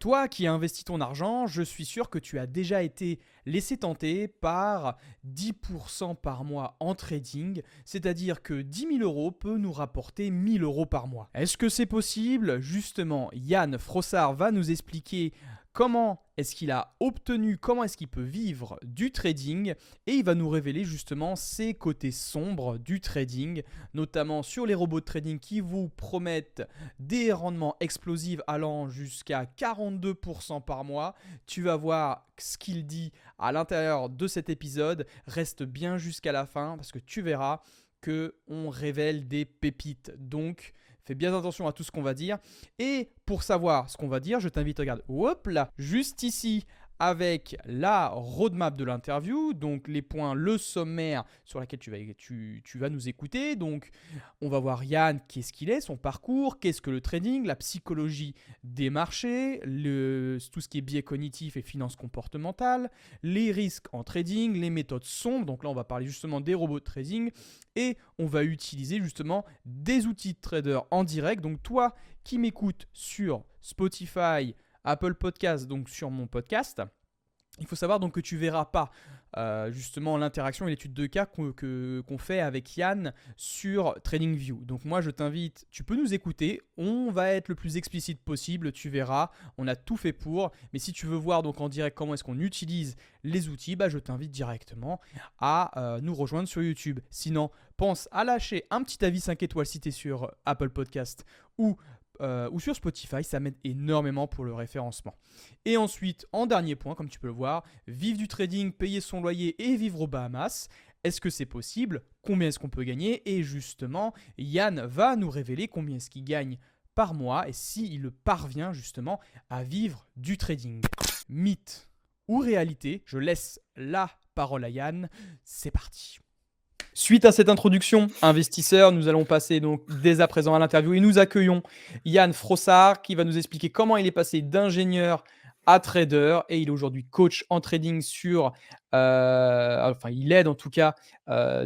Toi qui as investi ton argent, je suis sûr que tu as déjà été laissé tenter par 10% par mois en trading, c'est-à-dire que 10 000 euros peut nous rapporter 1 000 euros par mois. Est-ce que c'est possible? Justement, Yann Frossard va nous expliquer comment est-ce qu'il a obtenu, comment est-ce qu'il peut vivre du trading, et il va nous révéler justement ses côtés sombres du trading, notamment sur les robots de trading qui vous promettent des rendements explosifs allant jusqu'à 42% par mois. Tu vas voir ce qu'il dit à l'intérieur de cet épisode. Reste bien jusqu'à la fin parce que tu verras qu'on révèle des pépites. Donc, fais bien attention à tout ce qu'on va dire. Et pour savoir ce qu'on va dire, je t'invite à regarder, hop là, juste ici, avec la roadmap de l'interview, donc les points, le sommaire sur lequel tu vas nous écouter. Donc, on va voir Yann, qu'est-ce qu'il est, son parcours, qu'est-ce que le trading, la psychologie des marchés, tout ce qui est biais cognitif et finance comportementale, les risques en trading, les méthodes sombres. Donc là, on va parler justement des robots de trading et on va utiliser justement des outils de trader en direct. Donc toi qui m'écoutes sur Spotify, Apple Podcast, donc sur mon podcast, il faut savoir donc que tu ne verras pas justement l'interaction et l'étude de cas qu'on fait avec Yann sur TradingView. Donc moi je t'invite, tu peux nous écouter, on va être le plus explicite possible, tu verras, on a tout fait pour. Mais si tu veux voir donc en direct comment est-ce qu'on utilise les outils, je t'invite directement à nous rejoindre sur YouTube. Sinon, pense à lâcher un petit avis 5 étoiles si tu es sur Apple Podcast ou sur Spotify, ça m'aide énormément pour le référencement. Et ensuite, en dernier point, comme tu peux le voir, vivre du trading, payer son loyer et vivre aux Bahamas. Est-ce que c'est possible? Combien est-ce qu'on peut gagner? Et justement, Yann va nous révéler combien est-ce qu'il gagne par mois et s'il parvient justement à vivre du trading. Mythe ou réalité? Je laisse la parole à Yann. C'est parti. Suite à cette introduction, investisseurs, nous allons passer donc dès à présent à l'interview et nous accueillons Yann Frossard qui va nous expliquer comment il est passé d'ingénieur à trader et il est aujourd'hui coach en trading il aide en tout cas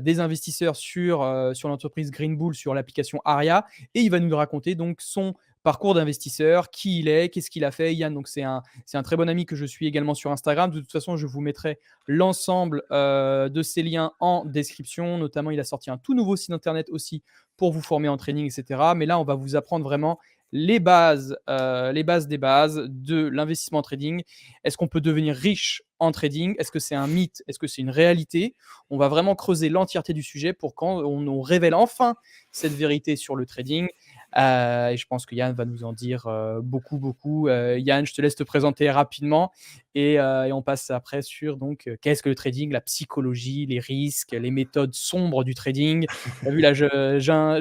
des investisseurs sur l'entreprise Green Bull, sur l'application Aria et il va nous raconter donc son parcours d'investisseur, qui il est, qu'est-ce qu'il a fait. Yann, donc c'est un très bon ami que je suis également sur Instagram. De toute façon, je vous mettrai l'ensemble de ces liens en description. Notamment, il a sorti un tout nouveau site internet aussi pour vous former en trading, etc. Mais là, on va vous apprendre vraiment les bases des bases de l'investissement en trading. Est-ce qu'on peut devenir riche en trading? Est-ce que c'est un mythe? Est-ce que c'est une réalité? On va vraiment creuser l'entièreté du sujet pour quand on nous révèle enfin cette vérité sur le trading. Et je pense que Yann va nous en dire beaucoup. Yann, je te laisse te présenter rapidement et on passe après sur donc qu'est-ce que le trading, la psychologie, les risques, les méthodes sombres du trading. Tu as vu là,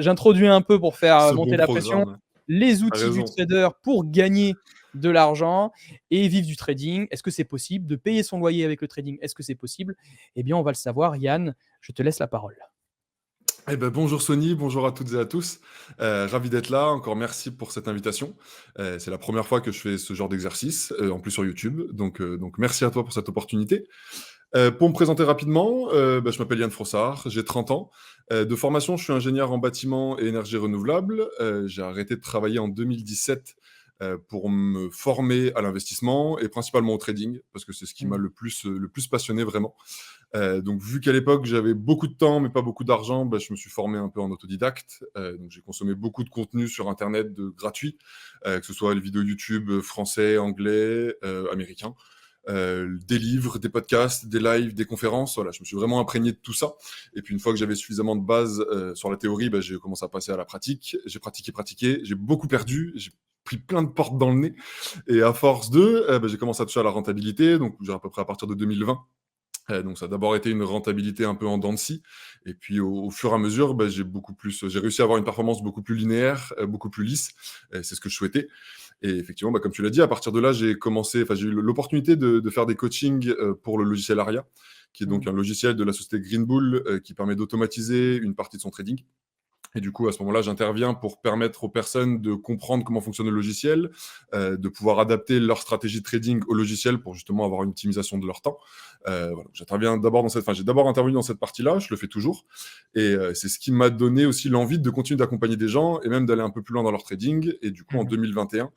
j'introduis un peu pour faire Ce monter bon la pression. programme. Les T'as outils du raison. trader pour gagner de l'argent et vivre du trading. Est-ce que c'est possible de payer son loyer avec le trading? Est-ce que c'est possible? Eh bien, on va le savoir. Yann, je te laisse la parole. Bonjour Sony, bonjour à toutes et à tous. Ravi d'être là. Encore merci pour cette invitation. C'est la première fois que je fais ce genre d'exercice, en plus sur YouTube. Donc merci à toi pour cette opportunité. Pour me présenter rapidement, je m'appelle Yann Frossard, j'ai 30 ans. De formation, je suis ingénieur en bâtiment et énergie renouvelable. J'ai arrêté de travailler en 2017 pour me former à l'investissement et principalement au trading, parce que c'est ce qui m'a le plus passionné vraiment. Donc vu qu'à l'époque, j'avais beaucoup de temps mais pas beaucoup d'argent, je me suis formé un peu en autodidacte. Donc j'ai consommé beaucoup de contenu sur internet gratuit, que ce soit les vidéos YouTube français, anglais, américains. Des livres, des podcasts, des lives, des conférences. Voilà, je me suis vraiment imprégné de tout ça. Et puis une fois que j'avais suffisamment de base sur la théorie, j'ai commencé à passer à la pratique. J'ai pratiqué. J'ai beaucoup perdu. J'ai pris plein de portes dans le nez. Et à force j'ai commencé à toucher à la rentabilité. Donc à peu près à partir de 2020. Donc ça a d'abord été une rentabilité un peu en dents de scie. Et puis au fur et à mesure, j'ai réussi à avoir une performance beaucoup plus linéaire, beaucoup plus lisse. C'est ce que je souhaitais. Et effectivement, comme tu l'as dit, à partir de là, j'ai eu l'opportunité de faire des coachings pour le logiciel Aria, qui est donc un logiciel de la société Green Bull qui permet d'automatiser une partie de son trading. Et du coup, à ce moment-là, j'interviens pour permettre aux personnes de comprendre comment fonctionne le logiciel, de pouvoir adapter leur stratégie de trading au logiciel pour justement avoir une optimisation de leur temps. Voilà. J'interviens d'abord dans cette, enfin, j'ai d'abord intervenu dans cette partie-là, je le fais toujours, et c'est ce qui m'a donné aussi l'envie de continuer d'accompagner des gens et même d'aller un peu plus loin dans leur trading. Et du coup, en Mhm. 2021,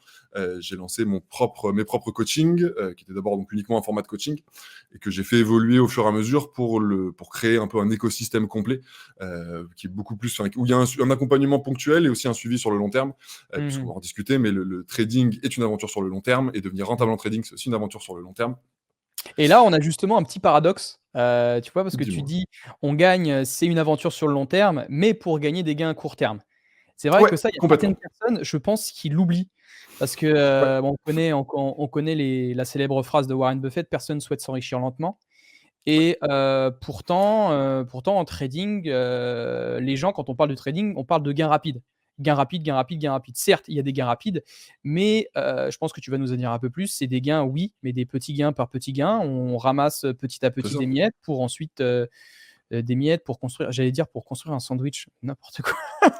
j'ai lancé mes propres coachings, qui étaient d'abord donc uniquement un format de coaching, et que j'ai fait évoluer au fur et à mesure pour créer un peu un écosystème complet, qui est beaucoup plus, enfin, où il y a un accompagnement ponctuel et aussi un suivi sur le long terme, puisqu'on Mhm. va en discuter, mais le trading est une aventure sur le long terme, et devenir rentable Mhm. en trading, c'est aussi une aventure sur le long terme. Et là, on a justement un petit paradoxe, tu vois, parce que tu Dis-moi. dis, on gagne, c'est une aventure sur le long terme, mais pour gagner des gains à court terme. C'est vrai Ouais, que ça, il y a certaines complètement. personnes, je pense, qui l'oublient. Parce que, Ouais. bon, on connaît la célèbre phrase de Warren Buffett: «Personne ne souhaite s'enrichir lentement». Et pourtant en trading, les gens, quand on parle de trading, on parle de gains rapides. Gains rapides, gains rapides, gains rapides. Certes, il y a des gains rapides, mais je pense que tu vas nous en dire un peu plus. C'est des gains, oui, mais des petits gains par petits gains. On ramasse petit à C'est petit ça. des miettes pour ensuite, des miettes pour construire, j'allais dire, pour construire un sandwich, n'importe quoi.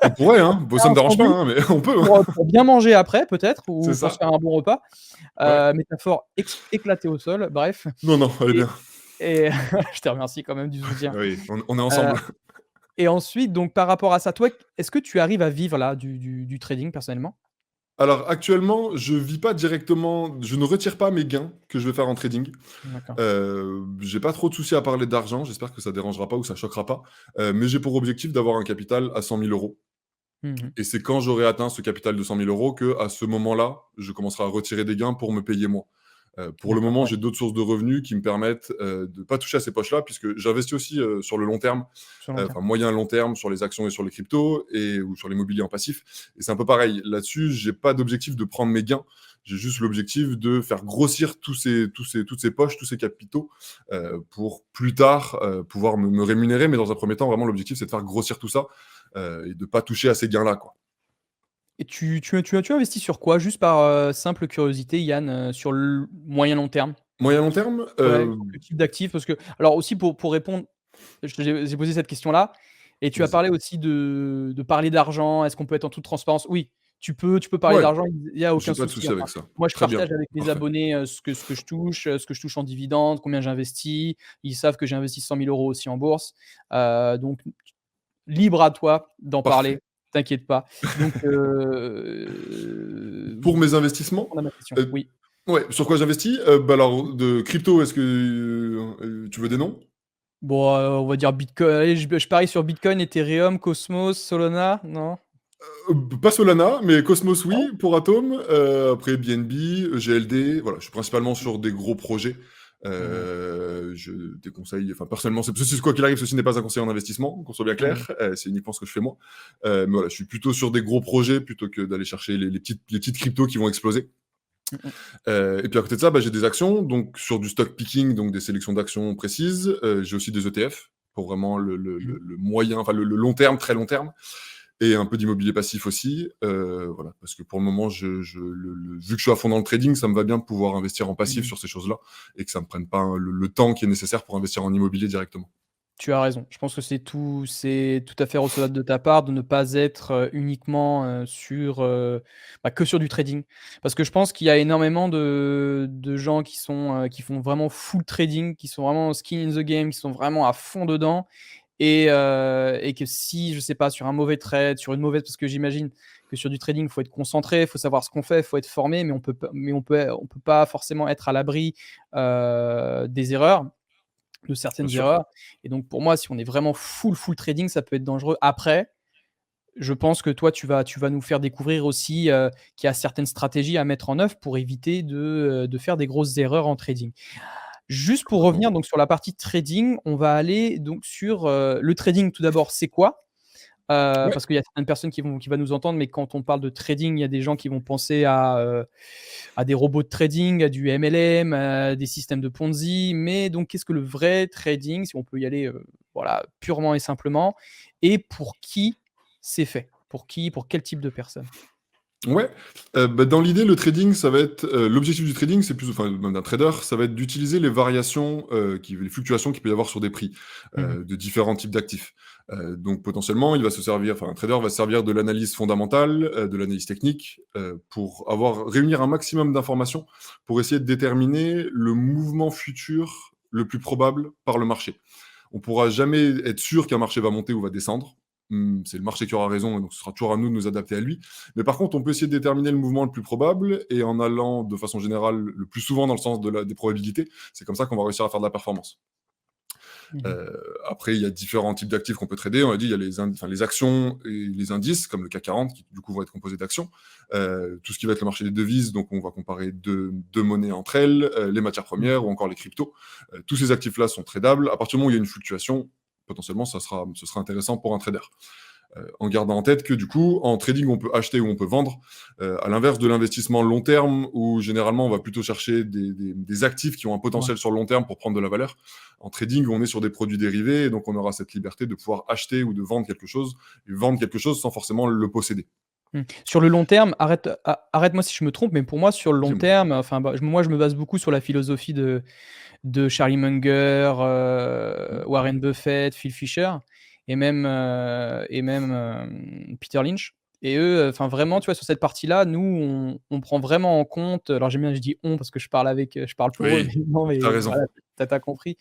On pourrait, hein. Bon, ça Un me dérange pas, sandwich hein, mais on peut, hein. pour bien manger après peut-être, C'est ou pour se ça. faire un bon repas. Ouais. Métaphore éclatée au sol, bref. Non, non, elle est et bien. et je te remercie quand même du soutien. Oui, on est Heu ensemble. et ensuite, donc par rapport à ça, toi, est-ce que tu arrives à vivre là du trading personnellement? Alors actuellement, je vis pas directement, je ne retire pas mes gains que je vais faire en trading. D'accord. J'ai pas trop de soucis à parler d'argent, j'espère que ça dérangera pas ou ça choquera pas, mais j'ai pour objectif d'avoir un capital à 100 000 €, Mmh mh. et c'est quand j'aurai atteint ce capital de 100 000 € qu'à ce moment-là, je commencerai à retirer des gains pour me payer moi. Pour le D'accord, moment, ouais, j'ai d'autres sources de revenus qui me permettent, de pas toucher à ces poches-là, puisque j'investis aussi, sur le long terme, sur le long terme. enfin moyen long terme, sur les actions et sur les cryptos, ou sur l'immobilier en passif, et c'est un peu pareil. Là-dessus, j'ai pas d'objectif de prendre mes gains. J'ai juste l'objectif de faire grossir toutes ces poches, tous ces capitaux, pour plus tard, pouvoir me rémunérer. Mais dans un premier temps, vraiment l'objectif, c'est de faire grossir tout ça, et de pas toucher à ces gains-là, quoi. Et tu investis sur quoi? Juste par, simple curiosité, Yann, sur le moyen long terme? Moyen long terme, Ouais, sur quel type d'actifs? Parce que alors aussi pour répondre, j'ai posé cette question-là et tu as vas-y. parlé aussi de parler d'argent. Est-ce qu'on peut être en toute transparence? Oui, tu peux parler Ouais, d'argent, il y a aucun j'ai pas de souci. souci avec Enfin, ça. moi, je Très bien, partage avec mes parfait. abonnés, ce que je touche en dividendes, combien j'investis. Ils savent que j'investis 100 000 € aussi en bourse. Donc libre à toi d'en Parfait. parler, t'inquiète pas. Donc Pour mes investissements, répondre à ma question. heu, Oui. ouais, sur quoi j'investis? Bah, alors de crypto, est-ce que, tu veux des noms? Bon, on va dire Bitcoin. Allez, je parie sur Bitcoin, Ethereum, Cosmos, Solana, non? Pas Solana, mais Cosmos oui, pour Atom, après BNB, GLD, voilà, je suis principalement sur des gros projets. Mmh mh. Je déconseille, enfin personnellement, quoi qu'il arrive, ceci n'est pas un conseil en investissement, qu'on soit bien Mmh mh. clair, c'est uniquement ce que je fais moi. Mais voilà, je suis plutôt sur des gros projets plutôt que d'aller chercher les petites cryptos qui vont exploser. Mmh mh. Et puis à côté de ça, bah, j'ai des actions, donc sur du stock picking, donc des sélections d'actions précises. J'ai aussi des ETF pour vraiment Mmh. le moyen, enfin le long terme, très long terme, et un peu d'immobilier passif aussi. Voilà, parce que pour le moment, vu que je suis à fond dans le trading, ça me va bien de pouvoir investir en passif Mmh. sur ces choses-là, et que ça me prenne pas le temps qui est nécessaire pour investir en immobilier directement. Tu as raison. Je pense que c'est tout à fait recevable de ta part de ne pas être, uniquement, que sur du trading. Parce que je pense qu'il y a énormément de gens qui font vraiment full trading, qui sont vraiment skin in the game, qui sont vraiment à fond dedans et que si, je sais pas, sur un mauvais trade, sur une mauvaise, parce que j'imagine que sur du trading, il faut être concentré, il faut savoir ce qu'on fait, il faut être formé, mais on peut pas forcément être à l'abri, des erreurs, de Bien certaines sûr. erreurs. Et donc pour moi, si on est vraiment full trading, ça peut être dangereux. Après, je pense que toi, tu vas nous faire découvrir aussi, qu'il y a certaines stratégies à mettre en œuvre pour éviter de faire des grosses erreurs en trading. Juste pour Complètement. revenir donc sur la partie trading, on va aller donc sur, le trading tout d'abord, c'est quoi? Ouais, Parce qu'il y a certaines personnes qui vont nous entendre, mais quand on parle de trading, il y a des gens qui vont penser à des robots de trading, à du MLM, à des systèmes de Ponzi. Mais donc, qu'est-ce que le vrai trading? Si on peut y aller, voilà, purement et simplement, et pour qui c'est fait? Pour qui? Pour quel type de personnes? Ouais, dans l'idée, le trading, ça va être, l'objectif du trading, c'est plus enfin, même d'un trader, ça va être d'utiliser les variations, les fluctuations qu'il peut y avoir sur des prix, Mmh. de différents types d'actifs. Donc potentiellement, il va se servir enfin, un trader va se servir de l'analyse fondamentale, de l'analyse technique, pour réunir un maximum d'informations, pour essayer de déterminer le mouvement futur le plus probable par le marché. On pourra jamais être sûr qu'un marché va monter ou va descendre. C'est le marché qui aura raison, et donc ce sera toujours à nous de nous adapter à lui. Mais par contre, on peut essayer de déterminer le mouvement le plus probable, et en allant de façon générale le plus souvent dans le sens des probabilités, c'est comme ça qu'on va réussir à faire de la performance. Mmh. Euh, Après, il y a différents types d'actifs qu'on peut trader. On a dit, il y a les actions et les indices, comme le CAC 40, qui du coup vont être composés d'actions. Tout ce qui va être le marché des devises, donc on va comparer deux monnaies entre elles, les matières Mmh. premières ou encore les cryptos. Tous ces actifs-là sont tradables. À partir du moment où il y a une fluctuation, potentiellement, ce sera intéressant pour un trader. En gardant en tête que du coup, en trading, on peut acheter ou on peut vendre, à l'inverse de l'investissement long terme, où généralement on va plutôt chercher des actifs qui ont un Ouais. potentiel sur le long terme pour prendre de la valeur. En trading, on est sur des produits dérivés, et donc on aura cette liberté de pouvoir acheter ou de vendre quelque chose, et vendre quelque chose sans forcément le posséder. Sur le long terme, arrête-moi si je me trompe, mais pour moi, sur le long Dis-moi. terme, enfin, bah, moi, je me base beaucoup sur la philosophie de Charlie Munger, Mmh. Warren Buffett, Phil Fisher Peter Lynch. Et eux, enfin vraiment, tu vois, sur cette partie-là, nous, on prend vraiment en compte. Alors j'aime bien, je dis on parce que je parle pour eux, Oui, évidemment, tu as mais raison. voilà, tu compris.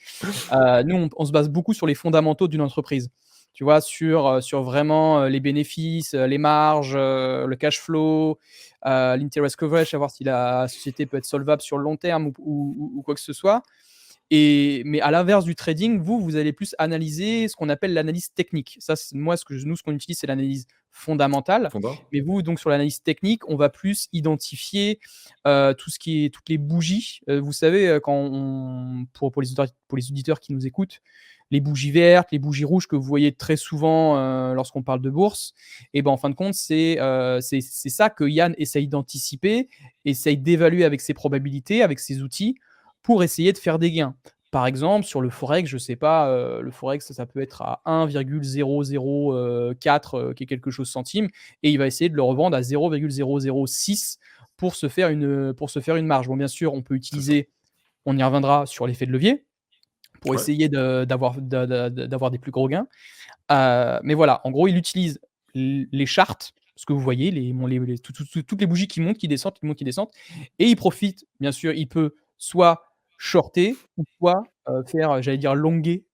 Nous, on se base beaucoup sur les fondamentaux d'une entreprise. Tu vois, sur vraiment les bénéfices, les marges, le cash flow, l'interest coverage, savoir si la société peut être solvable sur le long terme ou quoi que ce soit. Mais à l'inverse du trading, vous allez plus analyser ce qu'on appelle l'analyse technique. Ça, moi, ce qu'on utilise, c'est l'analyse fondamentale. Fonda? Mais vous, donc, sur l'analyse technique, on va plus identifier tout ce qui est toutes les bougies. Vous savez, pour les auditeurs qui nous écoutent, les bougies vertes, les bougies rouges que vous voyez très souvent lorsqu'on parle de bourse, et ben en fin de compte, c'est ça que Yann essaye d'anticiper, essaye d'évaluer avec ses probabilités, avec ses outils, pour essayer de faire des gains. Par exemple, sur le forex, je sais pas, le forex, ça peut être à 1,004 qui est quelque chose centimes, et il va essayer de le revendre à 0,006 pour se faire une marge. Bon, bien sûr, C'est ça. on y reviendra sur l'effet de levier pour Ouais, essayer d'avoir des plus gros gains. Mais voilà, en gros, il utilise les chartes, ce que vous voyez, toutes les bougies qui montent, qui descendent, qui montent, qui descendent, et il profite, bien sûr, il peut soit shorter ou soit faire, j'allais dire longuer,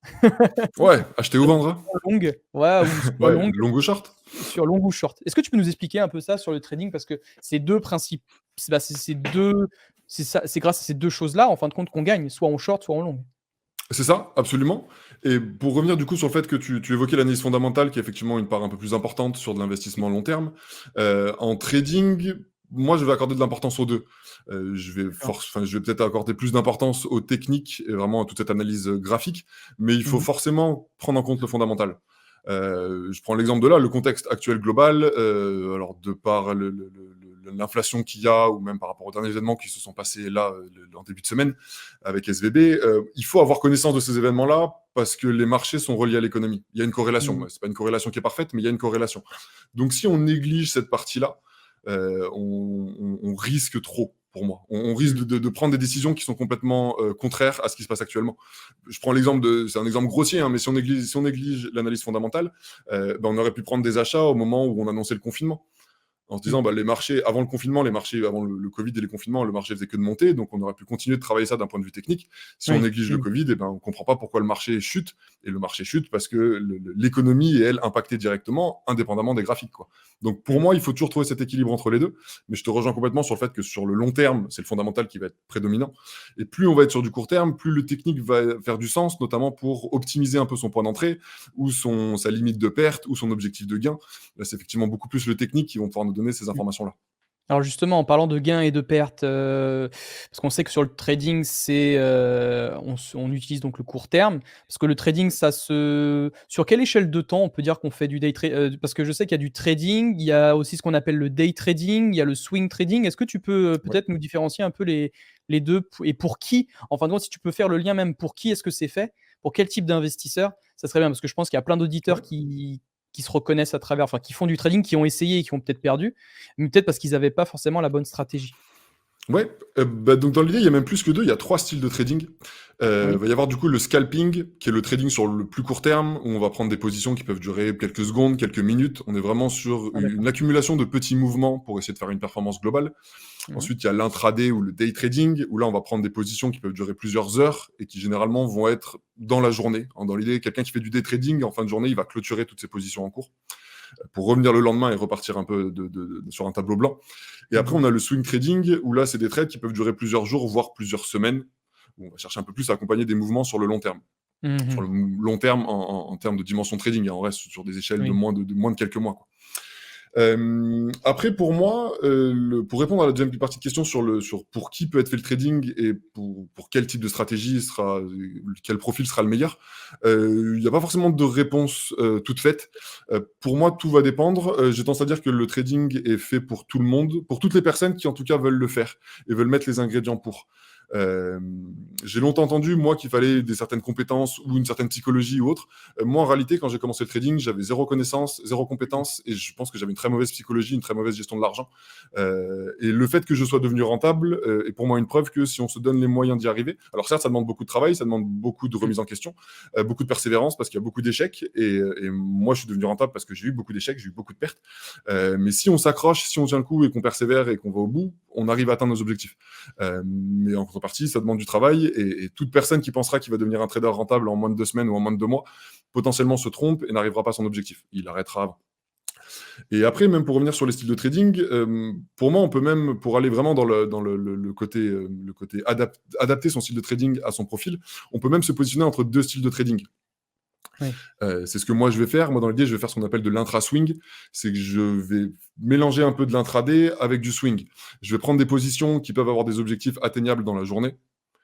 ouais, acheter ou vendre, hein. long, ouais, ou soit Ouais, long, long ou short? sur long ou short. Est-ce que tu peux nous expliquer un peu ça sur le trading? Parce que ces 2 principes, c'est 2, c'est ça, c'est grâce à ces 2 choses-là, en fin de compte, qu'on gagne, soit en short, soit en long. C'est ça, absolument. Et pour revenir du coup sur le fait que tu évoquais l'analyse fondamentale, qui est effectivement une part un peu plus importante sur de l'investissement long terme. En trading, moi, je vais accorder de l'importance aux 2. D'accord. Je vais peut-être accorder plus d'importance aux techniques et vraiment à toute cette analyse, graphique, mais il faut Mmh. forcément prendre en compte le fondamental. Je prends l'exemple de là, le contexte actuel global, alors de par l'inflation qu'il y a ou même par rapport aux derniers événements qui se sont passés là, en début de semaine, avec SVB, il faut avoir connaissance de ces événements-là parce que les marchés sont reliés à l'économie. Il y a une corrélation. Mmh. C'est pas une corrélation qui est parfaite, mais il y a une corrélation. Donc, si on néglige cette partie-là, on risque trop. Pour moi, on risque Mmh. de prendre des décisions qui sont complètement contraires à ce qui se passe actuellement. Je prends c'est un exemple grossier, hein, mais si on néglige l'analyse fondamentale, on aurait pu prendre des achats au moment où on annonçait le confinement en se Mmh. disant les marchés, avant le confinement, avant le Covid et les confinements, le marché faisait que de monter, donc on aurait pu continuer de travailler ça d'un point de vue technique. Si on Oui. néglige le Mmh. Covid, on ne comprend pas pourquoi le marché chute, et le marché chute parce que l'économie est, elle, impactée directement, indépendamment des graphiques, quoi. Donc pour Mmh. moi, il faut toujours trouver cet équilibre entre les deux, mais je te rejoins complètement sur le fait que sur le long terme, c'est le fondamental qui va être prédominant, et plus on va être sur du court terme, plus le technique va faire du sens, notamment pour optimiser un peu son point d'entrée, ou sa limite de perte, ou son objectif de gain. Là, c'est effectivement beaucoup plus le technique qui vont pouvoir nous donner ces Mmh. informations-là. Alors justement, en parlant de gains et de pertes, parce qu'on sait que sur le trading, on utilise donc le court terme. Parce que le trading, sur quelle échelle de temps on peut dire qu'on fait du day trading? Parce que je sais qu'il y a du trading, il y a aussi ce qu'on appelle le day trading, il y a le swing trading. Est-ce que tu peux Ouais. peut-être nous différencier un peu les deux, et pour qui? En fin de compte, si tu peux faire le lien même, pour qui est-ce que c'est fait? Pour quel type d'investisseur? Ça serait bien, parce que je pense qu'il y a plein d'auditeurs Ouais. qui se reconnaissent à travers, enfin qui font du trading, qui ont essayé et qui ont peut-être perdu, mais peut-être parce qu'ils n'avaient pas forcément la bonne stratégie. Ouais, donc dans l'idée, il y a même plus que 2, il y a 3 styles de trading. Oui. Va y avoir du coup le scalping, qui est le trading sur le plus court terme, où on va prendre des positions qui peuvent durer quelques secondes, quelques minutes. On est vraiment sur Ah, une d'accord. accumulation de petits mouvements pour essayer de faire une performance globale. Mhm. Ensuite, il y a l'intraday ou le day trading, où là, on va prendre des positions qui peuvent durer plusieurs heures et qui généralement vont être dans la journée. Dans l'idée, quelqu'un qui fait du day trading, en fin de journée, il va clôturer toutes ses positions en cours pour revenir le lendemain et repartir un peu sur un tableau blanc. Et après, Mhm. on a le swing trading, où là, c'est des trades qui peuvent durer plusieurs jours, voire plusieurs semaines, où on va chercher un peu plus à accompagner des mouvements sur le long terme. Sur Mhm. le long terme, en termes de dimension trading, hein, on reste sur des échelles de Oui. moins de quelques mois, quoi. Après, pour moi, pour répondre à la deuxième partie de question sur pour qui peut être fait le trading et pour quel type de stratégie quel profil sera le meilleur, il n'y a pas forcément de réponse toute faite. Pour moi, tout va dépendre. J'ai tendance à dire que le trading est fait pour tout le monde, pour toutes les personnes qui en tout cas veulent le faire et veulent mettre les ingrédients pour. Euh, j'ai longtemps entendu, moi, qu'il fallait des certaines compétences ou une certaine psychologie ou autre. Moi, en réalité, quand j'ai commencé le trading, j'avais zéro connaissance, zéro compétence, et je pense que j'avais une très mauvaise psychologie, une très mauvaise gestion de l'argent. Et le fait que je sois devenu rentable est pour moi une preuve que si on se donne les moyens d'y arriver, alors certes, ça demande beaucoup de travail, ça demande beaucoup de Mhm. remise en question, beaucoup de persévérance, parce qu'il y a beaucoup d'échecs, et moi, je suis devenu rentable parce que j'ai eu beaucoup d'échecs, j'ai eu beaucoup de pertes. Mais si on s'accroche, si on tient le coup et qu'on persévère et qu'on va au bout, on arrive à atteindre nos objectifs. Mais en contrepartie, ça demande du travail, et toute personne qui pensera qu'il va devenir un trader rentable en moins de 2 semaines ou en moins de 2 mois, potentiellement se trompe et n'arrivera pas à son objectif. Il arrêtera avant. Et après, même pour revenir sur les styles de trading, pour moi, on peut même, pour aller vraiment dans le côté, adapter son style de trading à son profil, on peut même se positionner entre 2 styles de trading. Oui. C'est ce que moi je vais faire. Moi, dans l'idée, je vais faire ce qu'on appelle de l'intra-swing. C'est que je vais mélanger un peu de l'intraday avec du swing. Je vais prendre des positions qui peuvent avoir des objectifs atteignables dans la journée.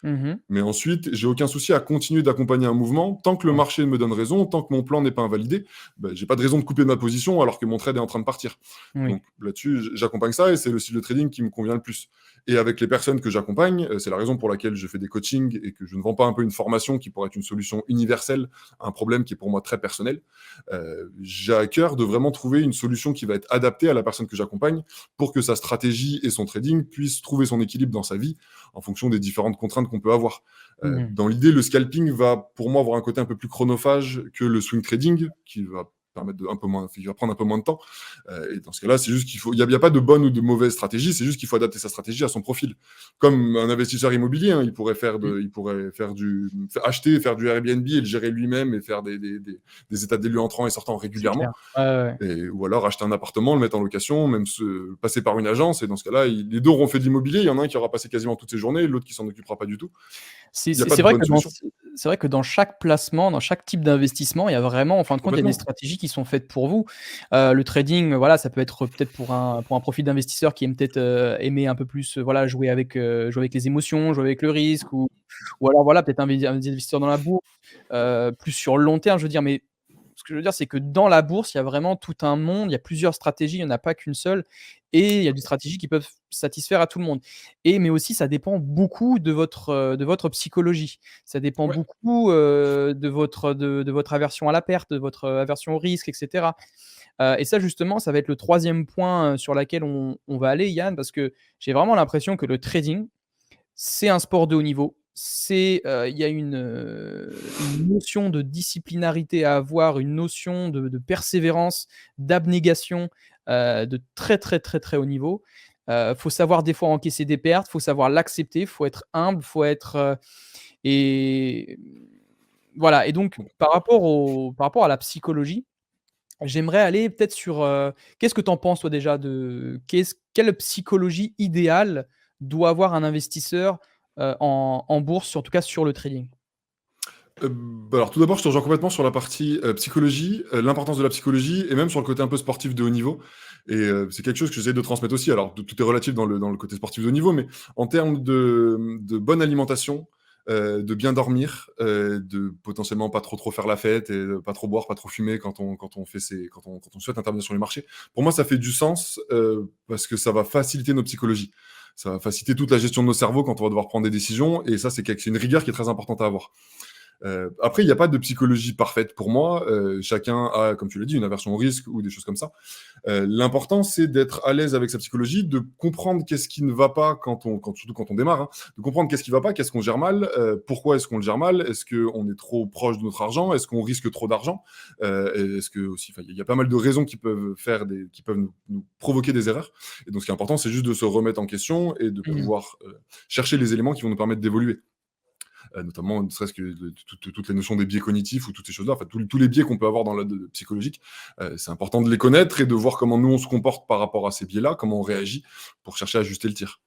Mhm. Mais ensuite, j'ai aucun souci à continuer d'accompagner un mouvement tant que le Oui. marché me donne raison, tant que mon plan n'est pas invalidé. Ben, j'ai pas de raison de couper ma position alors que mon trade est en train de partir. Oui. Donc là-dessus, j'accompagne ça et c'est le style de trading qui me convient le plus. Et avec les personnes que j'accompagne, c'est la raison pour laquelle je fais des coachings et que je ne vends pas un peu une formation qui pourrait être une solution universelle à un problème qui est pour moi très personnel. J'ai à cœur de vraiment trouver une solution qui va être adaptée à la personne que j'accompagne pour que sa stratégie et son trading puissent trouver son équilibre dans sa vie en fonction des différentes contraintes qu'on peut avoir. Mhm. Dans l'idée, le scalping va, pour moi, avoir un côté un peu plus chronophage que le swing trading, qui va permettre qui va prendre un peu moins de temps. Et dans ce cas-là, c'est juste qu'il faut, il y a pas de bonne ou de mauvaise stratégie, c'est juste qu'il faut adapter sa stratégie à son profil. Comme un investisseur immobilier, hein, il pourrait acheter, faire du Airbnb et le gérer lui-même et faire des états des lieux entrants et sortants C'est régulièrement. clair. Ouais, ouais. Ou alors acheter un appartement, le mettre en location, même passer par une agence. Et dans ce cas-là, les deux auront fait de l'immobilier. Il y en a un qui aura passé quasiment toutes ses journées, l'autre qui s'en occupera pas du tout. C'est Il n'y a c'est pas c'est de vrai bonne que dans solution. c'est vrai que dans chaque placement, dans chaque type d'investissement, il y a vraiment, en fin de compte, il y a des Complètement. stratégies qui sont faites pour vous. Le trading, voilà, ça peut être peut-être pour un profil d'investisseur qui aime peut-être, aimer un peu plus, voilà, jouer avec les émotions, jouer avec le risque, ou alors voilà, peut-être un investisseur dans la bourse, plus sur le long terme, je veux dire. Mais ce que je veux dire, c'est que dans la bourse, il y a vraiment tout un monde, il y a plusieurs stratégies, il y en a pas qu'une seule, et il y a des stratégies qui peuvent satisfaire à tout le monde. Mais aussi, ça dépend beaucoup de votre psychologie. Ça dépend Ouais. beaucoup, de votre aversion à la perte, de votre aversion au risque, et cetera. Et ça, justement, ça va être le troisième point, sur laquelle on va aller, Yann, parce que j'ai vraiment l'impression que le trading, c'est un sport de haut niveau. Il y a une notion de disciplinarité à avoir, une notion de persévérance, d'abnégation, de très, très, très, très haut niveau. Faut savoir des fois encaisser des pertes, faut savoir l'accepter, faut être humble, faut être, et voilà. Et donc par rapport à la psychologie, j'aimerais aller peut-être sur, qu'est-ce que tu en penses toi déjà quelle psychologie idéale doit avoir un investisseur, en bourse, en tout cas sur le trading? Alors tout d'abord, je te rejoins complètement sur la partie, psychologie, l'importance de la psychologie et même sur le côté un peu sportif de haut niveau et c'est quelque chose que j'essaie de transmettre aussi. Alors tout est relatif dans le côté sportif de haut niveau, mais en termes de bonne alimentation, de bien dormir, de potentiellement pas trop faire la fête et de pas trop boire, pas trop fumer quand on souhaite intervenir sur les marchés. Pour moi, ça fait du sens, parce que ça va faciliter nos psychologies. Ça va faciliter toute la gestion de nos cerveaux quand on va devoir prendre des décisions et ça, c'est une rigueur qui est très importante à avoir. Après, il n'y a pas de psychologie parfaite pour moi. Chacun a, comme tu l'as dit, une aversion au risque ou des choses comme ça. L'important, c'est d'être à l'aise avec sa psychologie, de comprendre qu'est-ce qui ne va pas surtout quand on démarre, hein, de comprendre qu'est-ce qui ne va pas, qu'est-ce qu'on gère mal, pourquoi est-ce qu'on le gère mal, est-ce qu'on est trop proche de notre argent, est-ce qu'on risque trop d'argent, est-ce que aussi, il y a pas mal de raisons qui peuvent nous provoquer des erreurs. Et donc, ce qui est important, c'est juste de se remettre en question et de Mmh. pouvoir chercher les éléments qui vont nous permettre d'évoluer. Notamment, ne serait-ce que toutes les notions des biais cognitifs ou toutes ces choses-là, en fait, tous les biais qu'on peut avoir dans la psychologique, c'est important de les connaître et de voir comment nous on se comporte par rapport à ces biais-là, comment on réagit pour chercher à ajuster le tir.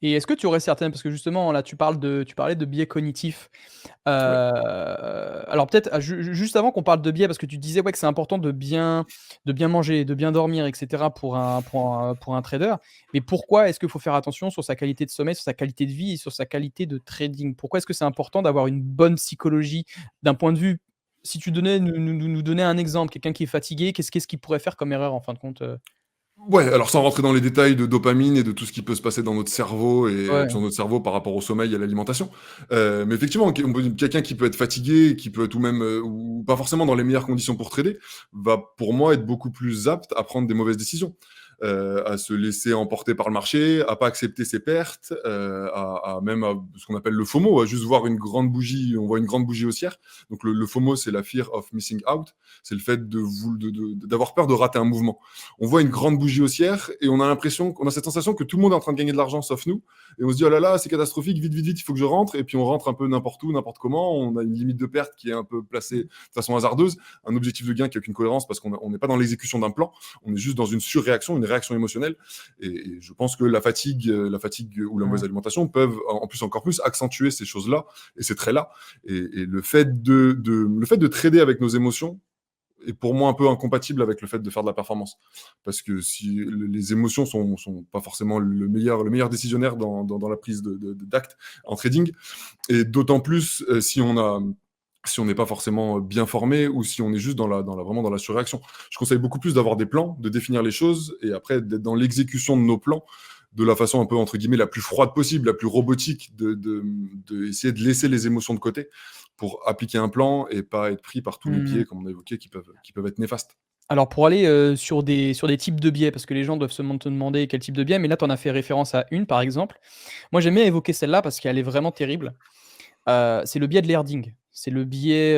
Et est-ce que tu aurais certaines parce que justement là tu parlais de biais cognitifs. Ouais. Alors peut-être juste avant qu'on parle de biais parce que tu disais, ouais, que c'est important de bien manger, de bien dormir et cetera pour un trader. Mais pourquoi est-ce qu'il faut faire attention sur sa qualité de sommeil, sur sa qualité de vie et sur sa qualité de trading? Pourquoi est-ce que c'est important d'avoir une bonne psychologie d'un point de vue si tu donnais nous donnais un exemple, quelqu'un qui est fatigué, qu'est-ce qu'il pourrait faire comme erreur en fin de compte? Ouais, alors sans rentrer dans les détails de dopamine et de tout ce qui peut se passer dans notre cerveau et Ouais. sur notre cerveau par rapport au sommeil et à l'alimentation. Mais effectivement, quelqu'un qui peut être fatigué, qui peut être ou même, ou pas forcément dans les meilleures conditions pour trader, va pour moi être beaucoup plus apte à prendre des mauvaises décisions. À se laisser emporter par le marché, à pas accepter ses pertes, à ce qu'on appelle le FOMO, à juste voir une grande bougie, on voit une grande bougie haussière. Donc le FOMO, c'est la fear of missing out, c'est le fait d'avoir peur de rater un mouvement. On voit une grande bougie haussière et on a cette sensation que tout le monde est en train de gagner de l'argent sauf nous. Et on se dit, oh là là, c'est catastrophique, vite, vite, vite, il faut que je rentre. Et puis on rentre un peu n'importe où, n'importe comment. On a une limite de perte qui est un peu placée de façon hasardeuse, un objectif de gain qui n'a aucune cohérence parce qu'on n'est pas dans l'exécution d'un plan, on est juste dans une surréaction, une réaction émotionnelle. Et je pense que la fatigue ou la mauvaise Mmh. alimentation peuvent en plus encore plus accentuer ces choses-là et ces traits-là. Et le fait de trader avec nos émotions, est pour moi un peu incompatible avec le fait de faire de la performance. Parce que si les émotions sont pas forcément le meilleur décisionnaire dans la prise d'acte en trading, et d'autant plus si on n'est pas forcément bien formé ou si on est juste vraiment dans la surréaction. Je conseille beaucoup plus d'avoir des plans, de définir les choses et après d'être dans l'exécution de nos plans de la façon un peu entre guillemets la plus froide possible, la plus robotique, de essayer de laisser les émotions de côté pour appliquer un plan et pas être pris par tous les Mmh. biais, comme on a évoqué, qui peuvent être néfastes. Alors pour aller, sur des types de biais, parce que les gens doivent se demander quel type de biais, mais là tu en as fait référence à une par exemple. Moi j'aime bien évoquer celle-là parce qu'elle est vraiment terrible. C'est le biais de l'herding. C'est le biais,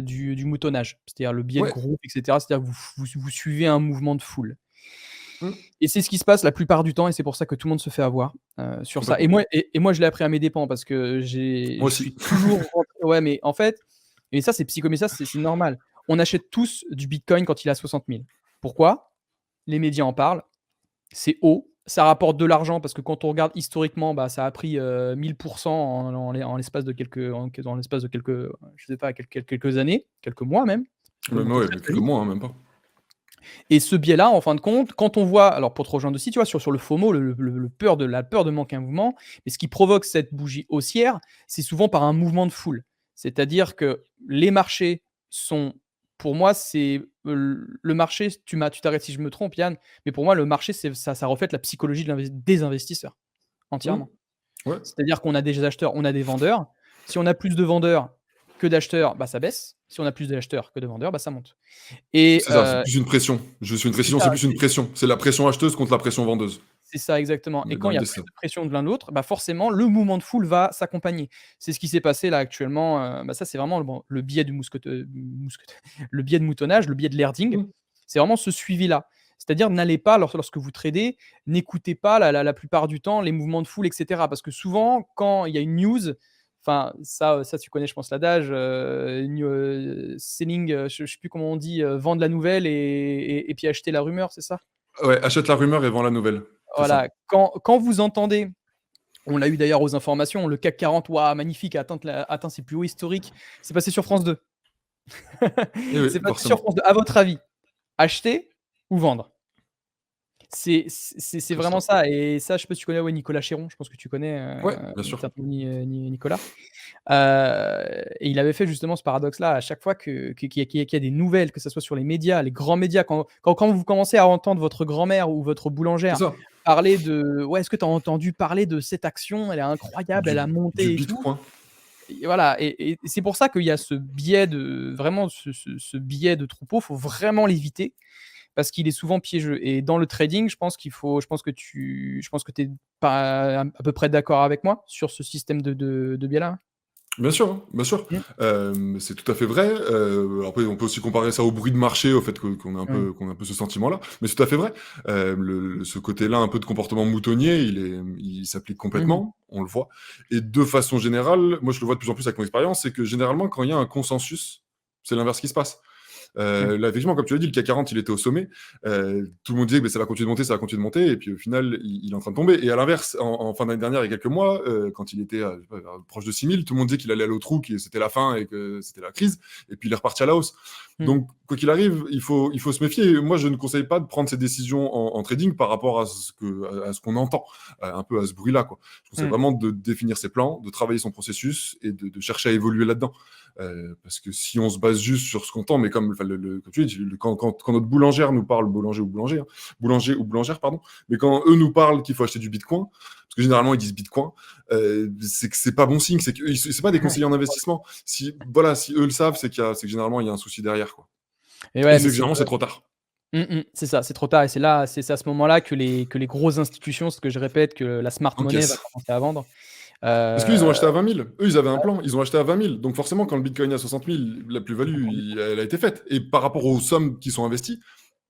du moutonnage. C'est-à-dire le biais de Ouais. groupe et cetera. C'est-à-dire que vous suivez un mouvement de foule Mmh. et c'est ce qui se passe la plupart du temps et c'est pour ça que tout le monde se fait avoir, sur ça Complètement. et moi je l'ai appris à mes dépens parce que Moi je aussi. suis toujours rentré ouais, mais en fait et ça c'est mais ça c'est normal. On achète tous du bitcoin quand il est à 60 000. Pourquoi? Les médias en parlent, c'est haut, ça rapporte de l'argent parce que quand on regarde historiquement, bah, ça a pris, 1000 en l'espace de quelques, je sais pas, quelques années, quelques mois même. Même, Donc ouais, très, très quelques vite. mois, hein, même pas. Et ce biais-là, en fin de compte, quand on voit alors pour te rejoindre aussi, tu vois, sur le FOMO, la peur de manquer un mouvement, mais ce qui provoque cette bougie haussière, c'est souvent par un mouvement de foule. C'est-à-dire que les marchés sont pour moi, c'est, le marché, tu t'arrêtes si je me trompe Yann, mais pour moi le marché, ça reflète la psychologie des investisseurs, Mmh. entièrement. Ouais. C'est-à-dire qu'on a des acheteurs, on a des vendeurs. Si on a plus de vendeurs que d'acheteurs, bah, ça baisse. Si on a plus d'acheteurs que de vendeurs, bah, ça monte et C'est ça, c'est plus une pression. Juste une c'est pression, c'est ça, plus une pression. C'est la pression acheteuse contre la pression vendeuse. c'est ça, exactement et Dans quand il y a l'idée, plus c'est ça. de pression de l'un de l'autre, bah, forcément le mouvement de foule va s'accompagner. C'est ce qui s'est passé là actuellement, bah, ça c'est vraiment le biais du le biais de moutonnage, le biais de l'herding. Mmh. C'est vraiment ce suivi-là. C'est-à-dire n'allez pas lorsque vous tradez, n'écoutez pas la plupart du temps les mouvements de foule et cetera. Parce que souvent quand il y a une news, enfin ça tu connais je pense l'adage, selling, je sais plus comment on dit, vendre la nouvelle et puis acheter la rumeur, c'est ça? Ouais, achète la rumeur et vends la nouvelle. C'est ça. Voilà, quand vous entendez on l'a eu d'ailleurs aux informations, le CAC 40, waouh, magnifique, a atteint ses plus hauts historiques. C'est passé sur France 2. Eh oui, C'est passé sur forcément. France 2. À votre avis, acheter ou vendre? C'est C'est vraiment ça. ça et ça, je sais pas si tu connais, ouais, Nicolas Chéron, je pense que tu connais, Ouais, bien sûr. certainement Nicolas. Et il avait fait justement ce paradoxe-là à chaque fois qu'il y a des nouvelles, que ce soit sur les médias, les grands médias, quand vous commencez à entendre votre grand-mère ou votre C'est boulangère ça. parler de: «Ouais, est-ce que tu as entendu parler de cette action? Elle est incroyable, elle a Du monté et tout». bitcoin. Et voilà, et c'est pour ça qu'il y a ce biais de vraiment ce biais de troupeau, faut vraiment l'éviter parce qu'il est souvent piégeux et dans le trading, je pense que tu es pas à peu près d'accord avec moi sur ce système de biais-là? Bien sûr, hein, bien sûr. Mmh, C'est tout à fait vrai. Après, on peut aussi comparer ça au bruit de marché, au fait mmh, qu'on a un peu ce sentiment-là. Mais c'est tout à fait vrai. Ce côté-là, un peu de comportement moutonnier, il s'applique mmh complètement, on le voit. Et de façon générale, moi je le vois de plus en plus avec mon expérience, c'est que généralement, quand il y a un consensus, c'est l'inverse qui se passe. mmh, Là, effectivement, comme tu l'as dit, le CAC 40, il était au sommet. Tout le monde disait que ça va continuer de monter, ça va continuer de monter. Et puis au final, il est en train de tomber. Et à l'inverse, en fin d'année dernière, il y a quelques mois, quand il était je sais pas, proche de 6000, tout le monde disait qu'il allait aller au trou, que c'était la fin et que c'était la crise. Et puis il est reparti à la hausse. mmh, Donc, quoi qu'il arrive, il faut se méfier. Moi, je ne conseille pas de prendre ces décisions en trading par rapport à ce qu'on entend, un peu à ce bruit-là, quoi. Je conseille mmh. vraiment de définir ses plans, de travailler son processus et de chercher à évoluer là-dedans. Parce que si on se base juste sur ce qu'on entend, mais comme, enfin, comme tu dis, quand notre boulangère nous parle, boulanger ou boulangère, pardon, mais quand eux nous parlent qu'il faut acheter du Bitcoin, parce que généralement ils disent Bitcoin, c'est que c'est pas bon signe, c'est pas des conseillers en investissement. Si, voilà, si eux le savent, c'est que généralement il y a un souci derrière, quoi. Et Et ouais, c'est mais que généralement c'est trop tard. c'est ça, c'est trop tard et c'est à ce moment-là que les grosses institutions, ce que je répète, que la smart money va Encaisse. commencer à vendre. Parce qu'ils ont Heu, acheté à 20 000. Eux, ils avaient un plan, ils ont acheté à 20 000. Donc forcément, quand le Bitcoin est à 60 000, la ils ont plus-value, vendu. elle a été faite. Et par rapport aux sommes qui sont investies,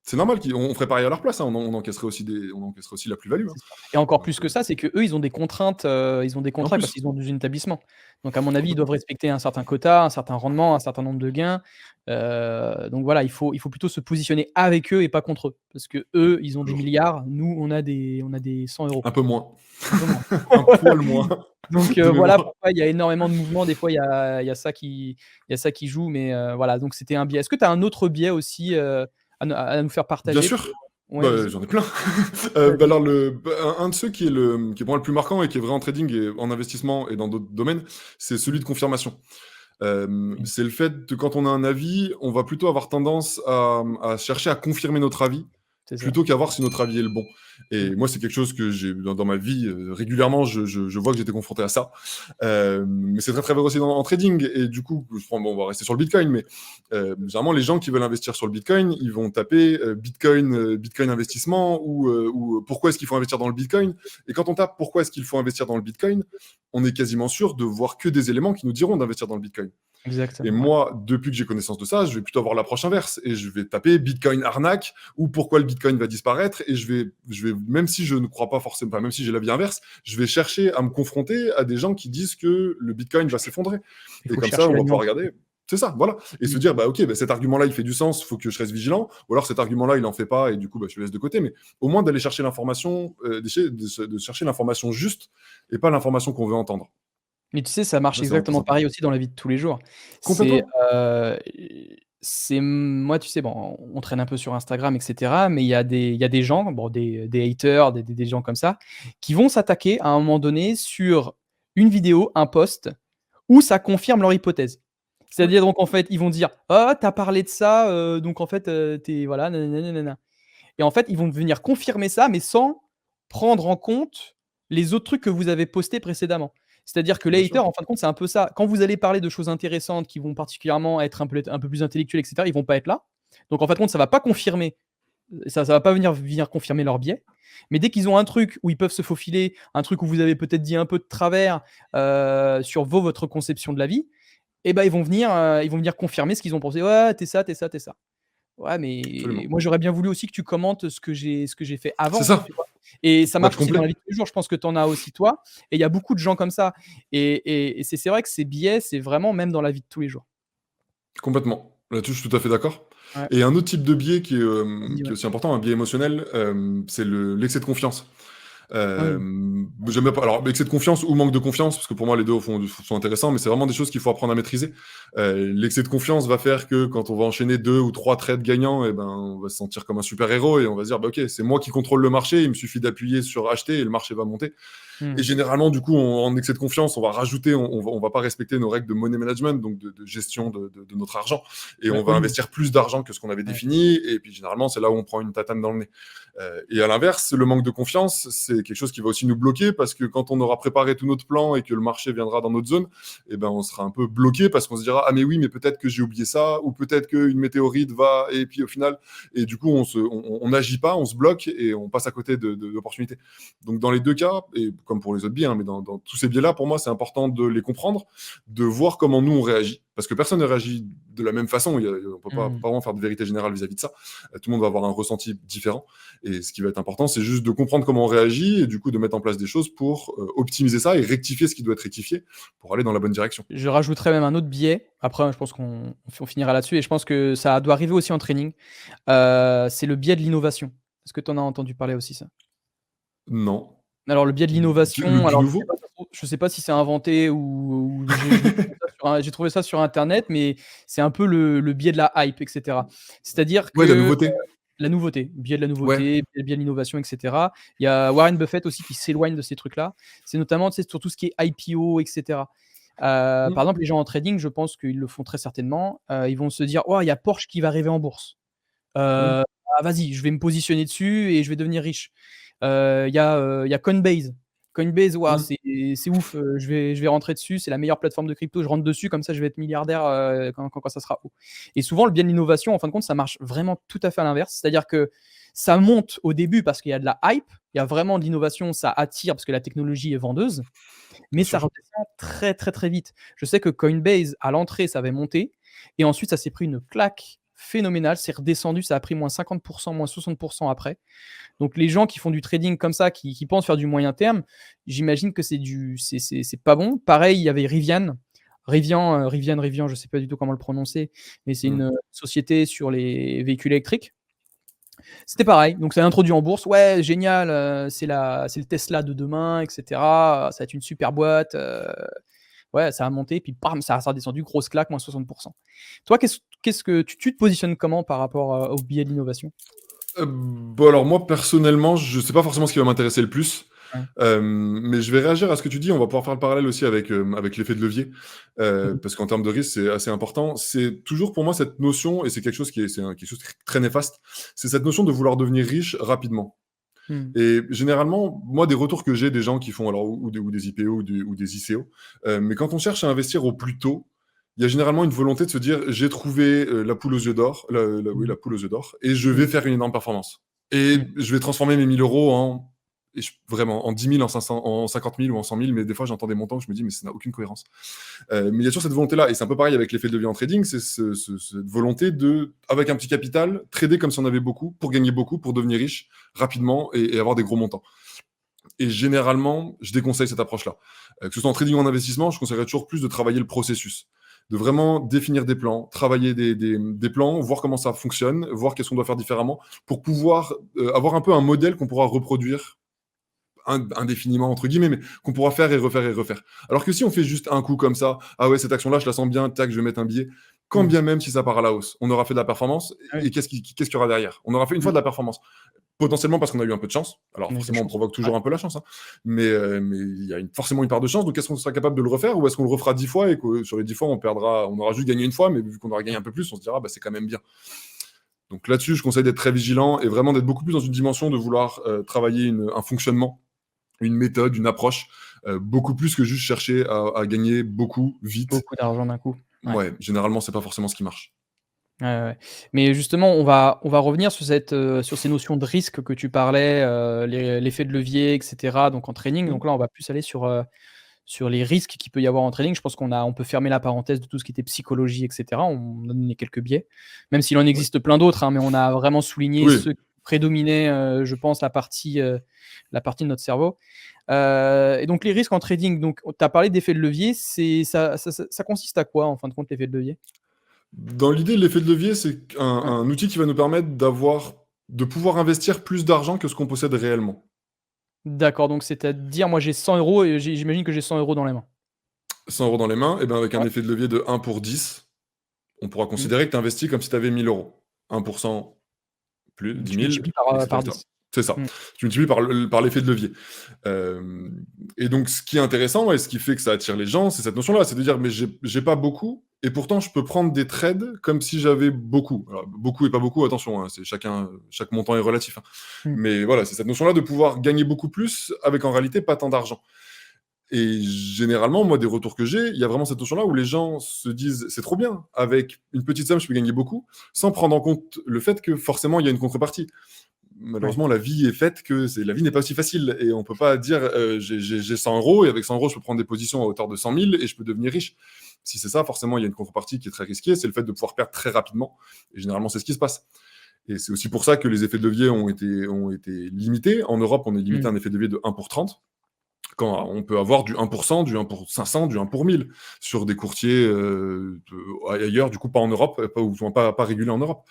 c'est normal qu'on ferait pareil à leur place, hein. On encaisserait aussi la plus-value, hein. C'est ça et encore Donc, plus que ça, c'est qu'eux, ils ont des contraintes, ils ont des en contrats parce plus, qu'ils ont des établissements. Donc à mon avis, ils doivent complètement. respecter un certain quota, un certain rendement, un certain nombre de gains. Donc voilà, il faut plutôt se positionner avec eux et pas contre eux. Parce qu'eux, ils ont des Toujours. milliards, nous, on a des 100 €, Un peu moins. un peu moins. Un poil moins Donc de voilà mémoire. pourquoi il y a énormément de mouvements. Des fois, il y a ça qui joue, mais voilà, donc c'était un biais. Est-ce que tu as un autre biais aussi, à nous faire Bien partager? sûr. Ouais, Bah, vas-y. j'en ai plein. Vas-y. Alors un de ceux qui est pour moi le plus marquant et qui est vrai en trading et en investissement et dans d'autres domaines, c'est celui de confirmation. Mmh. C'est le fait que quand on a un avis, on va plutôt avoir tendance à chercher à confirmer notre avis, C'est ça. plutôt qu'à voir si notre avis est le bon. Mmh. Et moi, c'est quelque chose que j'ai dans ma vie, régulièrement, je vois que j'étais confronté à ça. Mais c'est très, très vrai aussi en trading. Et du coup, bon, on va rester sur le Bitcoin, mais généralement, les gens qui veulent investir sur le Bitcoin, ils vont taper Bitcoin investissement ou pourquoi est-ce qu'il faut investir dans le Bitcoin. Et quand on tape pourquoi est-ce qu'il faut investir dans le Bitcoin, on est quasiment sûr de voir que des éléments qui nous diront d'investir dans le Bitcoin. Et Exactement, ouais. moi, depuis que j'ai connaissance de ça, je vais plutôt avoir l'approche inverse et je vais taper Bitcoin arnaque ou pourquoi le Bitcoin va disparaître et même si je ne crois pas forcément, enfin, même si j'ai l'avis inverse, je vais chercher à me confronter à des gens qui disent que le Bitcoin va s'effondrer. Il Et faut comme ça, chercher on la va pouvoir nuance. regarder. C'est ça, voilà. Et se Mmh. dire, bah ok, bah, cet argument-là, il fait du sens, il faut que je reste vigilant. Ou alors cet argument-là, il en fait pas et du coup, bah, je le laisse de côté. Mais au moins d'aller chercher l'information, de chercher l'information juste et pas l'information qu'on veut entendre. Mais tu sais, ça marche Ça, c'est vraiment très exactement pareil important. aussi dans la vie de tous les jours. C'est, Complètement. heu, moi, tu sais, bon, on traîne un peu sur Instagram et cetera, mais il y a des gens, bon, des haters, des gens comme ça, qui vont s'attaquer à un moment donné sur une vidéo, un post, où ça confirme leur hypothèse. Ouais, C'est-à-dire donc en fait, ils vont dire: «Ah, tu as parlé de ça, donc en fait, tu voilà, na et en fait, ils vont venir confirmer ça, mais sans prendre en compte les autres trucs que vous avez postés précédemment. C'est-à-dire que bien les sûr. haters, en fin de compte, c'est un peu ça. Quand vous allez parler de choses intéressantes qui vont particulièrement être un peu plus intellectuelles et cetera, ils vont pas être là. Donc en fin de compte, ça va pas confirmer, ça va pas venir confirmer leur biais. Mais dès qu'ils ont un truc où ils peuvent se faufiler, un truc où vous avez peut-être dit un peu de travers, sur votre conception de la vie, et ben ils vont venir confirmer ce qu'ils ont pensé: «Ouais, tu ça, tu ça, tu ça». Ouais, mais Absolument. moi, j'aurais bien voulu aussi que tu commentes ce que j'ai fait C'est avant, ça. tu vois? Et ça Match marche aussi dans complet. la vie de tous les jours. Je pense que tu en as aussi toi et il y a beaucoup de gens comme ça et c'est vrai que ces biais, c'est vraiment même dans la vie de tous les jours. Complètement. Là-dessus, je suis tout à fait d'accord. Ouais, Et un autre type de biais vas-y, qui est ouais. aussi important, un biais émotionnel, c'est l'excès de confiance. Oui, J'aime bien pas alors excès de confiance ou manque de confiance, parce que pour moi les 2 au fond sont intéressants, mais c'est vraiment des choses qu'il faut apprendre à maîtriser. L'excès de confiance va faire que quand on va enchaîner 2 ou 3 trades gagnants et ben, on va se sentir comme un super héros et on va se dire: «Bah OK, c'est moi qui contrôle le marché, il me suffit d'appuyer sur acheter et le marché va monter». Et mmh, généralement, du coup, en excès de confiance, on va rajouter, on va pas respecter nos règles de money management, donc de gestion de notre argent, et ouais, on va oui, investir plus d'argent que ce qu'on avait ouais. défini. Et puis généralement, c'est là où on prend une tatane dans le nez. Et à l'inverse, le manque de confiance, c'est c'est quelque chose qui va aussi nous bloquer parce que quand on aura préparé tout notre plan et que le marché viendra dans notre zone, eh ben, on sera un peu bloqué parce qu'on se dira, ah mais oui, mais peut-être que j'ai oublié ça, ou peut-être qu'une météorite va, et puis au final, et du coup, on n'agit pas, on se bloque et on passe à côté d'opportunités. Donc dans les deux cas, et comme pour les autres biais, hein, mais dans tous ces biais-là, pour moi, c'est important de les comprendre, de voir comment nous on réagit, parce que personne ne réagit de la même façon. On ne peut pas vraiment faire de vérité générale vis-à-vis de ça. Tout le monde va avoir un ressenti différent. Et ce qui va être important, c'est juste de comprendre comment on réagit et du coup de mettre en place des choses pour optimiser ça et rectifier ce qui doit être rectifié pour aller dans la bonne direction. Je rajouterais même un autre biais. Après, je pense qu'on finira là-dessus et je pense que ça doit arriver aussi en training. C'est le biais de l'innovation. Est-ce que tu en as entendu parler aussi, ça? Non. Alors, le biais de l'innovation, Du nouveau? je sais pas si c'est inventé ou j'ai trouvé ça sur internet, mais c'est un peu le biais de la hype, et cetera. C'est-à-dire Ouais, la que nouveauté. la nouveauté, biais de la Ouais. nouveauté, biais de l'innovation, et cetera. Il y a Warren Buffett aussi qui s'éloigne de ces trucs-là. C'est notamment, tu sais, sur tout ce qui est IPO, et cetera. Par exemple, les gens en trading, je pense qu'ils le font très certainement. Ils vont se dire: «Oh, il y a Porsche qui va arriver en bourse. Mmh. Ah vas-y, je vais me positionner dessus et je vais devenir riche». Il y a Coinbase. Coinbase, waouh, Mmh. c'est ouf, je vais rentrer dessus, c'est la meilleure plateforme de crypto, je rentre dessus, comme ça je vais être milliardaire, quand ça sera haut. Et souvent, le biais de l'innovation, en fin de compte, ça marche vraiment tout à fait à l'inverse. C'est-à-dire que ça monte au début parce qu'il y a de la hype, il y a vraiment de l'innovation, ça attire parce que la technologie est vendeuse, Bien mais ça sûr. redescend très, très, très vite. Je sais que Coinbase, à l'entrée, ça avait monté et ensuite ça s'est pris une claque phénoménale, c'est redescendu, ça a pris moins 50%, moins 60% après. Donc les gens qui font du trading comme ça, qui pensent faire du moyen terme, j'imagine que c'est pas bon. Pareil, il y avait Rivian, je sais pas du tout comment le prononcer, mais c'est Mmh. une société sur les véhicules électriques. C'était pareil, donc ça a introduit en bourse. Ouais, génial, c'est le Tesla de demain, et cetera. Ça va être une super boîte. Ouais, ça a monté, puis bam, ça a redescendu, grosse claque, moins 60%. Toi, qu'est-ce que tu te positionnes comment par rapport au biais de l'innovation? Bon alors moi personnellement, je sais pas forcément ce qui va m'intéresser le plus, Ouais. mais je vais réagir à ce que tu dis. On va pouvoir faire le parallèle aussi avec l'effet de levier, Mmh. parce qu'en termes de risque, c'est assez important. C'est toujours pour moi cette notion et c'est quelque chose quelque chose de très néfaste, c'est cette notion de vouloir devenir riche rapidement. Mmh. Et généralement, moi, des retours que j'ai des gens qui font alors ou des IPO ou des ICO, mais quand on cherche à investir au plus tôt, il y a généralement une volonté de se dire: «J'ai trouvé, la poule aux yeux d'or, Mmh. la poule aux yeux d'or et je Mmh. vais faire une énorme performance et Mmh. je vais transformer mes 1 000 € vraiment en 10 000, en 500, en 50 000 ou en 100 000». Mais des fois, j'entends des montants où je me dis: «Mais ça n'a aucune cohérence». Mais il y a toujours cette volonté-là et c'est un peu pareil avec l'effet de levier en trading, c'est cette volonté de, avec un petit capital, trader comme si on avait beaucoup, pour gagner beaucoup, pour devenir riche rapidement et avoir des gros montants. Et généralement, je déconseille cette approche-là. Que ce soit en trading ou en investissement, je conseillerais toujours plus de travailler le processus, de vraiment définir des plans, travailler des plans, voir comment ça fonctionne, voir qu'est-ce qu'on doit faire différemment, pour pouvoir avoir un peu un modèle qu'on pourra reproduire indéfiniment entre guillemets, mais qu'on pourra faire et refaire et refaire. Alors que si on fait juste un coup comme ça, ah ouais, cette action-là, je la sens bien, tac, je vais mettre un billet, quand Mmh. bien même si ça part à la hausse, on aura fait de la performance, Ah oui. et qu'est-ce qu'il y aura derrière? On aura fait une fois Mmh. de la performance. Potentiellement parce qu'on a eu un peu de chance. Alors On a eu de la forcément, on chance. provoque Ouais. toujours un peu la chance, hein. Mais il y a forcément une part de chance. Donc est-ce qu'on sera capable de le refaire ou est-ce qu'on le refera 10 fois et que sur les 10 fois, on aura juste gagné une fois, mais vu qu'on aura gagné un peu plus, on se dira, bah, c'est quand même bien. Donc là-dessus, je conseille d'être très vigilant et vraiment d'être beaucoup plus dans une dimension de vouloir travailler un fonctionnement, une méthode, une approche, beaucoup plus que juste chercher à gagner beaucoup, vite. Beaucoup d'argent d'un coup. Ouais. Ouais, généralement, c'est pas forcément ce qui marche. Ouais, ouais, ouais. Mais justement, on va revenir sur ces notions de risque que tu parlais, l'effet de levier, et cetera, donc en trading. Mmh. Donc là, on va plus aller sur les risques qu'il peut y avoir en trading. Je pense on peut fermer la parenthèse de tout ce qui était psychologie, et cetera. On a donné quelques biais, même s'il en Ouais. existe plein d'autres, hein, mais on a vraiment souligné Oui. ceux qui prédominaient, je pense, la partie de notre cerveau. Et donc les risques en trading, donc tu as parlé d'effet de levier, ça consiste à quoi, en fin de compte, l'effet de levier? Dans l'idée, l'effet de levier, c'est Ouais. un outil qui va nous permettre de pouvoir investir plus d'argent que ce qu'on possède réellement. D'accord, donc c'est-à-dire, moi j'ai 100 € et j'imagine que j'ai 100 € dans les mains. 100 € dans les mains, et ben avec un Ouais. effet de levier de 1 pour 10, on pourra Mmh. considérer que tu investis comme si tu avais 1 000 €. 1% plus Donc 10 tu 000, multiplies etc., par etc. 10. C'est ça. Mmh. Tu multiplies par l'effet de levier. Et donc ce qui est intéressant et ce qui fait que ça attire les gens, c'est cette notion-là, c'est de dire: «Mais j'ai pas beaucoup, et pourtant je peux prendre des trades comme si j'avais beaucoup. Alors, beaucoup et pas beaucoup, attention, hein, chaque montant est relatif, hein. Mmh. Mais voilà, c'est cette notion-là de pouvoir gagner beaucoup plus avec en réalité pas tant d'argent. Et généralement, moi, des retours que j'ai, il y a vraiment cette notion-là où les gens se disent: «C'est trop bien, avec une petite somme, je peux gagner beaucoup», sans prendre en compte le fait que forcément, il y a une contrepartie. Ouais. Malheureusement, la vie est faite que la vie n'est pas aussi facile et on peut pas dire j'ai 100 € et avec 100 € je peux prendre des positions à hauteur de 100 000 et je peux devenir riche. Si c'est ça, forcément, il y a une contrepartie qui est très risquée, c'est le fait de pouvoir perdre très rapidement. Et généralement, c'est ce qui se passe. Et c'est aussi pour ça que les effets de levier ont été limités. En Europe, on est limité Mmh. à un effet de levier de 1 pour 30 quand on peut avoir du 1%, du 1 pour 500, du 1 pour 1000 sur des courtiers ailleurs, du coup pas en Europe, pas régulés en Europe.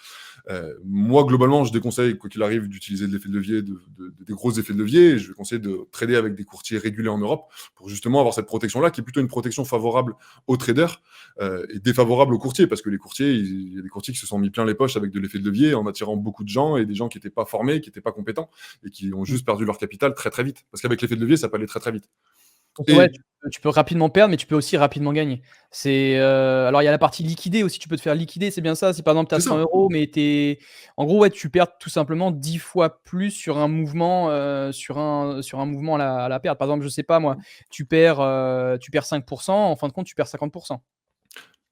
Moi, globalement, je déconseille, quoi qu'il arrive, d'utiliser de l'effet de levier, des gros effets de levier. Et je conseille de trader avec des courtiers régulés en Europe pour justement avoir cette protection-là, qui est plutôt une protection favorable aux traders et défavorable aux courtiers, parce que les courtiers, il y a des courtiers qui se sont mis plein les poches avec de l'effet de levier en attirant beaucoup de gens et des gens qui n'étaient pas formés, qui n'étaient pas compétents et qui ont Mmh. juste perdu leur capital très très vite. Parce qu'avec l'effet de levier, ça peut aller très très vite. Donc ouais, Et tu peux rapidement perdre, mais tu peux aussi rapidement gagner. Alors il y a la partie liquider aussi, tu peux te faire liquider, c'est bien ça? Si par exemple tu as c'est 100 ça. € mais en gros, ouais, tu perds tout simplement 10 fois plus sur un mouvement, sur un mouvement à la perte. Par exemple, je sais pas moi, tu perds 5 en fin de compte, tu perds 50.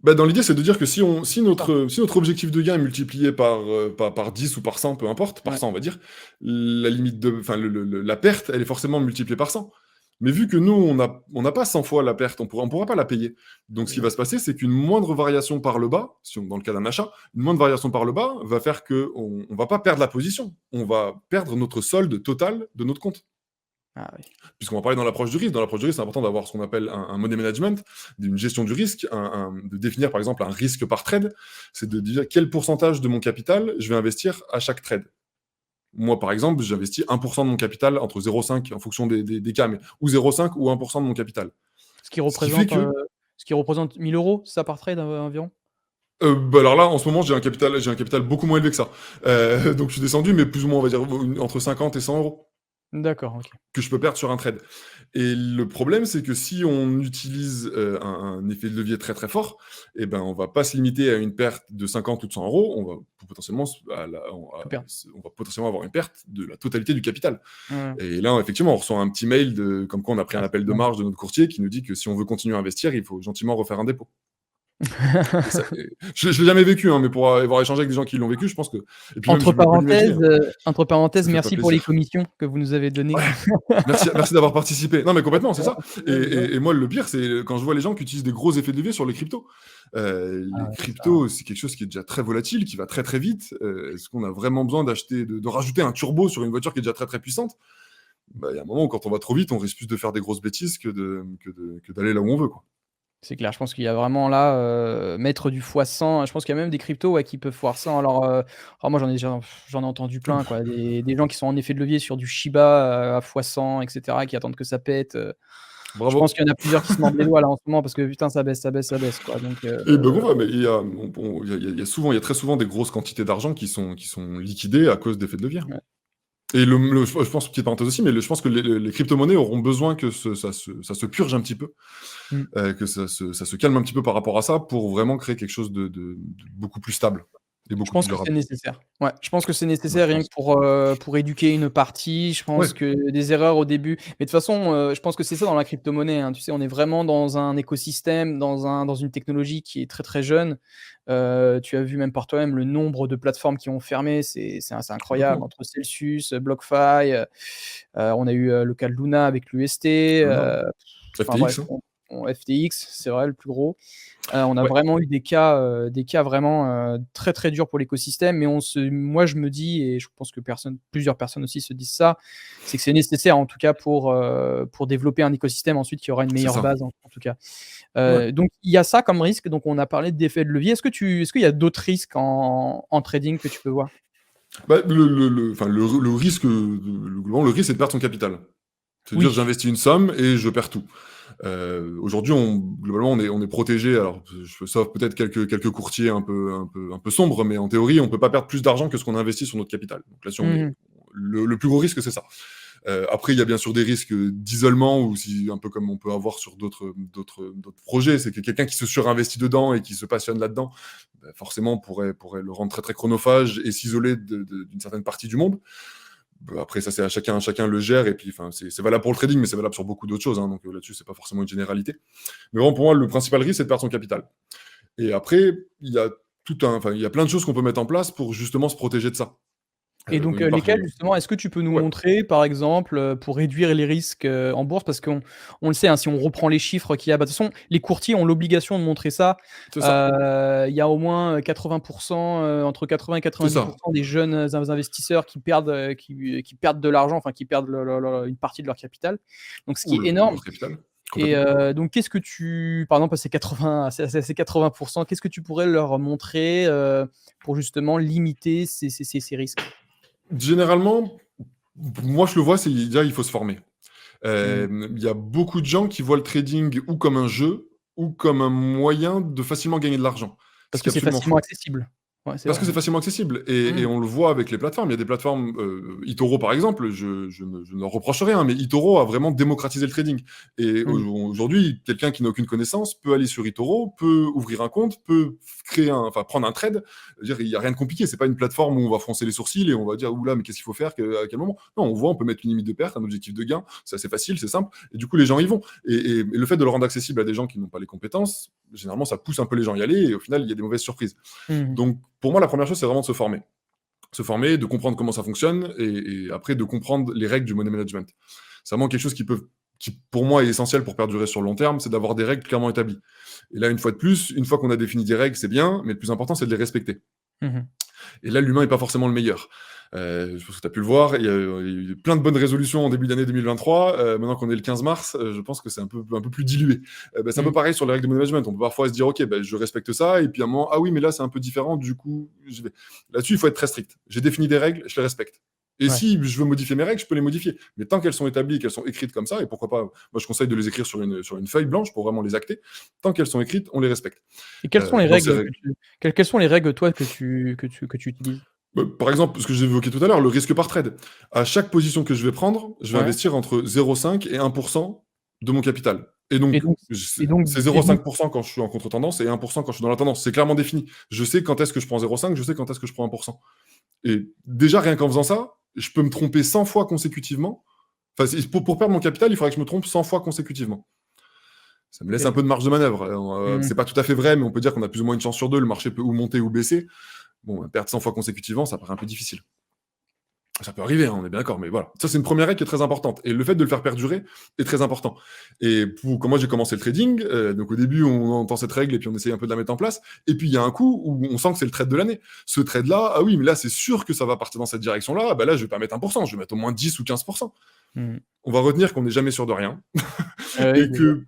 Bah, dans l'idée, c'est de dire que si C'est ça. notre objectif de gain est multiplié par 10 ou par 100, peu importe, par Ouais. 100 on va dire, la limite enfin la perte, elle est forcément multipliée par 100. Mais vu que nous, on n'a pas 100 fois la perte, on pourra pas la payer. Donc ce qui va se passer, c'est qu'une moindre variation par le bas, dans le cas d'un achat, une moindre variation par le bas va faire qu'on on va pas perdre la position, on va perdre notre solde total de notre compte. Ah oui. Puisqu'on va parler dans l'approche du risque. Dans l'approche du risque, c'est important d'avoir ce qu'on appelle un money management, une gestion du risque, de définir par exemple un risque par trade. C'est de dire quel pourcentage de mon capital je vais investir à chaque trade. Moi, par exemple, j'investis 1% de mon capital entre 0,5 en fonction des cas, mais ou 0,5 ou 1% de mon capital. Ce qui Ce qui fait représente, que, 1 000 €, c'est ça par trade, environ? bah alors là, en ce moment, j'ai un capital beaucoup moins élevé que ça. Donc je suis descendu, mais plus ou moins, on va dire, entre 50 et 100 euros D'accord, OK. que je peux perdre sur un trade. Et le problème, c'est que si on utilise un effet de levier très très fort, eh ben, on va pas se limiter à une perte de 50 ou de 100 euros, on va potentiellement, Tout perdre. on va potentiellement avoir une perte de la totalité du capital. Ouais. Et là, effectivement, on reçoit un petit mail comme quoi on a pris un Ah, appel de ouais. marge de notre courtier qui nous dit que si on veut continuer à investir, il faut gentiment refaire un dépôt. Et ça, je ne l'ai jamais vécu, hein, mais pour avoir échangé avec des gens qui l'ont vécu, je pense que. Et puis même, je ne peux pas l'imaginer, hein. Entre parenthèses, Ça fait pas merci pour les plaisir. commissions que vous nous avez données. Ouais. Merci d'avoir participé. Non, mais complètement, c'est ça. Et, Ouais, ouais. et moi, le pire, c'est quand je vois les gens qui utilisent des gros effets de levier sur les cryptos. Ah Les ouais, ça cryptos, c'est quelque chose qui est déjà très volatile, qui va très très vite. Est-ce qu'on a vraiment besoin de rajouter un turbo sur une voiture qui est déjà très très puissante? Bah, il y a un moment où quand on va trop vite, on risque plus de faire des grosses bêtises que d'aller là où on veut, quoi. c'est clair, je pense qu'il y a vraiment là, mettre du x100, je pense qu'il y a même des cryptos, ouais, qui peuvent x100. Alors moi j'en ai entendu plein quoi, des gens qui sont en effet de levier sur du Shiba, à x100 et cetera, qui attendent que ça pète. Je pense Bravo. qu'il y en a plusieurs qui se mordent les doigts là en ce moment parce que putain ça baisse, ça baisse, ça baisse quoi donc Et ben voilà, mais il y a très souvent des grosses quantités d'argent qui sont liquidées à cause d'effets de levier. ouais. Et je pense, petite parenthèse aussi, mais je pense que les crypto-monnaies auront besoin que ça se purge un petit peu, Mmh. que ça se calme un petit peu par rapport à ça pour vraiment créer quelque chose de beaucoup plus stable et Je beaucoup pense plus que c'est durable. nécessaire. Ouais, je pense que c'est Moi, nécessaire je rien que pense. pour éduquer une partie. Je Ouais, pense que des erreurs au début mais de toute façon, je pense que c'est ça dans la crypto-monnaie, hein. Tu sais, on est vraiment dans un écosystème, dans une technologie qui est très, très jeune. Tu as vu même par toi-même le nombre de plateformes qui ont fermé, c'est incroyable complètement. entre Celsius, BlockFi, on a eu, le cas de Luna avec l'UST, Luna, ouais. enfin bref, FTX, hein. FTX, c'est vrai le plus gros. On a Ouais. vraiment eu des cas vraiment, très, très durs pour l'écosystème, mais moi je me dis et je pense que plusieurs personnes aussi se disent ça, c'est que c'est nécessaire en tout cas pour développer un écosystème ensuite qui aura une C'est meilleure ça. base en tout cas. Ouais. Donc il y a ça comme risque, donc on a parlé d'effet de levier. Est-ce qu'il y a d'autres risques en trading que tu peux voir? Bah, enfin, le risque, globalement, le risque, c'est de perdre son capital. C'est-à-dire, Oui. j'investis une somme et je perds tout. Aujourd'hui, globalement, on est protégé. Alors, sauf peut-être quelques courtiers un peu sombres, mais en théorie, on peut pas perdre plus d'argent que ce qu'on a investi sur notre capital. Donc là-dessus, Mmh mh. le plus gros risque, c'est ça. Après, il y a bien sûr des risques d'isolement, ou si, un peu comme on peut avoir sur d'autres projets, c'est que quelqu'un qui se surinvestit dedans et qui se passionne là-dedans, forcément pourrait le rendre très très chronophage et s'isoler d'une certaine partie du monde. Après, ça, c'est à chacun le gère, et puis c'est valable pour le trading, mais c'est valable sur beaucoup d'autres choses, hein, donc là-dessus, c'est pas forcément une généralité. Mais vraiment, pour moi, le principal risque, c'est de perdre son capital. Et après, il y a il y a plein de choses qu'on peut mettre en place pour justement se protéger de ça. Et donc, Une part, lesquels justement, est-ce que tu peux nous ouais, montrer, par exemple, pour réduire les risques, en bourse? Parce qu'on le sait, hein, si on reprend les chiffres qu'il y a, bah, de toute façon, les courtiers ont l'obligation de montrer ça. c'est ça, Il y a au moins, 80 entre 80 et c'est 90 ça. des jeunes investisseurs qui perdent, qui perdent de l'argent, enfin qui perdent une partie de leur capital, donc ce qui Ou est énorme. leur capital, Et complètement. donc qu'est-ce que tu par exemple, à ces 80, qu'est-ce que tu pourrais leur montrer, pour justement limiter ces risques? Généralement, moi, je le vois, c'est déjà, il faut se former. Mmh. Il y a beaucoup de gens qui voient le trading ou comme un jeu, ou comme un moyen de facilement gagner de l'argent, ce Parce qui que est c'est absolument facilement faux. accessible. Ouais, c'est Parce vrai, que c'est ouais. facilement accessible, et Mmh. on le voit avec les plateformes. Il y a des plateformes, eToro par exemple, je ne leur reproche rien, mais eToro a vraiment démocratisé le trading, et Mmh. aujourd'hui, quelqu'un qui n'a aucune connaissance peut aller sur eToro, peut ouvrir un compte, peut prendre un trade. Je veux dire, il y a rien de compliqué. C'est pas une plateforme où on va froncer les sourcils et on va dire: «Ouh là, mais qu'est-ce qu'il faut faire? À quel moment?» Non, on voit, on peut mettre une limite de perte, un objectif de gain. C'est assez facile, c'est simple, et du coup, les gens y vont, et le fait de le rendre accessible à des gens qui n'ont pas les compétences, généralement, ça pousse un peu les gens à y aller, et au final, il y a des mauvaises surprises. Mmh. Donc, pour moi, la première chose, c'est vraiment de se former. Se former, de comprendre comment ça fonctionne, et après de comprendre les règles du money management. C'est vraiment quelque chose qui, pour moi, est essentiel pour perdurer sur le long terme, c'est d'avoir des règles clairement établies. Et là, une fois de plus, une fois qu'on a défini des règles, c'est bien, mais le plus important, c'est de les respecter. Mmh. Et là, l'humain n'est pas forcément le meilleur. Je pense que tu as pu le voir, il y a eu plein de bonnes résolutions en début d'année 2023. Maintenant qu'on est le 15 mars, je pense que c'est un peu plus dilué. C'est un peu Mmh. pareil sur les règles de management. On peut parfois se dire, OK, je respecte ça, et puis à un moment, ah oui, mais là, c'est un peu différent, du coup, je vais. Là-dessus, il faut être très strict. J'ai défini des règles, je les respecte. Et Ouais. si je veux modifier mes règles, je peux les modifier. Mais tant qu'elles sont établies, qu'elles sont écrites comme ça, et pourquoi pas, moi je conseille de les écrire sur une feuille blanche pour vraiment les acter. Tant qu'elles sont écrites, on les respecte. Et quelles sont les Dans ces règles règles. quelles sont les règles, toi, que tu utilises? Par exemple, ce que j'ai évoqué tout à l'heure, le risque par trade. À chaque position que je vais prendre, je vais Ouais. investir entre 0,5 et 1% de mon capital. Et Et donc, donc c'est et donc c'est et donc 0,5% quand je suis en contre-tendance et 1% quand je suis dans la tendance. C'est clairement défini. Je sais quand est-ce que je prends 0,5, je sais quand est-ce que je prends 1%. Et déjà, rien qu'en faisant ça, je peux me tromper 100 fois consécutivement. Enfin, pour perdre mon capital, il faudrait que je me trompe 100 fois consécutivement. Ça me laisse un OK. peu de marge de manœuvre. Mmh. C'est pas tout à fait vrai, mais on peut dire qu'on a plus ou moins une chance sur deux. Le marché peut ou monter ou baisser. Bon, perdre 100 fois consécutivement, ça paraît un peu difficile. Ça peut arriver, hein, on est bien d'accord, mais voilà. Ça, c'est une première règle qui est très importante. Et le fait de le faire perdurer est très important. Et quand moi j'ai commencé le trading, donc au début, on entend cette règle et puis on essaye un peu de la mettre en place. Et puis il y a un coup où on sent que c'est le trade de l'année. Ce trade-là, ah oui, mais là, c'est sûr que ça va partir dans cette direction-là. Ah bah là, je vais pas mettre 1%, je vais mettre au moins 10 ou 15%. Mmh. On va retenir qu'on n'est jamais sûr de rien Ah oui, et je vois. que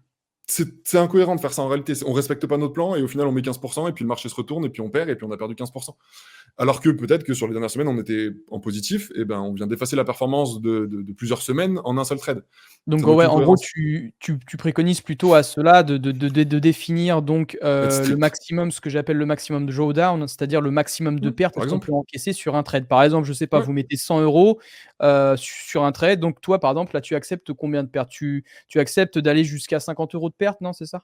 c'est incohérent de faire ça en réalité. On respecte pas notre plan et au final, on met 15% et puis le marché se retourne et puis on perd et puis on a perdu 15%. Alors que peut-être que sur les dernières semaines, on était en positif, et ben on vient d'effacer la performance de plusieurs semaines en un seul trade. Donc Ça n'a ouais, aucune en gros, cohérence. tu préconises plutôt à cela de définir donc, Être le strict. maximum, ce que j'appelle le maximum de drawdown, c'est-à-dire le maximum de pertes Par qu'on exemple. peut encaisser sur un trade. Par exemple, je sais pas, Ouais. vous mettez 100 € sur un trade, donc toi, par exemple, là, tu acceptes combien de pertes? Tu acceptes d'aller jusqu'à 50 € de pertes, non, c'est ça?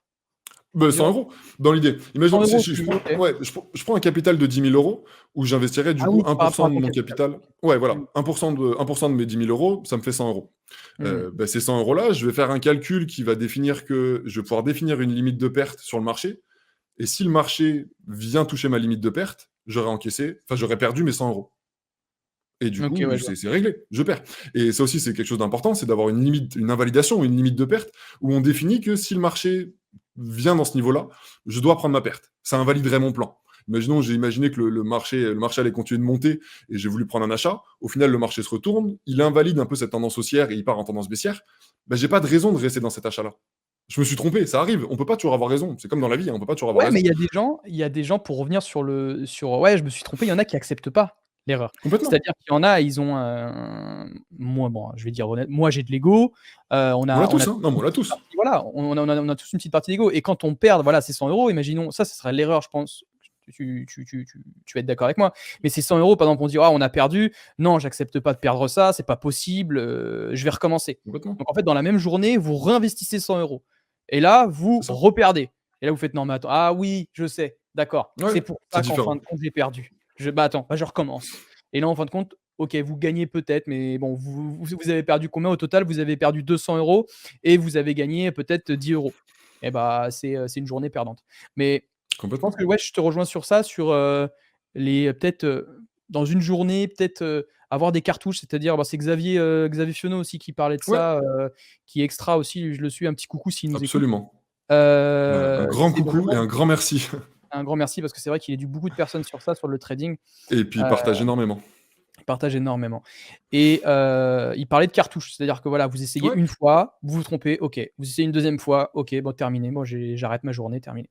100 Environ? euros dans l'idée. Imaginons, 100 € je tu prends, OK. ouais, je prends un capital de 10 000 euros où j'investirais du Ah coup oui, un par pour rapport cent à de ton mon capital, capital. Ouais, OK. Mmh. voilà, 1% de mes 10 000 euros, ça me fait 100 euros. Mmh. Ces 100 euros là, je vais faire un calcul qui va définir que je vais pouvoir définir une limite de perte sur le marché. Et si le marché vient toucher ma limite de perte, j'aurais perdu mes 100 euros. Et du OK, coup, ouais, je vois. c'est réglé, je perds. Et ça aussi, c'est quelque chose d'important, c'est d'avoir une limite, une invalidation, une limite de perte, où on définit que si le marché vient dans ce niveau-là, je dois prendre ma perte. Ça invaliderait mon plan. Imaginons, j'ai imaginé que le marché allait continuer de monter et j'ai voulu prendre un achat. Au final, le marché se retourne, il invalide un peu cette tendance haussière et il part en tendance baissière. J'ai pas de raison de rester dans cet achat-là. Je me suis trompé, ça arrive. On peut pas toujours avoir raison. C'est comme dans la vie, hein, on peut pas toujours avoir Ouais, mais raison. il y a des gens pour revenir sur ouais, je me suis trompé, il y en a qui acceptent pas l'erreur. Complètement. C'est-à-dire qu'il y en a, ils ont un moi bon, je vais dire honnête moi j'ai de l'ego, on On l'a a on a tous, hein. tous Non, mais une on l'a petite tous. partie voilà, on a tous une petite partie d'ego et quand on perd, voilà, ces 100 €, imaginons ça serait l'erreur, je pense, tu vas être d'accord avec moi. Mais ces 100 euros, par exemple, on dit: «Ah, on a perdu. Non, j'accepte pas de perdre ça, c'est pas possible, je vais recommencer». Complètement, Donc en fait, dans la même journée, vous réinvestissez 100 euros. Et là, vous c'est ça. reperdez. Et là, vous faites: «Non, mais attends, ah oui, je sais, d'accord, Ouais, c'est pour c'est ça qu'en fin différent. de compte, j'ai perdu. Bah, attends, bah, je recommence». Et là, en fin de compte, OK, vous gagnez peut-être, mais bon, vous avez perdu combien au total? Vous avez perdu 200 euros et vous avez gagné peut-être 10 euros. Et bah, c'est une journée perdante. Mais je pense Complètement. que ouais, je te rejoins sur ça, sur, peut-être, dans une journée, peut-être, avoir des cartouches, c'est-à-dire, bah, c'est Xavier Fionneau aussi qui parlait de Ouais, ça, qui est extra aussi, je le suis, un petit coucou s'il nous écoute. absolument. Un grand C'est coucou et vraiment un grand merci. un grand merci parce que c'est vrai qu'il éduque beaucoup de personnes sur ça, sur le trading. Et puis, il Heu, partage énormément. il partage énormément et il parlait de cartouches, c'est-à-dire que voilà, vous essayez Ouais, une fois, vous vous trompez, OK. Vous essayez une deuxième fois, OK, bon terminé, moi j'arrête ma journée, terminé.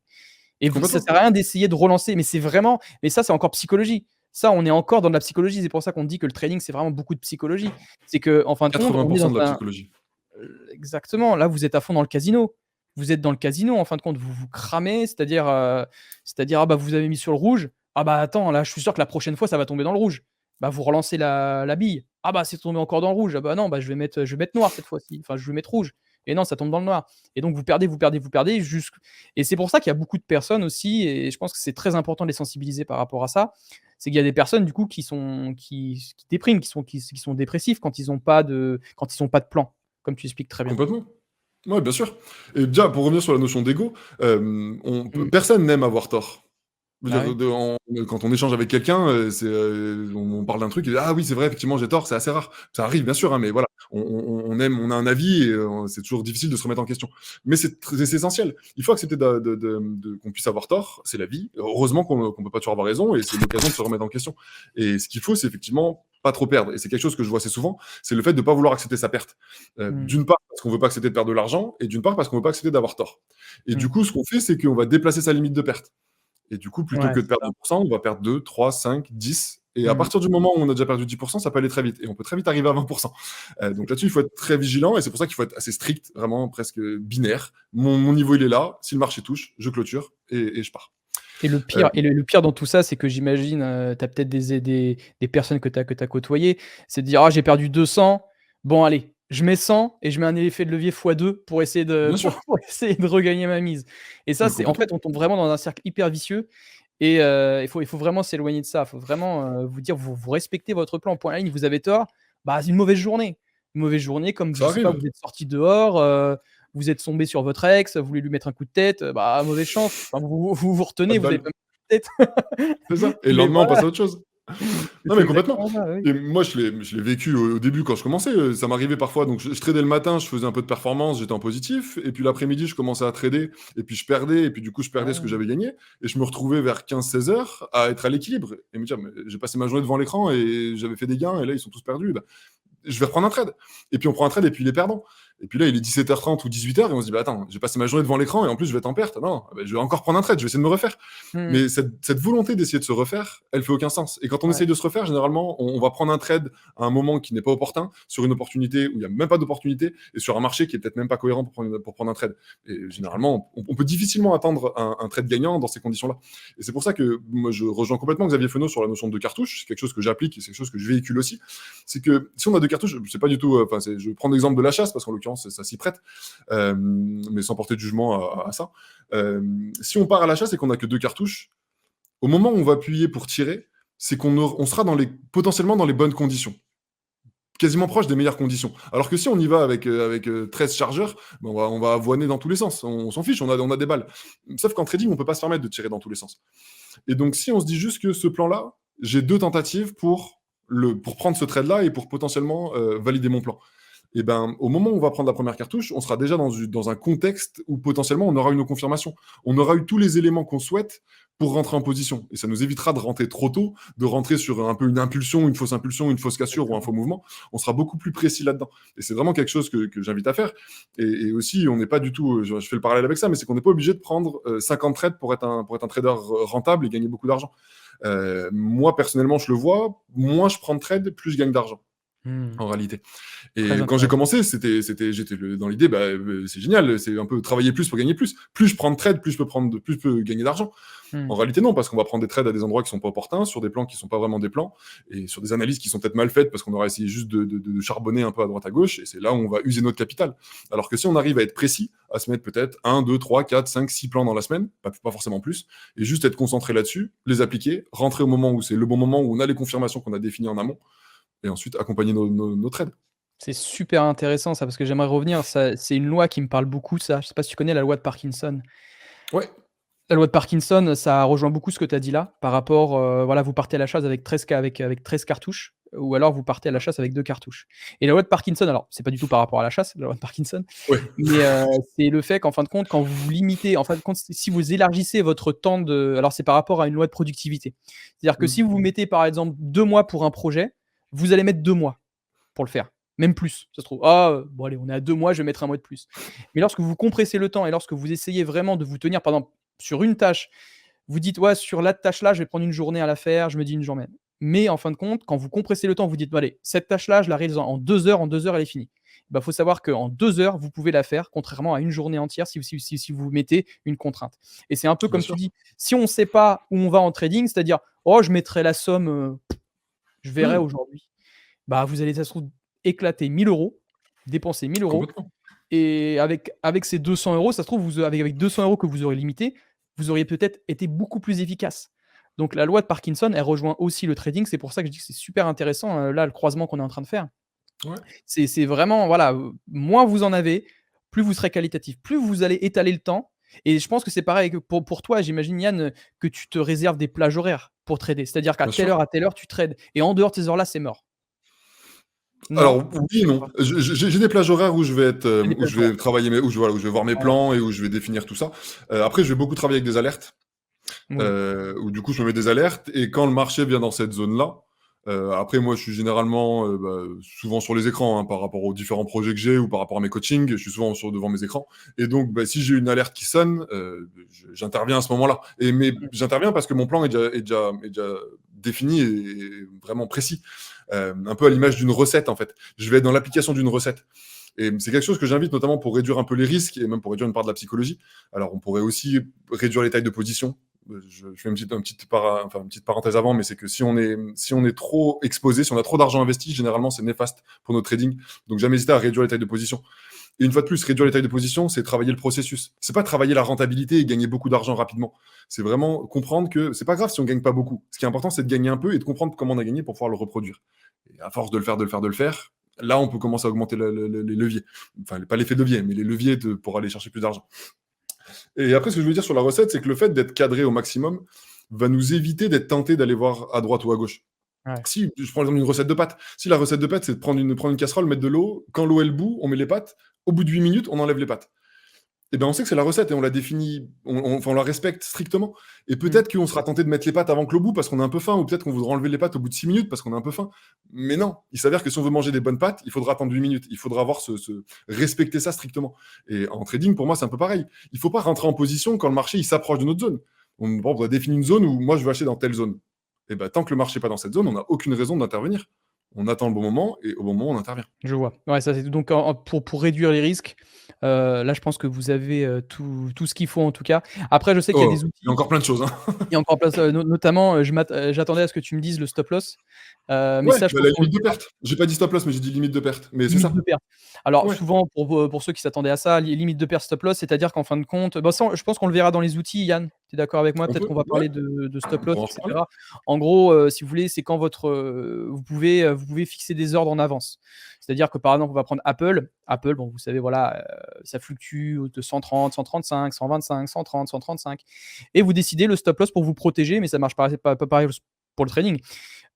Et ça complètement. sert à rien d'essayer de relancer, mais c'est vraiment mais ça, c'est encore psychologie. Ça, on est encore dans de la psychologie. C'est pour ça qu'on dit que le trading, c'est vraiment beaucoup de psychologie. C'est qu'en fin de compte, 80 on est dans de la un psychologie. exactement, là, vous êtes à fond dans le casino. Vous êtes dans le casino, en fin de compte, vous vous cramez, c'est-à-dire: «Ah bah, vous avez mis sur le rouge. Ah bah, attends, là, je suis sûr que la prochaine fois, ça va tomber dans le rouge». Bah, vous relancez la bille. «Ah bah, c'est tombé encore dans le rouge. Ah bah non, bah, je vais mettre noir cette fois-ci. Enfin, je vais mettre rouge» et non, ça tombe dans le noir et donc vous perdez, vous perdez, vous perdez jusqu et c'est pour ça qu'il y a beaucoup de personnes aussi et je pense que c'est très important de les sensibiliser par rapport à ça. C'est qu'il y a des personnes, du coup, qui dépriment, qui sont dépressifs quand ils ont pas de plan, comme tu expliques très bien. Complètement. Ouais, bien sûr. Et déjà, pour revenir sur la notion d'ego, Mmh. personne n'aime avoir tort. Je veux Ah dire, oui. quand on échange avec quelqu'un, on parle d'un truc et «Ah oui, c'est vrai, effectivement, j'ai tort», c'est assez rare. Ça arrive, bien sûr, hein, mais voilà, on a un avis et c'est toujours difficile de se remettre en question. Mais c'est essentiel. Il faut accepter qu'on puisse avoir tort, c'est la vie. Heureusement qu'on peut pas toujours avoir raison et c'est l'occasion de se remettre en question. Et ce qu'il faut, c'est effectivement pas trop perdre et c'est quelque chose que je vois assez souvent, c'est le fait de pas vouloir accepter sa perte. Mmh. D'une part, parce qu'on veut pas accepter de perdre de l'argent et d'une part, parce qu'on veut pas accepter d'avoir tort. Et du Mmh. coup, ce qu'on fait, c'est qu'on va déplacer sa limite de perte. Et du coup, plutôt Ouais, que de c'est perdre ça. 2 on va perdre 2, 3, 5, 10. Et à Mmh. partir du moment où on a déjà perdu 10, ça peut aller très vite et on peut très vite arriver à 20. Donc là-dessus, il faut être très vigilant et c'est pour ça qu'il faut être assez strict, vraiment presque binaire. Mon niveau, il est là. Si le marché touche, je clôture et je pars. Et le Heu, pire et le pire dans tout ça, c'est que j'imagine, tu as peut-être des personnes que tu as côtoyées, c'est de dire: «Ah j'ai perdu 200, bon allez, je mets 100 et je mets un effet de levier fois 2 pour essayer de bien pour sûr, pour essayer de regagner ma mise». Et ça, mais c'est en complètement. fait, on tombe vraiment dans un cercle hyper vicieux et il faut vraiment s'éloigner de ça. Il faut vraiment, vous dire: «Vous respectez votre plan, point à la ligne, vous avez tort, bah, c'est une mauvaise journée». Une mauvaise journée comme je Ça sais pas, arrive. vous êtes sortis dehors, vous êtes tombés sur votre ex, vous voulez lui mettre un coup de tête, bah, mauvaise chance. Enfin, vous Pas retenez, de vous avez balle. pas mis de tête. C'est ça. Et le Mais lendemain, on voilà, passe à autre chose. Non, c'est mais complètement. exactement ça, oui. Et moi, je l'ai vécu au début quand je commençais. Ça m'arrivait parfois. Donc, je tradais le matin, je faisais un peu de performance, j'étais en positif. Et puis l'après-midi, je commençais à trader. Et puis je perdais. Et puis du coup, je perdais ce que Ah, j'avais gagné. Et je me retrouvais vers 15-16 heures à être à l'équilibre. Et me dire, mais j'ai passé ma journée devant l'écran et j'avais fait des gains. Et là, ils sont tous perdus. Bah, je vais reprendre un trade. Et puis on prend un trade et puis il est perdant. Et puis là, il est 17h30 ou 18h et on se dit, bah attends, j'ai passé ma journée devant l'écran et en plus je vais être en perte. Non, bah, je vais encore prendre un trade, je vais essayer de me refaire. mmh, Mais cette volonté d'essayer de se refaire, elle fait aucun sens. Et quand on ouais, essaye de se refaire, généralement, on va prendre un trade à un moment qui n'est pas opportun, sur une opportunité où il n'y a même pas d'opportunité, et sur un marché qui est peut-être même pas cohérent pour prendre un trade. Et c'est clair. généralement, on peut difficilement attendre un trade gagnant dans ces conditions-là. Et c'est pour ça que moi, je rejoins complètement Xavier Fenot sur la notion de cartouche. C'est quelque chose que j'applique et c'est quelque chose que je véhicule aussi. C'est que si on a deux cartouches, c'est pas du tout. Enfin, je prends l'exemple de la chasse parce qu'en l'occurrence, ça s'y prête, mais sans porter de jugement à ça. Si on part à la chasse et qu'on a que deux cartouches, au moment où on va appuyer pour tirer, c'est on sera potentiellement dans les bonnes conditions, quasiment proche des meilleures conditions. Alors que si on y va avec 13 chargeurs, ben on va avoiner dans tous les sens. On s'en fiche, on a des balles. Sauf qu'en trading, on peut pas se permettre de tirer dans tous les sens. Et donc, si on se dit juste que ce plan-là, j'ai deux tentatives pour prendre ce trade-là et pour potentiellement valider mon plan. Et ben, au moment où on va prendre la première cartouche, on sera déjà dans un contexte où potentiellement on aura une confirmation. On aura eu tous les éléments qu'on souhaite pour rentrer en position. Et ça nous évitera de rentrer trop tôt, de rentrer sur un peu une impulsion, une fausse cassure ou un Exactement. faux mouvement. On sera beaucoup plus précis là-dedans. Et c'est vraiment quelque chose que j'invite à faire. Et aussi, on n'est pas du tout, je fais le parallèle avec ça, mais c'est qu'on n'est pas obligé de prendre 50 trades pour être un trader rentable et gagner beaucoup d'argent. Moi, personnellement, je le vois, moins je prends de trades, plus je gagne d'argent Mmh. en réalité. Très Et quand j'ai intéressant. commencé, j'étais dans l'idée, bah, c'est génial, c'est un peu travailler plus pour gagner plus. Plus je prends de trades, plus je peux gagner d'argent. En Mmh. réalité, non, parce qu'on va prendre des trades à des endroits qui sont pas opportuns, sur des plans qui sont pas vraiment des plans, et sur des analyses qui sont peut-être mal faites parce qu'on aura essayé juste de charbonner un peu à droite à gauche, et c'est là où on va user notre capital. Alors que si on arrive à être précis, à se mettre peut-être 1, 2, 3, 4, 5, 6 plans dans la semaine, pas forcément plus, et juste être concentré là-dessus, les appliquer, rentrer au moment où c'est le bon moment où on a les confirmations qu'on a définies en amont, et ensuite accompagner nos trades. C'est super intéressant ça, parce que j'aimerais revenir, ça c'est une loi qui me parle beaucoup ça. Je sais pas si tu connais la loi de Parkinson? Ouais. La loi de Parkinson, ça rejoint beaucoup ce que tu as dit là, par rapport, voilà, vous partez à la chasse avec 13 cartouches, ou alors vous partez à la chasse avec 2 cartouches. Et la loi de Parkinson, alors c'est pas du tout par rapport à la chasse, la loi de Parkinson, Ouais. mais c'est le fait qu'en fin de compte, quand vous vous limitez, en fin de compte, si vous élargissez votre temps de, alors c'est par rapport à une loi de productivité. C'est-à-dire que Mmh. si vous vous mettez par exemple 2 mois pour un projet, vous allez mettre 2 mois pour le faire, même plus, ça se trouve. «Ah, bon allez, on est à 2 mois, je vais mettre un mois de plus». Mais lorsque vous compressez le temps et lorsque vous essayez vraiment de vous tenir, par exemple, sur une tâche, vous dites: «Ouais, sur la tâche-là, je vais prendre une journée à la faire», je me dis une journée. Mais en fin de compte, quand vous compressez le temps, vous dites: «Bah, allez, cette tâche-là, je la réalise en 2 heures, en 2 heures, elle est finie». Bah, faut savoir qu'en 2 heures, vous pouvez la faire, contrairement à une journée entière si vous mettez une contrainte. Et c'est un peu Bien comme tu sûr. dis, si on ne sait pas où on va en trading, c'est-à-dire: «Oh, je mettrai la somme, je verrai Mmh. aujourd'hui». Bah, vous allez, ça se trouve, éclater 1 000 €, dépenser 1 000 €, Complètement. et avec ces 200 €, ça se trouve, avec 200 € que vous aurez limité, vous auriez peut-être été beaucoup plus efficace. Donc la loi de Parkinson, elle rejoint aussi le trading. C'est pour ça que je dis que c'est super intéressant, là, le croisement qu'on est en train de faire. Ouais. C'est vraiment, voilà, moins vous en avez, plus vous serez qualitatif, plus vous allez étaler le temps. Et je pense que c'est pareil que pour toi, j'imagine, Yann, que tu te réserves des plages horaires pour trader. C'est-à-dire qu'à Bien sûr. à telle heure, tu trades, et en dehors de ces heures-là, c'est mort. Non? Alors oui et non. J'ai des plages horaires où je vais être, Il y a des où plages je horaires. vais travailler mes où je voilà, où je vais voir mes Ouais, plans et où je vais définir tout ça. Après, je vais beaucoup travailler avec des alertes, oui. où du coup, je me mets des alertes et quand le marché vient dans cette zone-là, après moi, je suis généralement, souvent sur les écrans, hein, par rapport aux différents projets que j'ai ou par rapport à mes coachings, je suis souvent devant mes écrans et donc si j'ai une alerte qui sonne, j'interviens à ce moment-là mais Mmh. j'interviens parce que mon plan est déjà défini et vraiment précis. Un peu à l'image d'une recette, en fait. Je vais être dans l'application d'une recette. Et c'est quelque chose que j'invite notamment pour réduire un peu les risques et même pour réduire une part de la psychologie. Alors, on pourrait aussi réduire les tailles de position. Je fais une petite parenthèse avant, mais c'est que si on est trop exposé, si on a trop d'argent investi, généralement, c'est néfaste pour notre trading. Donc, jamais hésiter à réduire les tailles de position. Et une fois de plus, réduire les tailles de position, c'est travailler le processus. C'est pas travailler la rentabilité et gagner beaucoup d'argent rapidement. C'est vraiment comprendre que c'est pas grave si on gagne pas beaucoup. Ce qui est important, c'est de gagner un peu et de comprendre comment on a gagné pour pouvoir le reproduire. Et à force de le faire, là, on peut commencer à augmenter les leviers. Enfin, pas l'effet de levier, mais les leviers pour aller chercher plus d'argent. Et après, ce que je veux dire sur la recette, c'est que le fait d'être cadré au maximum va nous éviter d'être tenté d'aller voir à droite ou à gauche. Ouais. Si, je prends l'exemple d'une recette de pâtes. Si la recette de pâtes, c'est de prendre une casserole, mettre de l'eau, quand l'eau elle bout, on met les pâtes, au bout de 8 minutes, on enlève les pâtes. Et ben on sait que c'est la recette et on la définit, on la respecte strictement. Et Mmh. peut-être qu'on sera tenté de mettre les pâtes avant que l'eau bout parce qu'on a un peu faim, ou peut-être qu'on voudra enlever les pâtes au bout de 6 minutes parce qu'on a un peu faim. Mais non, il s'avère que si on veut manger des bonnes pâtes, il faudra attendre 8 minutes. Il faudra respecter ça strictement. Et en trading, pour moi, c'est un peu pareil. Il ne faut pas rentrer en position quand le marché il s'approche de notre zone. On a défini une zone où moi je veux acheter dans telle zone. Et ben tant que le marché n'est pas dans cette zone, on n'a aucune raison d'intervenir. On attend le bon moment et au bon moment on intervient. Je vois. Ouais, ça c'est donc pour réduire les risques, là je pense que vous avez, tout ce qu'il faut en tout cas. Après je sais qu'il y a Oh, des il y a outils, encore plein de choses, hein. il y a encore plein de notamment, j'attendais à ce que tu me dises le stop loss, mais Ouais, ça je bah, pense la qu'on le limite de verra. perte. J'ai pas dit stop loss, mais j'ai dit limite de perte. Mais c'est Limite de ça. perte. Alors Ouais. souvent pour ceux qui s'attendaient à ça, limite de perte, stop loss, c'est-à-dire qu'en fin de compte, bah, ça, je pense qu'on le verra dans les outils, Yann. Tu es d'accord avec moi? On Peut-être peut qu'on va ouais, parler de stop on loss pourra en et reparler. cetera. En gros, si vous voulez, c'est quand vous pouvez fixer des ordres en avance. C'est-à-dire que, par exemple, on va prendre Apple. Apple, bon, vous savez, voilà, ça fluctue de 130, 135, 125, 130, 135, et vous décidez le stop loss pour vous protéger, mais ça marche pas pareil pour le trading.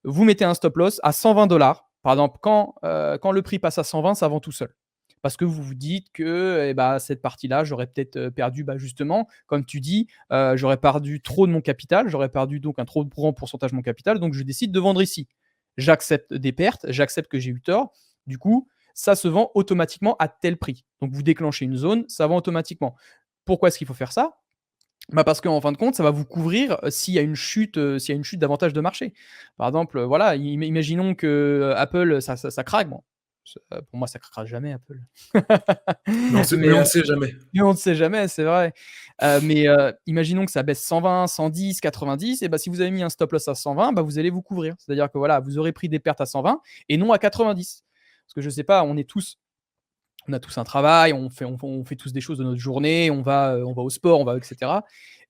Vous mettez un stop loss à 120 $. Par exemple, quand le prix passe à 120, ça vend tout seul. Parce que vous vous dites que, eh bah, cette partie-là, j'aurais peut-être, perdu, bah, justement, comme tu dis, j'aurais perdu trop de mon capital, j'aurais perdu donc un trop grand pourcentage de mon capital, donc je décide de vendre ici. J'accepte des pertes, j'accepte que j'ai eu tort. Du coup, ça se vend automatiquement à tel prix. Donc vous déclenchez une zone, ça vend automatiquement. Pourquoi est-ce qu'il faut faire ça? Bah, parce qu'en fin de compte, ça va vous couvrir, s'il y a une chute davantage de marché. Par exemple, voilà, imaginons que, Apple, ça craque. Bon, pour moi, ça craquera jamais Apple. Mais on sait mais Mais, on ne sait jamais. on ne sait jamais, c'est vrai. Mais imaginons que ça baisse 120, 110, 90, et bah, si vous avez mis un stop loss à 120, bah, vous allez vous couvrir. C'est-à-dire que voilà, vous aurez pris des pertes à 120 et non à 90. Parce que je sais pas, on a tous un travail, on fait tous des choses de notre journée, on va au sport, on va, etc.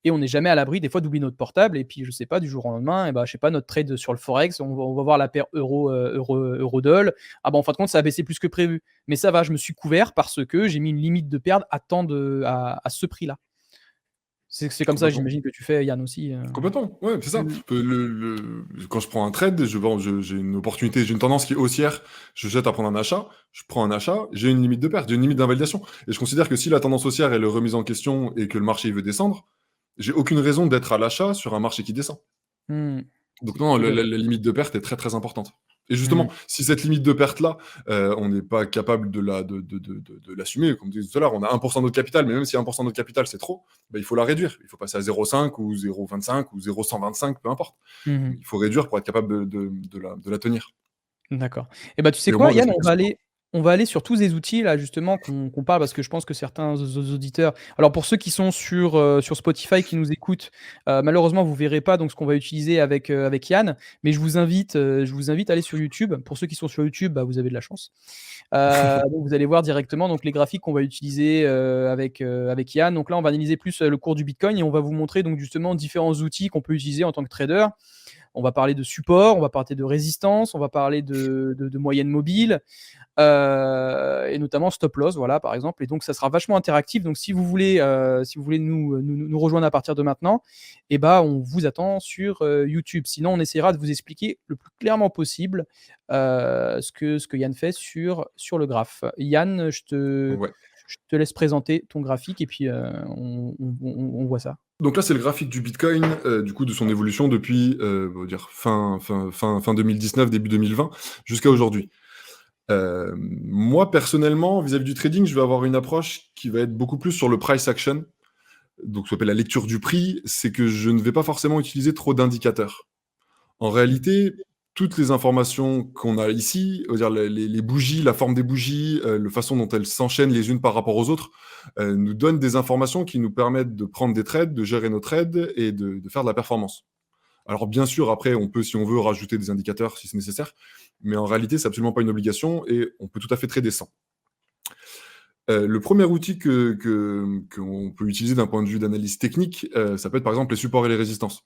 Et on n'est jamais à l'abri des fois d'oublier notre portable. Et puis je sais pas, du jour au lendemain, et bah, je sais pas, notre trade sur le forex, on va voir la paire euro-doll. Ah bah, en fin de compte, ça a baissé plus que prévu. Mais ça va, je me suis couvert parce que j'ai mis une limite de perte à ce prix-là. C'est comme ça, Complètement. j'imagine que tu fais, Yann, aussi. Complètement, ouais, c'est ça. Mmh. Quand je prends un trade, j'ai une opportunité, j'ai une tendance qui est haussière, je jette à prendre un achat, je prends un achat, j'ai une limite de perte, j'ai une limite d'invalidation. Et je considère que si la tendance haussière elle est remise en question et que le marché il veut descendre, j'ai aucune raison d'être à l'achat sur un marché qui descend. Mmh. Donc non, Tout à fait. la limite de perte est très très importante. Et Mmh. justement, si cette limite de perte-là, on n'est pas capable de l'assumer, comme je disais tout à l'heure, on a 1% de notre capital, mais même si 1% de notre capital c'est trop, bah, il faut la réduire. Il faut passer à 0,5 ou 0,25 ou 0,125, peu importe. Mmh. Il faut réduire pour être capable de la tenir. D'accord. Et bah, tu sais Et au quoi, moins Yann? rester sûr. On va aller sur tous ces outils là justement qu'on parle, parce que je pense que certains auditeurs, alors pour ceux qui sont sur Spotify qui nous écoutent, malheureusement vous verrez pas donc ce qu'on va utiliser avec Yann, mais je vous invite à aller sur YouTube. Pour ceux qui sont sur YouTube, bah, vous avez de la chance. Donc vous allez voir directement donc les graphiques qu'on va utiliser, avec Yann. Donc là, on va analyser plus, le cours du Bitcoin, et on va vous montrer donc justement différents outils qu'on peut utiliser en tant que trader. On va parler de support, on va parler de résistance, on va parler de moyenne mobile, et notamment stop loss, voilà, par exemple. Et donc, ça sera vachement interactif. Donc, si vous voulez nous rejoindre à partir de maintenant, et bah, on vous attend sur YouTube. Sinon, on essaiera de vous expliquer le plus clairement possible ce que Yann fait sur le graphe. Yann, Ouais. je te laisse présenter ton graphique et puis on voit ça. Donc là, c'est le graphique du Bitcoin, du coup, de son évolution depuis, on va dire fin 2019, début 2020, jusqu'à aujourd'hui. Moi, personnellement, vis-à-vis du trading, je vais avoir une approche qui va être beaucoup plus sur le price action, donc ce qu'on appelle la lecture du prix. C'est que je ne vais pas forcément utiliser trop d'indicateurs. En réalité, toutes les informations qu'on a ici, on va dire les bougies, la forme des bougies, la façon dont elles s'enchaînent les unes par rapport aux autres, nous donnent des informations qui nous permettent de prendre des trades, de gérer nos trades et de faire de la performance. Alors bien sûr, après, on peut, si on veut, rajouter des indicateurs si c'est nécessaire, mais en réalité, c'est absolument pas une obligation et on peut tout à fait trader sans. Le premier outil qu'on peut utiliser d'un point de vue d'analyse technique, ça peut être par exemple les supports et les résistances.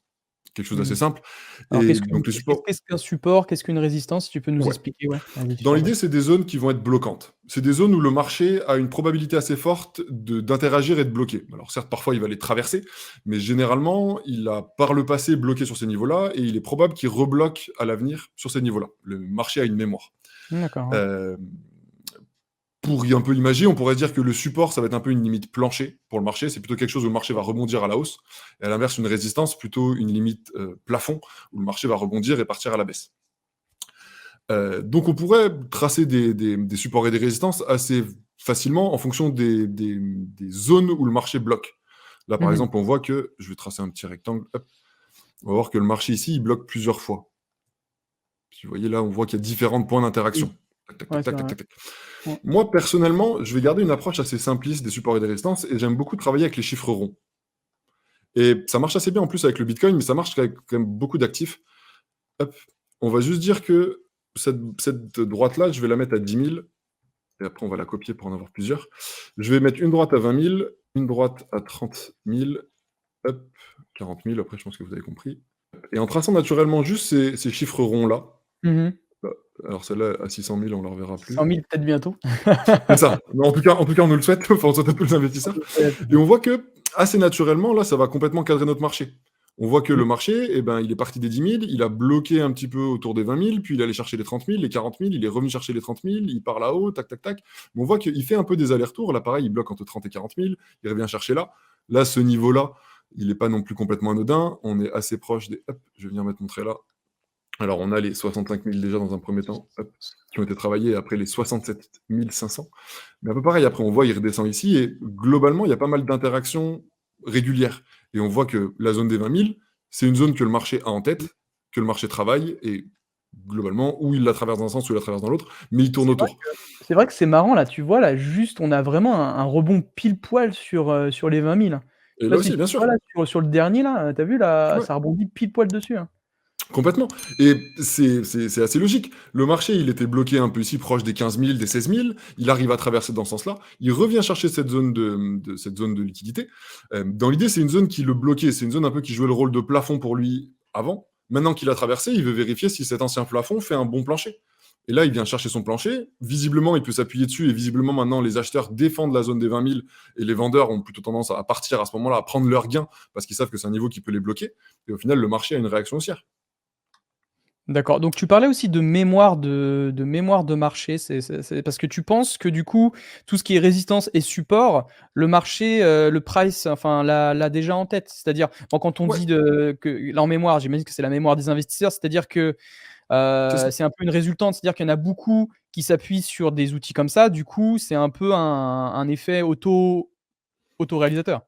Quelque chose Mmh. d'assez simple. Alors Et donc les supports, qu'est-ce qu'un support? Qu'est-ce qu'une résistance? Si tu peux nous ouais. expliquer? Ouais, vas-y, je Dans t'en prie. l'idée, c'est des zones qui vont être bloquantes. C'est des zones où le marché a une probabilité assez forte d'interagir et de bloquer. Alors certes, parfois, il va les traverser, mais généralement, il a par le passé bloqué sur ces niveaux-là et il est probable qu'il rebloque à l'avenir sur ces niveaux-là. Le marché a une mémoire. D'accord, ouais. Euh, pour y un peu imaginer, on pourrait dire que le support, ça va être un peu une limite plancher pour le marché. C'est plutôt quelque chose où le marché va rebondir à la hausse. Et à l'inverse, une résistance, plutôt une limite plafond, où le marché va rebondir et partir à la baisse. Donc on pourrait tracer des supports et des résistances assez facilement en fonction des zones où le marché bloque. Là, par Mmh. exemple, on voit que, je vais tracer un petit rectangle, hop, on va voir que le marché ici, il bloque plusieurs fois. Puis vous voyez là, on voit qu'il y a différents points Oui, d'interaction. Tac, tac, ouais, tac, c'est tac, vrai, tac, ouais. tac, tac. Ouais. Moi, personnellement, je vais garder une approche assez simpliste des supports et des résistances et j'aime beaucoup travailler avec les chiffres ronds. Et ça marche assez bien en plus avec le Bitcoin, mais ça marche avec quand même beaucoup d'actifs. Hop, on va juste dire que cette droite-là, je vais la mettre à 10 000 et après on va la copier pour en avoir plusieurs. Je vais mettre une droite à 20 000, une droite à 30 000, hop, 40 000, après je pense que vous avez compris. Et en traçant naturellement juste ces chiffres ronds-là, Mmh. bah, alors celle-là à 600 000, on ne la reverra 600 plus. 000 peut-être bientôt. C'est ça. Mais en tout cas, on nous le souhaite, enfin, on souhaite à tous les investisseurs. Et on voit que, assez naturellement, là, ça va complètement cadrer notre marché. On voit que Mmh. le marché, eh ben, il est parti des 10 000, il a bloqué un petit peu autour des 20 000, puis il est allé chercher les 30 000, les 40 000, il est revenu chercher les 30 000, il part là-haut, tac, tac, tac. Mais on voit qu'il fait un peu des allers-retours. Là, pareil, il bloque entre 30 et 40 000, il revient chercher là. Là, ce niveau-là, il n'est pas non plus complètement anodin. On est assez proche des. Hop, je vais venir mettre montrer là. Alors, on a les 65 000 déjà dans un premier temps, hop, qui ont été travaillés, après les 67 500. Mais un peu pareil, après, on voit, il redescend ici, et globalement, il y a pas mal d'interactions régulières. Et on voit que la zone des 20 000, c'est une zone que le marché a en tête, que le marché travaille, et globalement, où il la traverse dans un sens, ou il la traverse dans l'autre, mais il tourne C'est vrai autour. c'est vrai que c'est marrant là, tu vois là, juste on a vraiment un rebond pile poil sur les 20 000. Et là Là, si aussi, tu bien vois sûr. là sur le dernier là, tu vu là, Ouais. ça rebondit pile poil dessus, hein. Complètement et c'est assez logique. Le marché, il était bloqué un peu ici, proche des 15 000, des 16 000. Il arrive à traverser dans ce sens-là. Il revient chercher cette zone de liquidité. Dans l'idée, c'est une zone qui le bloquait. C'est une zone un peu qui jouait le rôle de plafond pour lui avant. Maintenant qu'il a traversé, il veut vérifier si cet ancien plafond fait un bon plancher. Et là, il vient chercher son plancher. Visiblement, il peut s'appuyer dessus. Et visiblement, maintenant, les acheteurs défendent la zone des 20 000 et les vendeurs ont plutôt tendance à partir à ce moment-là, à prendre leur gain parce qu'ils savent que c'est un niveau qui peut les bloquer. Et au final, le marché a une réaction haussière. D'accord, donc tu parlais aussi de mémoire de marché, c'est parce que tu penses que du coup, tout ce qui est résistance et support, le marché, le price, enfin l'a déjà en tête? C'est-à-dire, bon, quand on Ouais, dit que là en mémoire, j'imagine que c'est la mémoire des investisseurs, c'est-à-dire que, c'est ça. c'est un peu une résultante, c'est-à-dire qu'il y en a beaucoup qui s'appuient sur des outils comme ça, du coup, c'est un peu un effet autoréalisateur?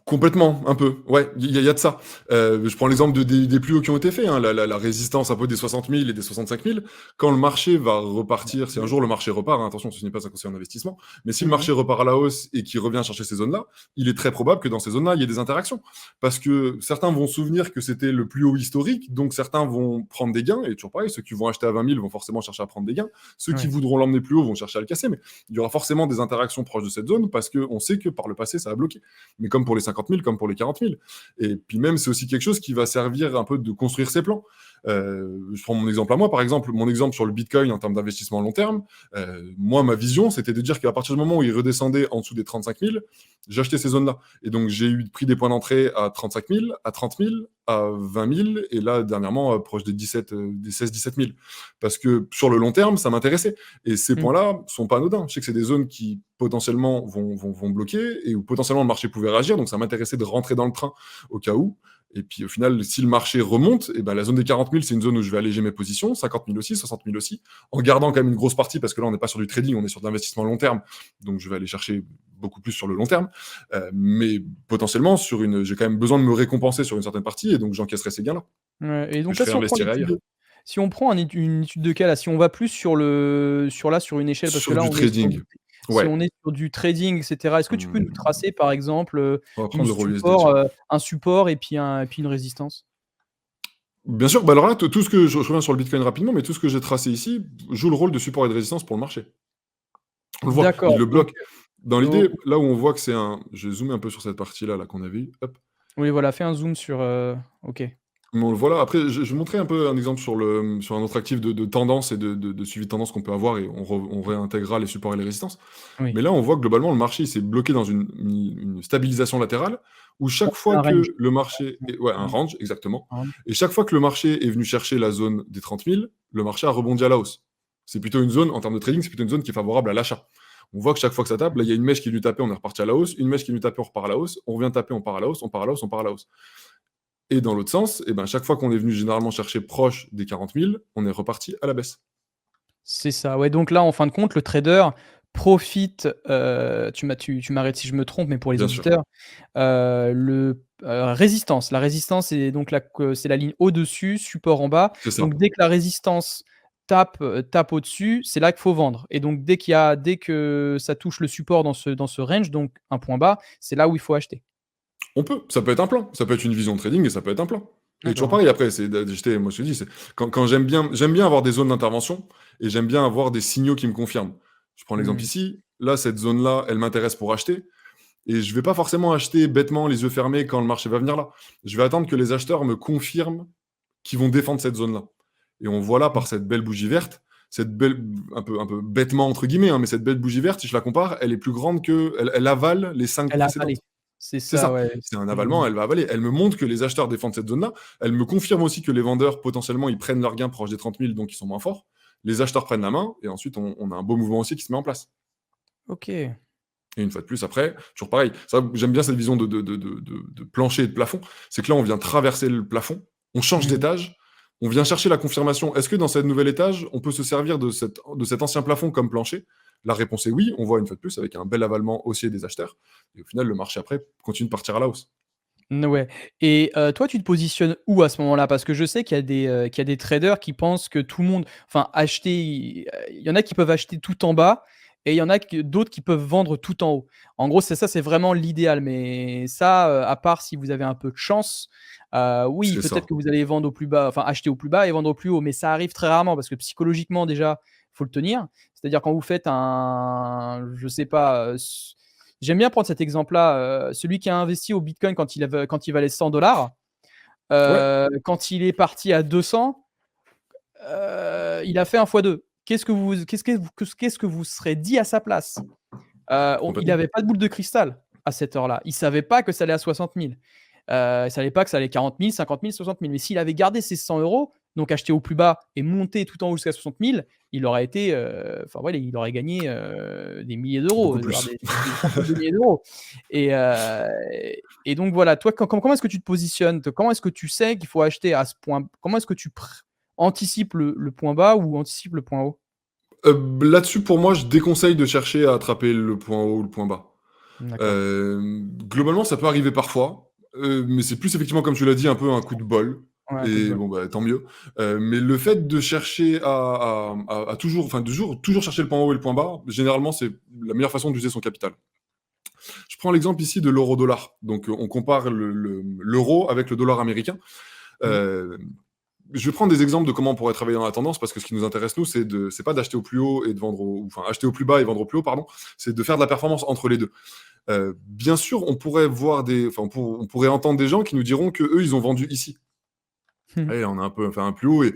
Complètement, un peu. Ouais, il y a de ça. Je prends l'exemple des plus hauts qui ont été faits, hein, la résistance un peu des 60 000 et des 65 000. Quand le marché va repartir, si un jour le marché repart, hein, attention, ce n'est pas un conseil en investissement, mais si le Mmh. marché repart à la hausse et qu'il revient chercher ces zones-là, il est très probable que dans ces zones-là, il y ait des interactions. Parce que certains vont se souvenir que c'était le plus haut historique, donc certains vont prendre des gains, et toujours pareil, ceux qui vont acheter à 20 000 vont forcément chercher à prendre des gains. Ceux qui Ouais. voudront l'emmener plus haut vont chercher à le casser, mais il y aura forcément des interactions proches de cette zone parce qu'on sait que par le passé, ça a bloqué. Mais comme pour les 50 000, comme pour les 40 000. Et puis même, c'est aussi quelque chose qui va servir un peu de construire ses plans. Je prends mon exemple à moi, par exemple, mon exemple sur le Bitcoin en termes d'investissement à long terme. Moi, ma vision, c'était de dire qu'à partir du moment où il redescendait en dessous des 35 000, j'achetais ces zones-là. Et donc, j'ai eu pris des points d'entrée à 35 000, à 30 000, à 20 000, et là, dernièrement, proche des 17, des 16-17 000. Parce que sur le long terme, ça m'intéressait. Et ces Mmh. points-là sont pas anodins. Je sais que c'est des zones qui potentiellement vont bloquer et où potentiellement le marché pouvait réagir. Donc ça m'intéressait de rentrer dans le train au cas où. Et puis au final, si le marché remonte, et ben, la zone des 40 000, c'est une zone où je vais alléger mes positions, 50 000 aussi, 60 000 aussi, en gardant quand même une grosse partie parce que là, on n'est pas sur du trading, on est sur de l'investissement long terme. Donc je vais aller chercher beaucoup plus sur le long terme. Mais potentiellement, j'ai quand même besoin de me récompenser sur une certaine partie et donc j'encaisserai ces gains-là Ouais et que donc je là, si on prend réinvestirai ailleurs. l'étude si on prend une étude de cas là, si on va plus sur une échelle parce que Sur là du on est sur trading, du si ouais. on est sur du trading et cetera, est-ce que tu peux nous Mmh, tracer par exemple, on va une prendre l'euro USD, support, tiens. un support et puis une résistance? Bien sûr, bah alors là, tout ce que je reviens sur le Bitcoin rapidement, mais tout ce que j'ai tracé ici joue le rôle de support et de résistance pour le marché. On le voit, il D'accord, le donc bloque. Dans o l'idée, là où on voit que c'est un je vais zoomer un peu sur cette partie-là là, qu'on avait eue, hop. oui voilà, fais un zoom sur, OK. Mais on le voit là. Après, je vais montrer un peu un exemple sur un autre actif de tendance et de suivi de tendance qu'on peut avoir et on réintégrera les supports et les résistances. Oui. Mais là, on voit que globalement, le marché il s'est bloqué dans une stabilisation latérale où On chaque fait fois un range. que le marché Ouais, est ouais, un ouais, range, exactement. un range. Et chaque fois que le marché est venu chercher la zone des 30 000, le marché a rebondi à la hausse. C'est plutôt une zone, en termes de trading, c'est plutôt une zone qui est favorable à l'achat. On voit que chaque fois que ça tape, là, il y a une mèche qui est venue taper, on est reparti à la hausse. Une mèche qui est venue taper, on repart à la hausse. On revient taper, on part à la hausse, on part à la hausse, on part à la hausse. Et dans l'autre sens, eh ben, chaque fois qu'on est venu généralement chercher proche des 40 000, on est reparti à la baisse. C'est ça, ouais, donc là, en fin de compte, le trader profite, tu m'arrêtes si je me trompe, mais pour les Bien sûr, auditeurs, résistance. La résistance, c'est la ligne au-dessus, support en bas. c'est ça. Donc dès que la résistance tape au-dessus, c'est là qu'il faut vendre et donc dès que ça touche le support dans ce range, donc un point bas, c'est là où il faut acheter. On peut, ça peut être un plan, ça peut être une vision de trading et ça peut être un plan. Et toujours D'accord. pareil, après, c'est d'acheter, moi je te dis, c'est quand j'aime bien avoir des zones d'intervention et j'aime bien avoir des signaux qui me confirment. Je prends l'exemple Mmh. ici, là, cette zone-là, elle m'intéresse pour acheter et je vais pas forcément acheter bêtement les yeux fermés quand le marché va venir là. Je vais attendre que les acheteurs me confirment qu'ils vont défendre cette zone-là. Et on voit là Mmh. par cette belle bougie verte, cette belle, un peu bêtement entre guillemets, hein, mais cette belle bougie verte, si je la compare, elle est plus grande que, elle avale les 5 Elle a avalé. précédentes. C'est C'est ça, ça, ouais, c'est un je avalement, elle va avaler. Elle me montre que les acheteurs défendent cette zone-là. Elle me confirme aussi que les vendeurs, potentiellement, ils prennent leurs gains proche des 30 000, donc ils sont moins forts. Les acheteurs prennent la main, et ensuite, on a un beau mouvement aussi qui se met en place. OK. Et une fois de plus, après, toujours pareil. Ça, j'aime bien cette vision de plancher et de plafond. C'est que là, on vient traverser le plafond, on change Mmh. d'étage, on vient chercher la confirmation. Est-ce que dans cet nouvel étage, on peut se servir de cet ancien plafond comme plancher? La réponse est oui. On voit une fois de plus avec un bel avalement haussier des acheteurs. Et au final, le marché après continue de partir à la hausse. Ouais et toi, tu te positionnes où à ce moment-là? Parce que je sais qu'il y a des traders qui pensent que tout le monde enfin acheter, il y en a qui peuvent acheter tout en bas et il y en a d'autres qui peuvent vendre tout en haut. En gros, c'est ça, c'est vraiment l'idéal. Mais ça, à part si vous avez un peu de chance, oui, C'est peut-être ça. que vous allez vendre au plus bas, enfin acheter au plus bas et vendre au plus haut. Mais ça arrive très rarement parce que psychologiquement déjà, il faut le tenir. C'est-à-dire quand vous faites je sais pas, j'aime bien prendre cet exemple-là, celui qui a investi au Bitcoin quand il valait 100 $, Ouais, quand il est parti à 200, il a fait un fois 2. Qu'est-ce que vous serez dit à sa place? Il complètement. avait pas de boule de cristal à cette heure-là. Il savait pas que ça allait à 60 000. Il savait pas que ça allait 40 000, 50 000, 60 000. Mais s'il avait gardé ses 100 €, donc acheté au plus bas et monté tout en haut jusqu'à 60 000, il aurait été, enfin voilà, il aurait gagné des milliers d'euros, Beaucoup voire plus. des centaines de milliers d'euros. Et, et donc voilà, toi, comment est-ce que tu te positionnes? Comment est-ce que tu sais qu'il faut acheter à ce point? Comment est-ce que tu anticipes le point bas ou anticipes le point haut? Là-dessus, pour moi, je déconseille de chercher à attraper le point haut ou le point bas. D'accord. Globalement, ça peut arriver parfois, mais c'est plus effectivement, comme tu l'as dit, un peu un coup de bol Ouais, un coup de et bol. bon, bah, tant mieux. Mais le fait de chercher à toujours enfin, de toujours chercher le point haut et le point bas, généralement, c'est la meilleure façon d'user son capital. Je prends l'exemple ici de l'euro-dollar. Donc, on compare l'euro avec le dollar américain. Mmh. Heu, je vais prendre des exemples de comment on pourrait travailler dans la tendance parce que ce qui nous intéresse nous, c'est pas d'acheter au plus haut et de vendre enfin acheter au plus bas et vendre au plus haut, pardon. C'est de faire de la performance entre les deux. Bien sûr, on pourrait voir on pourrait entendre des gens qui nous diront que eux, ils ont vendu ici. Mmh. Et on a un peu fait un plus haut et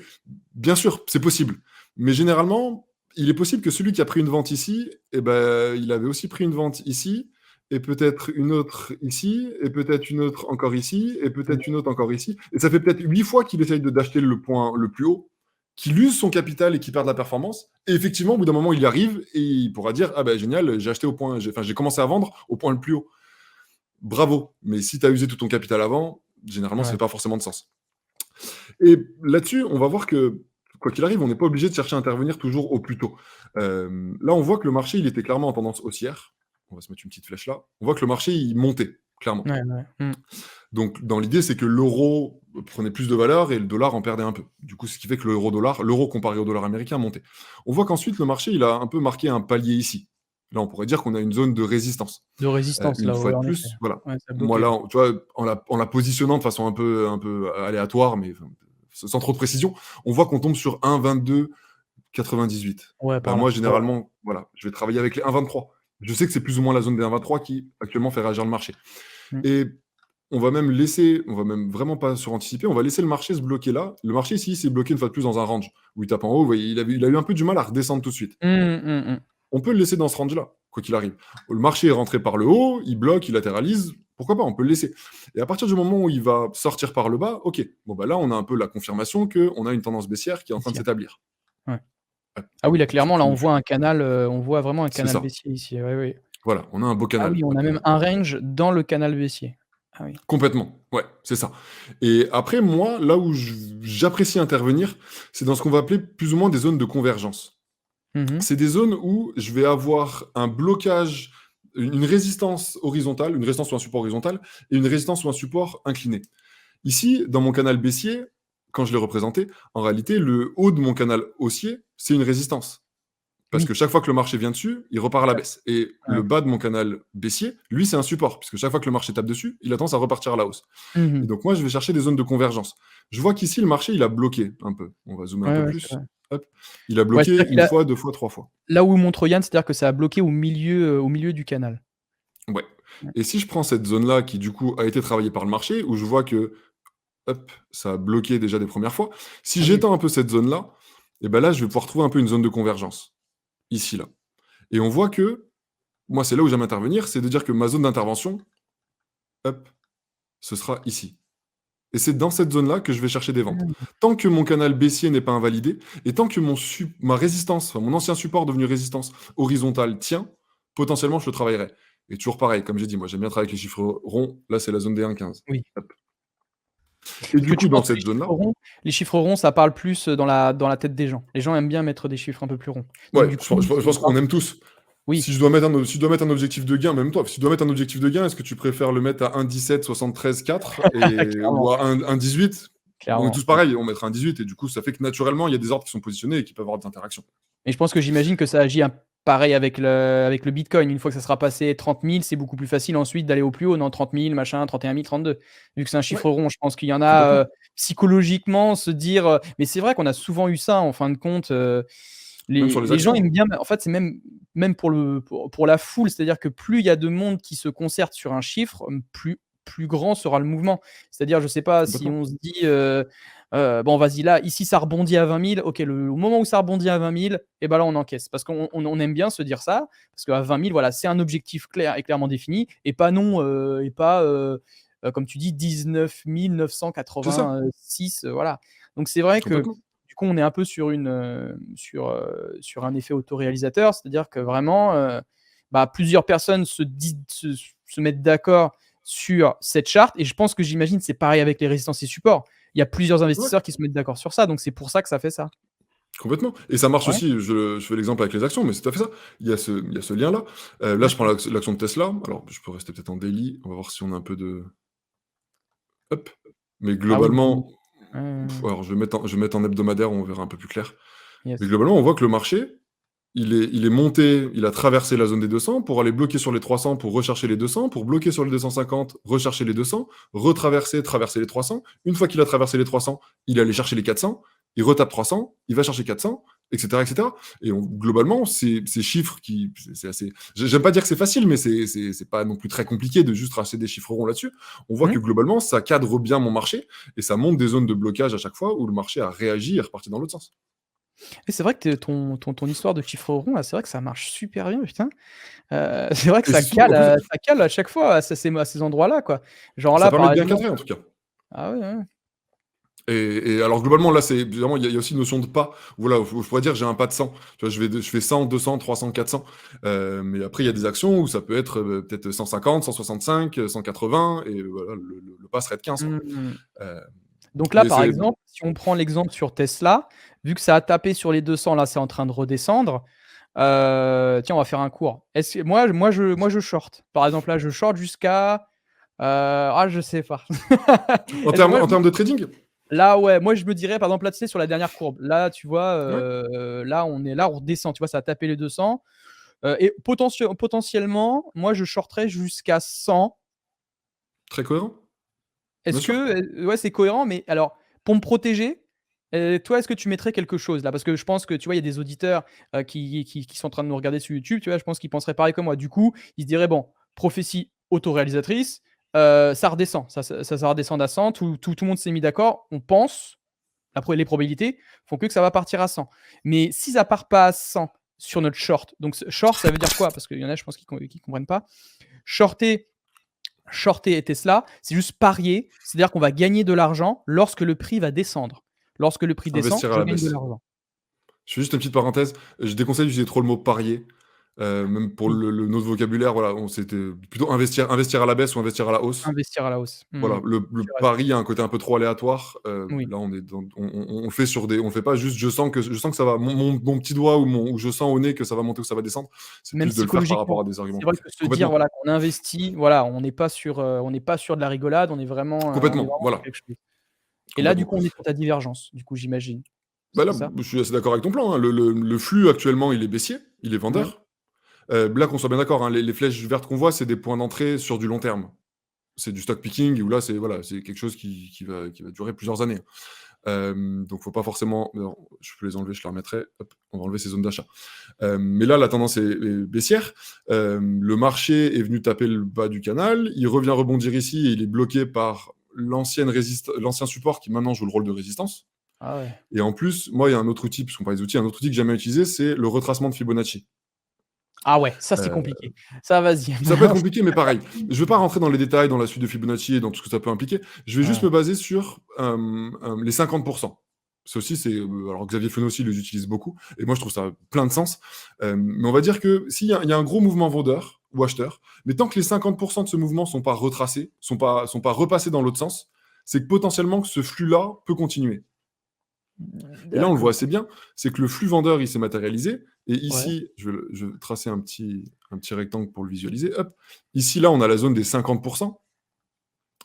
bien sûr, c'est possible. Mais généralement, il est possible que celui qui a pris une vente ici, eh ben, il avait aussi pris une vente ici et peut-être une autre ici et peut-être une autre encore ici et Mmh. peut-être une autre encore ici et ça fait peut-être 8 fois qu'il essaye d'acheter le point le plus haut, qu'il use son capital et qu'il perd de la performance et effectivement, au bout d'un moment, il y arrive et il pourra dire: «Ah ben génial, j'ai acheté au point j'ai commencé à vendre au point le plus haut». Bravo, mais si tu as usé tout ton capital avant, généralement, ça Ouais. fait pas forcément de sens. Et là-dessus, on va voir que, quoi qu'il arrive, on n'est pas obligé de chercher à intervenir toujours au plus tôt. Là, on voit que le marché, il était clairement en tendance haussière. On va se mettre une petite flèche là. On voit que le marché, il montait, clairement. Ouais, ouais. Mmh. Donc, dans l'idée, c'est que l'euro prenait plus de valeur et le dollar en perdait un peu. Du coup, ce qui fait que l'euro comparé au dollar américain montait. On voit qu'ensuite, le marché, il a un peu marqué un palier ici. Là, on pourrait dire qu'on a une zone de résistance. De résistance Une là, fois ouais, de en effet. plus, voilà. Ouais, ça a Moi, bloqué là, là. tu vois, en la positionnant de façon un peu aléatoire, mais enfin, sans trop de précision, on voit qu'on tombe sur 1,2298. Ouais, Bah, par là. moi, Ouais, ouais. généralement, voilà, je vais travailler avec les 1,23. Je sais que c'est plus ou moins la zone des 1,23 qui, actuellement, fait réagir le marché Mmh. et on va même vraiment pas suranticiper, on va laisser le marché se bloquer là. Le marché ici, s'est bloqué une fois de plus dans un range où il tape en haut, vous voyez, il a eu un peu du mal à redescendre tout de suite. Mmh, mmh mh. On peut le laisser dans ce range-là, quoi qu'il arrive. Le marché est rentré par le haut, il bloque, il latéralise, pourquoi pas, on peut le laisser. Et à partir du moment où il va sortir par le bas, OK, bon bah là, on a un peu la confirmation qu'on a une tendance baissière qui est en train de Baissière. s'établir. Ouais. Ouais, Ah oui, là, c'est clairement, là, plus on nous voit un canal, on voit vraiment un c'est canal ça. baissier ici. Ouais, oui. Voilà, on a un beau Ah canal. oui, on a même un range dans le canal baissier. Ah oui. Complètement, ouais, c'est ça. Et après, moi, là où j'apprécie intervenir, c'est dans ce qu'on va appeler plus ou moins des zones de convergence. Mmh mh. C'est des zones où je vais avoir un blocage, une résistance horizontale, une résistance ou un support horizontal et une résistance ou un support incliné. Ici, dans mon canal baissier, quand je l'ai représenté, en réalité, le haut de mon canal haussier, c'est une résistance. Parce que Oui. chaque fois que le marché vient dessus, il repart à la Ouais, baisse. Et ouais. le bas de mon canal baissier, lui, c'est un support, puisque chaque fois que le marché tape dessus, il a tendance à repartir à la hausse. Mmh Et mh. donc moi, je vais chercher des zones de convergence. Je vois qu'ici, le marché, il a bloqué un peu. On va zoomer un Ouais, peu ouais, c'est plus. vrai. Hop. Il a Ouais, bloqué c'est-à-dire qu'il une a fois, 2 fois, 3 fois. là où montre Yann, c'est-à-dire que ça a bloqué au milieu du canal. Ouais. Ouais. Et si je prends cette zone-là qui, du coup, a été travaillée par le marché, où je vois que, hop, ça a bloqué déjà des premières fois. Si Ah oui. j'étends un peu cette zone-là, et ben là, je vais pouvoir trouver un peu une zone de convergence. Ici, là. Et on voit que, moi, c'est là où j'aime intervenir, c'est de dire que ma zone d'intervention, hop, ce sera ici. Et c'est dans cette zone-là que je vais chercher des ventes. Mmh. Tant que mon canal baissier n'est pas invalidé, et tant que ma résistance, enfin mon ancien support devenu résistance horizontale tient, potentiellement je le travaillerai. Et toujours pareil, comme j'ai dit, moi j'aime bien travailler avec les chiffres ronds. Là, c'est la zone des 1,15. Oui. Hop. Et Parce du que coup, tu dans penses que cette zone-là, les chiffres ronds, ça parle plus, dans la tête des gens. Les gens aiment bien mettre des chiffres un peu plus ronds. Donc ouais, du je, coup, pense je pense qu'on aime tous. oui, Si je dois mettre un objectif de gain, même toi, si tu dois mettre un objectif de gain, est-ce que tu préfères le mettre à 1,17, 73, 4 ou clairement, à 1,18? On est clairement. tous pareils, on mettra un 18 et du coup, ça fait que naturellement, il y a des ordres qui sont positionnés et qui peuvent avoir des interactions. Et je pense que j'imagine que ça agit Pareil avec le Bitcoin. Une fois que ça sera passé 30 000, c'est beaucoup plus facile ensuite d'aller au plus haut. Non, 30 000, machin, 31 000, 32. Vu que c'est un Ouais, chiffre rond, je pense qu'il y en a, complètement. psychologiquement se dire, mais c'est vrai qu'on a souvent eu ça en fin de compte, Même sur les les gens actions, hein. aiment bien, en fait, c'est même pour la foule, c'est-à-dire que plus il y a de monde qui se concerte sur un chiffre, plus grand sera le mouvement. C'est-à-dire, je sais pas, si Complètement. on se dit, «Bon vas-y là, ici ça rebondit à 20 000, OK, au moment où ça rebondit à 20 000 et ben là on encaisse». Parce qu'on aime bien se dire ça, parce qu'à 20 000 voilà, c'est un objectif clair et clairement défini et pas non, et pas, comme tu dis 19 C'est ça, 986, voilà. Donc c'est vrai que complètement. du coup, on est un peu sur un effet autoréalisateur, c'est-à-dire que vraiment, bah, plusieurs personnes se mettent d'accord sur cette charte et je pense que j'imagine c'est pareil avec les résistances et supports. Il y a plusieurs Ouais, investisseurs qui se mettent d'accord sur ça, donc c'est pour ça que ça fait ça. complètement et ça marche Ouais, aussi, je fais l'exemple avec les actions, mais c'est tout à fait ça. Il y a ce lien-là. Là, je prends d'accord. l'action de Tesla. Alors, je peux rester peut-être en daily, on va voir si on a un peu de hop, mais Ah oui, oui, oui. globalement, Heu, alors je vais mettre en hebdomadaire, on verra un peu plus clair. Mais yes. globalement, on voit que le marché, il est monté, il a traversé la zone des 200 pour aller bloquer sur les 300, pour rechercher les 200, pour bloquer sur les 250, rechercher les 200, retraverser, traverser les 300. Une fois qu'il a traversé les 300, il est allé chercher les 400, il retape 300, il va chercher 400, etc., etc. Et globalement, ces chiffres c'est assez. J'aime pas dire que c'est facile, mais c'est pas non plus très compliqué de juste racheter des chiffres ronds là-dessus. On voit Mmh. que globalement, ça cadre bien mon marché et ça monte des zones de blocage à chaque fois où le marché a réagi et est reparti dans l'autre sens. Et c'est vrai que ton histoire de chiffre rond là, c'est vrai que ça marche super bien, putain. C'est vrai que Et en plus, ça cale à chaque fois à ces endroits-là, quoi. Genre ça là, permet par de bien exemple, cadrer en tout cas. ah ouais, ouais. Et alors globalement, là, c'est évidemment, il y a aussi une notion de pas. Voilà, je pourrais dire j'ai un pas de 100. Tu vois, je fais 100, 200, 300, 400. Mais après, il y a des actions où ça peut être peut-être 150, 165, 180, et voilà, le pas serait de 15, quoi. Mmh. Euh, Donc là, mais par c'est exemple, si on prend l'exemple sur Tesla, vu que ça a tapé sur les 200, là, c'est en train de redescendre. Tiens, on va faire un cours. Est-ce que moi je short. Par exemple, là, je short jusqu'à, je sais pas. en Est-ce que termes moi en termes de trading. là, ouais, moi je me dirais, par exemple, là, tu sais, sur la dernière courbe, là, tu vois, Ouais, là, on redescend, tu vois, ça a tapé les 200, et potentiellement, moi, je shorterais jusqu'à 100. très cohérent, bien Est-ce sûr. que, ouais, c'est cohérent, mais alors, pour me protéger, toi, est-ce que tu mettrais quelque chose là? Parce que je pense que, tu vois, il y a des auditeurs, qui sont en train de nous regarder sur YouTube, tu vois? Je pense qu'ils penseraient pareil que moi. Du coup, ils se diraient: «Bon, prophétie autoréalisatrice, ça redescend, ça va redescendre à 100, tout le monde s'est mis d'accord, on pense, après les probabilités font que ça va partir à 100. Mais si ça part pas à 100 sur notre short, donc short, ça veut dire quoi? Parce qu'il y en a, je pense, qui comprennent pas. Shorter Shorter Tesla, c'est juste parier, c'est-à-dire qu'on va gagner de l'argent lorsque le prix va descendre. Lorsque le prix descend, Investir à je la gagne de baisse. l'argent. Je fais juste une petite parenthèse. Je déconseille d'utiliser trop le mot parier. Même pour Oui, notre vocabulaire, voilà, c'était plutôt investir à la baisse ou investir à la hausse. investir à la hausse. Voilà, le Tu as raison. pari a un côté un peu trop aléatoire. Oui. Là, on le fait on le fait pas juste je sens que ça va mon petit doigt ou je sens au nez que ça va monter ou ça va descendre. C'est Même plus de le faire par psychologiquement. rapport à des arguments C'est vrai concrets. que se dire, Complètement, voilà, qu'on investit, voilà, on n'est pas sur de la rigolade, on est complètement, vraiment sur voilà, quelque chose. Et là, du complètement. coup, on est sur ta divergence, du coup, j'imagine. Bah, C'est là, ça? je suis assez d'accord avec ton plan, hein. Le flux actuellement, il est baissier, il est Oui. vendeur. Là, qu'on soit bien d'accord, hein, les flèches vertes qu'on voit, c'est des points d'entrée sur du long terme. C'est du stock picking où là, c'est voilà, c'est quelque chose qui va durer plusieurs années. Donc faut pas forcément non, je peux les enlever, je les remettrai. Hop, on va enlever ces zones d'achat. Mais là, la tendance est baissière. Le marché est venu taper le bas du canal. Il revient rebondir ici et il est bloqué par l'ancien support qui maintenant joue le rôle de résistance. Ah ouais. Et en plus, moi, il y a un autre outil, puisqu'on parle des outils, un autre outil que j'aime bien utiliser, c'est le retracement de Fibonacci. Ah ouais, ça, c'est Heu, compliqué. Ça, vas-y, Ça peut être balance. compliqué, mais pareil. Je ne vais pas rentrer dans les détails, dans la suite de Fibonacci et dans tout ce que ça peut impliquer. Je vais juste Ouais. me baser sur les 50%. Ça aussi, alors Xavier Fono aussi les utilise beaucoup, et moi je trouve ça plein de sens. Mais on va dire que s'il y a un gros mouvement vendeur ou acheteur, mais tant que les 50% de ce mouvement sont pas retracés, sont pas repassés dans l'autre sens, c'est que potentiellement que ce flux-là peut continuer. Et là, on le voit D'accord. assez bien, c'est que le flux vendeur, il s'est matérialisé. Et Ouais. ici, je vais tracer un petit rectangle pour le visualiser. Hop. Ici, là, on a la zone des 50%.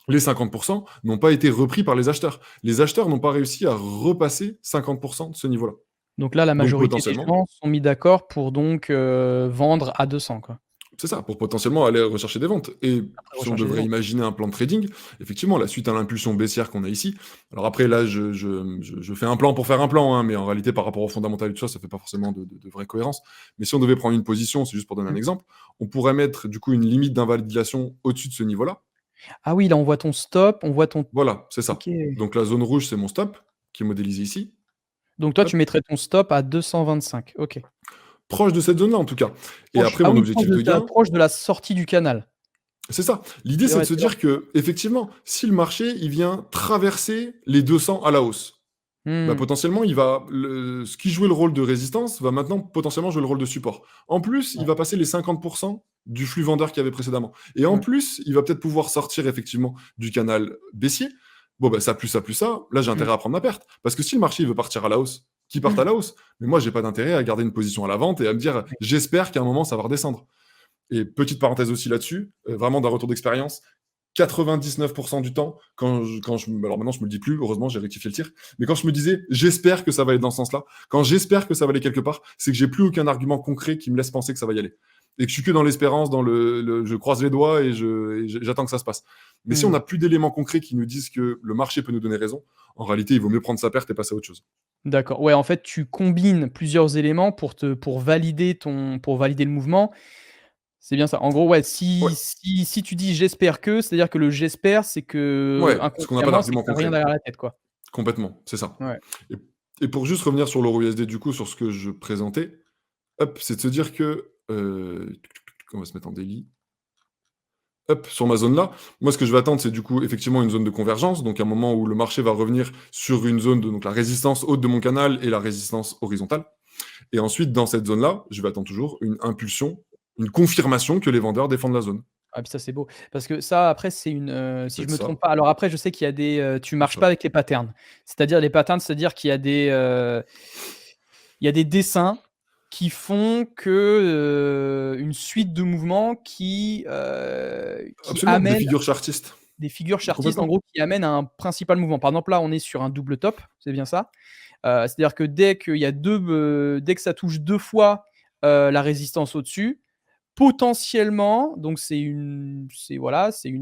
Les 50% n'ont pas été repris par les acheteurs. Les acheteurs n'ont pas réussi à repasser 50% de ce niveau-là. Donc là, la Donc majorité des potentiellement gens sont mis d'accord pour donc vendre à 200 quoi. c'est ça, pour potentiellement aller rechercher des ventes et Après si on rechercher des devrait ventes. imaginer un plan de trading, effectivement, là, suite à l'impulsion baissière qu'on a ici alors après là, je fais un plan pour faire un plan, hein, mais en réalité, par rapport aux fondamentales et tout ça, ça fait pas forcément de vraie cohérence. Mais si on devait prendre une position, c'est juste pour donner un Mmh. exemple, on pourrait mettre du coup une limite d'invalidation au-dessus de ce niveau-là. Ah oui, là, on voit ton stop, on voit ton Voilà, c'est ça. OK. Donc la zone rouge, c'est mon stop, qui est modélisé ici. Donc toi, tu Hop, mettrais ton stop à 225. OK. proche de cette zone-là en tout cas. Et Proche après ah mon oui, objectif de gain proche de la sortie du canal. c'est ça. L'idée, c'est de se C'est vrai. dire que effectivement, si le marché, il vient traverser les 200 à la hausse, bah, Mmh. potentiellement, il va ce qui jouait le rôle de résistance va maintenant potentiellement jouer le rôle de support. En plus, il Ouais, va passer les 50% du flux vendeur qu'il y avait précédemment. Et en ouais. plus, il va peut-être pouvoir sortir effectivement du canal baissier. Bon, bah, ça plus ça, là, j'ai Mmh. intérêt à prendre ma perte. Parce que si le marché il veut partir à la hausse, qu'il parte à la hausse. Mais moi, j'ai pas d'intérêt à garder une position à la vente et à me dire, Ouais. j'espère qu'à un moment, ça va redescendre. Et petite parenthèse aussi là-dessus, vraiment d'un retour d'expérience, 99% du temps, alors maintenant je me le dis plus, heureusement j'ai rectifié le tir, mais quand je me disais j'espère que ça va aller dans ce sens-là, quand j'espère que ça va aller quelque part, c'est que j'ai plus aucun argument concret qui me laisse penser que ça va y aller. Et que je suis que dans l'espérance, dans je croise les doigts et j'attends que ça se passe. Mais si on Mmh. n'a plus d'éléments concrets qui nous disent que le marché peut nous donner raison, en réalité il vaut mieux prendre sa perte et passer à autre chose. D'accord. Ouais, en fait, tu combines plusieurs éléments pour valider le mouvement. C'est bien ça. En gros, ouais, Ouais, si tu dis: «J'espère que», c'est-à-dire que le «j'espère», c'est que ouais, parce qu'on n'a pas inconsciemment, c'est que d'argument tu as rien concret. derrière la tête, quoi. Complètement, c'est ça. Ouais. Et, et pour juste revenir sur l'euro USD, du coup, sur ce que je présentais, hop, c'est de se dire que, on va se mettre en daily. Hop, sur ma zone là, moi ce que je vais attendre, c'est du coup effectivement une zone de convergence, donc un moment où le marché va revenir sur une zone de donc la résistance haute de mon canal et la résistance horizontale. Et ensuite, dans cette zone-là, je vais attendre toujours une impulsion, une confirmation que les vendeurs défendent la zone. Ah puis ça, c'est beau. Parce que ça, après, c'est si je Peut-être me ça, trompe pas alors après, je sais qu'il y a tu ou marches ça. pas avec les patterns. C'est-à-dire les patterns, c'est-à-dire qu'il y a il y a des dessins qui font que, une suite de mouvements qui Absolument, des amènent figures chartistes. des figures chartistes, en Complètement. gros, qui amènent à un principal mouvement. Par exemple, là, on est sur un double top, c'est bien ça? C'est-à-dire que dès que ça touche 2 fois, la résistance au-dessus, potentiellement, donc c'est voilà, c'est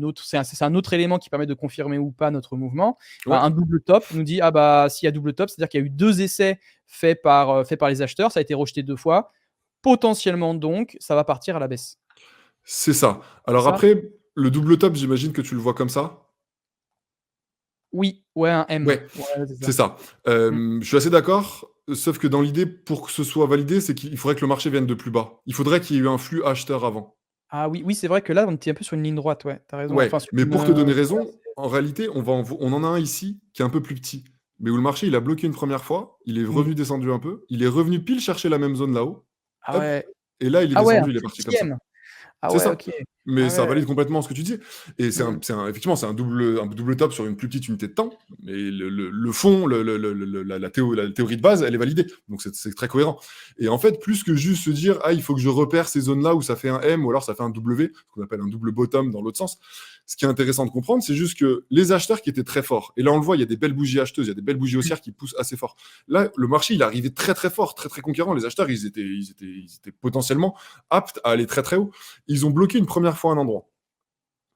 un autre élément qui permet de confirmer ou pas notre mouvement. Ouais, Un double top nous dit: «Ah bah, s'il y a double top, c'est-à-dire qu'il y a eu 2 essais faits par les acheteurs, ça a été rejeté 2 fois. Potentiellement donc, ça va partir à la baisse». c'est ça. C'est Alors ça? après, le double top, j'imagine que tu le vois comme ça? Oui, ouais, un M. Ouais, Ouais, c'est c'est ça. ça. Mmh. Je suis assez d'accord, sauf que dans l'idée, pour que ce soit validé, c'est qu'il faudrait que le marché vienne de plus bas. Il faudrait qu'il y ait eu un flux acheteur avant. Ah oui, oui, c'est vrai que là, on était un peu sur une ligne droite, ouais, tu as raison. Ouais, Enfin sur mais une, pour te donner ouais, raison, en réalité, on en a un ici qui est un peu plus petit, mais où le marché, il a bloqué une première fois, il est mmh. revenu descendu un peu, il est revenu pile chercher la même zone là-haut, Ah hop, ouais. et là, il est Ah ouais, un descendu, il est parti comme ça. 7e. Ah C'est ouais, ça. OK. Mais Ah ça ouais. valide complètement ce que tu dis et Mmh. effectivement, c'est un double top sur une plus petite unité de temps, mais le fond, la théorie de base, elle est validée, donc c'est très cohérent et en fait, plus que juste se dire: «Ah, il faut que je repère ces zones-là où ça fait un M ou alors ça fait un W», ce qu'on appelle un double bottom dans l'autre sens. Ce qui est intéressant de comprendre, c'est juste que les acheteurs qui étaient très forts et là, on le voit, il y a des belles bougies acheteuses, il y a des belles bougies Mmh. haussières qui poussent assez fort. Là, le marché, il est arrivé très, très fort, très, très conquérant. Les acheteurs, ils étaient potentiellement aptes à aller très, très haut. Ils ont bloqué une première fois un endroit.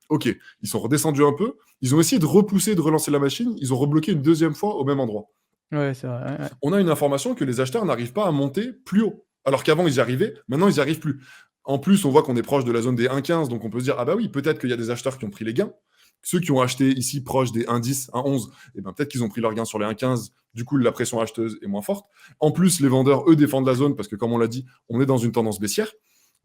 Ok, ils sont redescendus un peu. Ils ont essayé de repousser, de relancer la machine. Ils ont rebloqué une deuxième fois au même endroit. Ouais, c'est vrai, ouais, ouais. On a une information que les acheteurs n'arrivent pas à monter plus haut. Alors qu'avant, ils y arrivaient. Maintenant, ils n'y arrivent plus. En plus, on voit qu'on est proche de la zone des 1,15. Donc, on peut se dire, ah bah oui, peut-être qu'il y a des acheteurs qui ont pris les gains. Ceux qui ont acheté ici proche des 1,10, 1,11, eh ben, peut-être qu'ils ont pris leurs gains sur les 1,15. Du coup, la pression acheteuse est moins forte. En plus, les vendeurs, eux, défendent la zone parce que, comme on l'a dit, on est dans une tendance baissière.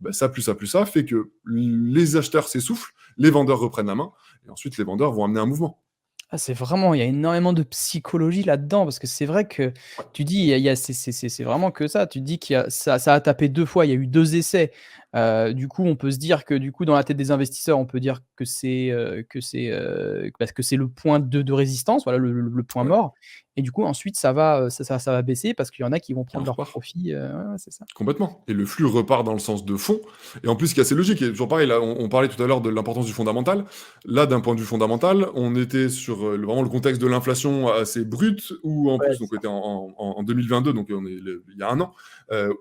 Ben, ça, plus ça, fait que les acheteurs s'essoufflent, les vendeurs reprennent la main, et ensuite les vendeurs vont amener un mouvement. Ah, c'est vraiment il y a énormément de psychologie là-dedans parce que c'est vrai que Ouais. tu dis il y a c'est vraiment que ça. Tu dis qu'il y a ça a tapé 2 fois, il y a eu 2 essais. Du coup, on peut se dire que du coup, dans la tête des investisseurs, on peut dire parce que c'est le point de résistance, voilà le point Ouais, mort et du coup ensuite ça va baisser parce qu'il y en a qui vont et on prendre leur repart. profit, ouais, c'est ça. Complètement. Et le flux repart dans le sens de fond. Et en plus, ce qui est assez logique, et toujours pareil, là, on parlait tout à l'heure de l'importance du fondamental. Là, d'un point de vue fondamental, on était sur vraiment le contexte de l'inflation assez brute, où en Ouais, plus, c'est donc on ça. était en 2022, donc on est il y a un an,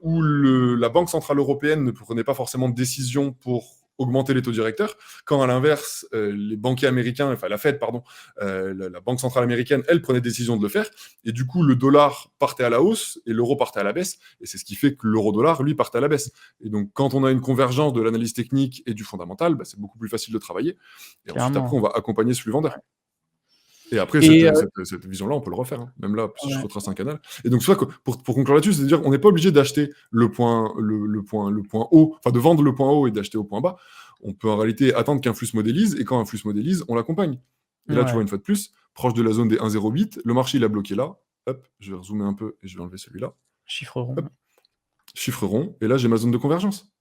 où la Banque Centrale Européenne ne prenait pas forcément de décision pour augmenter les taux directeurs, quand à l'inverse, les banquiers américains, enfin la Fed, pardon, la Banque Centrale Américaine, elle prenait décision de le faire, et du coup, le dollar partait à la hausse et l'euro partait à la baisse. Et c'est ce qui fait que l'euro-dollar, lui, part à la baisse. Et donc, quand on a une convergence de l'analyse technique et du fondamental, bah, c'est beaucoup plus facile de travailler. Et ensuite, après, Clairement. on va accompagner ce flux vendeur. Et après, Et cette vision-là, on peut le refaire, hein. Même là, si je ouais, retrace un canal. Et donc, c'est vrai que pour conclure là-dessus, c'est-à-dire qu'on n'est pas obligé d'acheter le point haut, enfin de vendre le point haut et d'acheter au point bas. On peut en réalité attendre qu'un flux se modélise, et quand un flux se modélise, on l'accompagne. Et là, tu vois, ouais, une fois de plus, proche de la zone des 1,08, le marché, il a bloqué là. Hop, je vais rezoomer un peu et je vais enlever celui-là. chiffre rond, Hop, ouais. chiffre rond, et là, j'ai ma zone de convergence.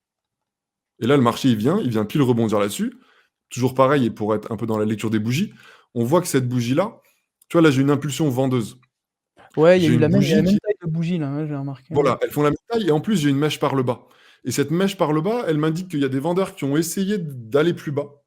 Et là, le marché, il vient pile rebondir là-dessus. Toujours pareil, et pour être un peu dans la lecture des bougies, on voit que cette bougie-là, tu vois, là, j'ai une impulsion vendeuse. Ouais, J'ai une il y a la bougie même qui, taille de bougie là, ouais, j'ai remarqué, ouais. voilà, elles font la même taille, et en plus, j'ai une mèche par le bas. Et cette mèche par le bas, elle m'indique qu'il y a des vendeurs qui ont essayé d'aller plus bas,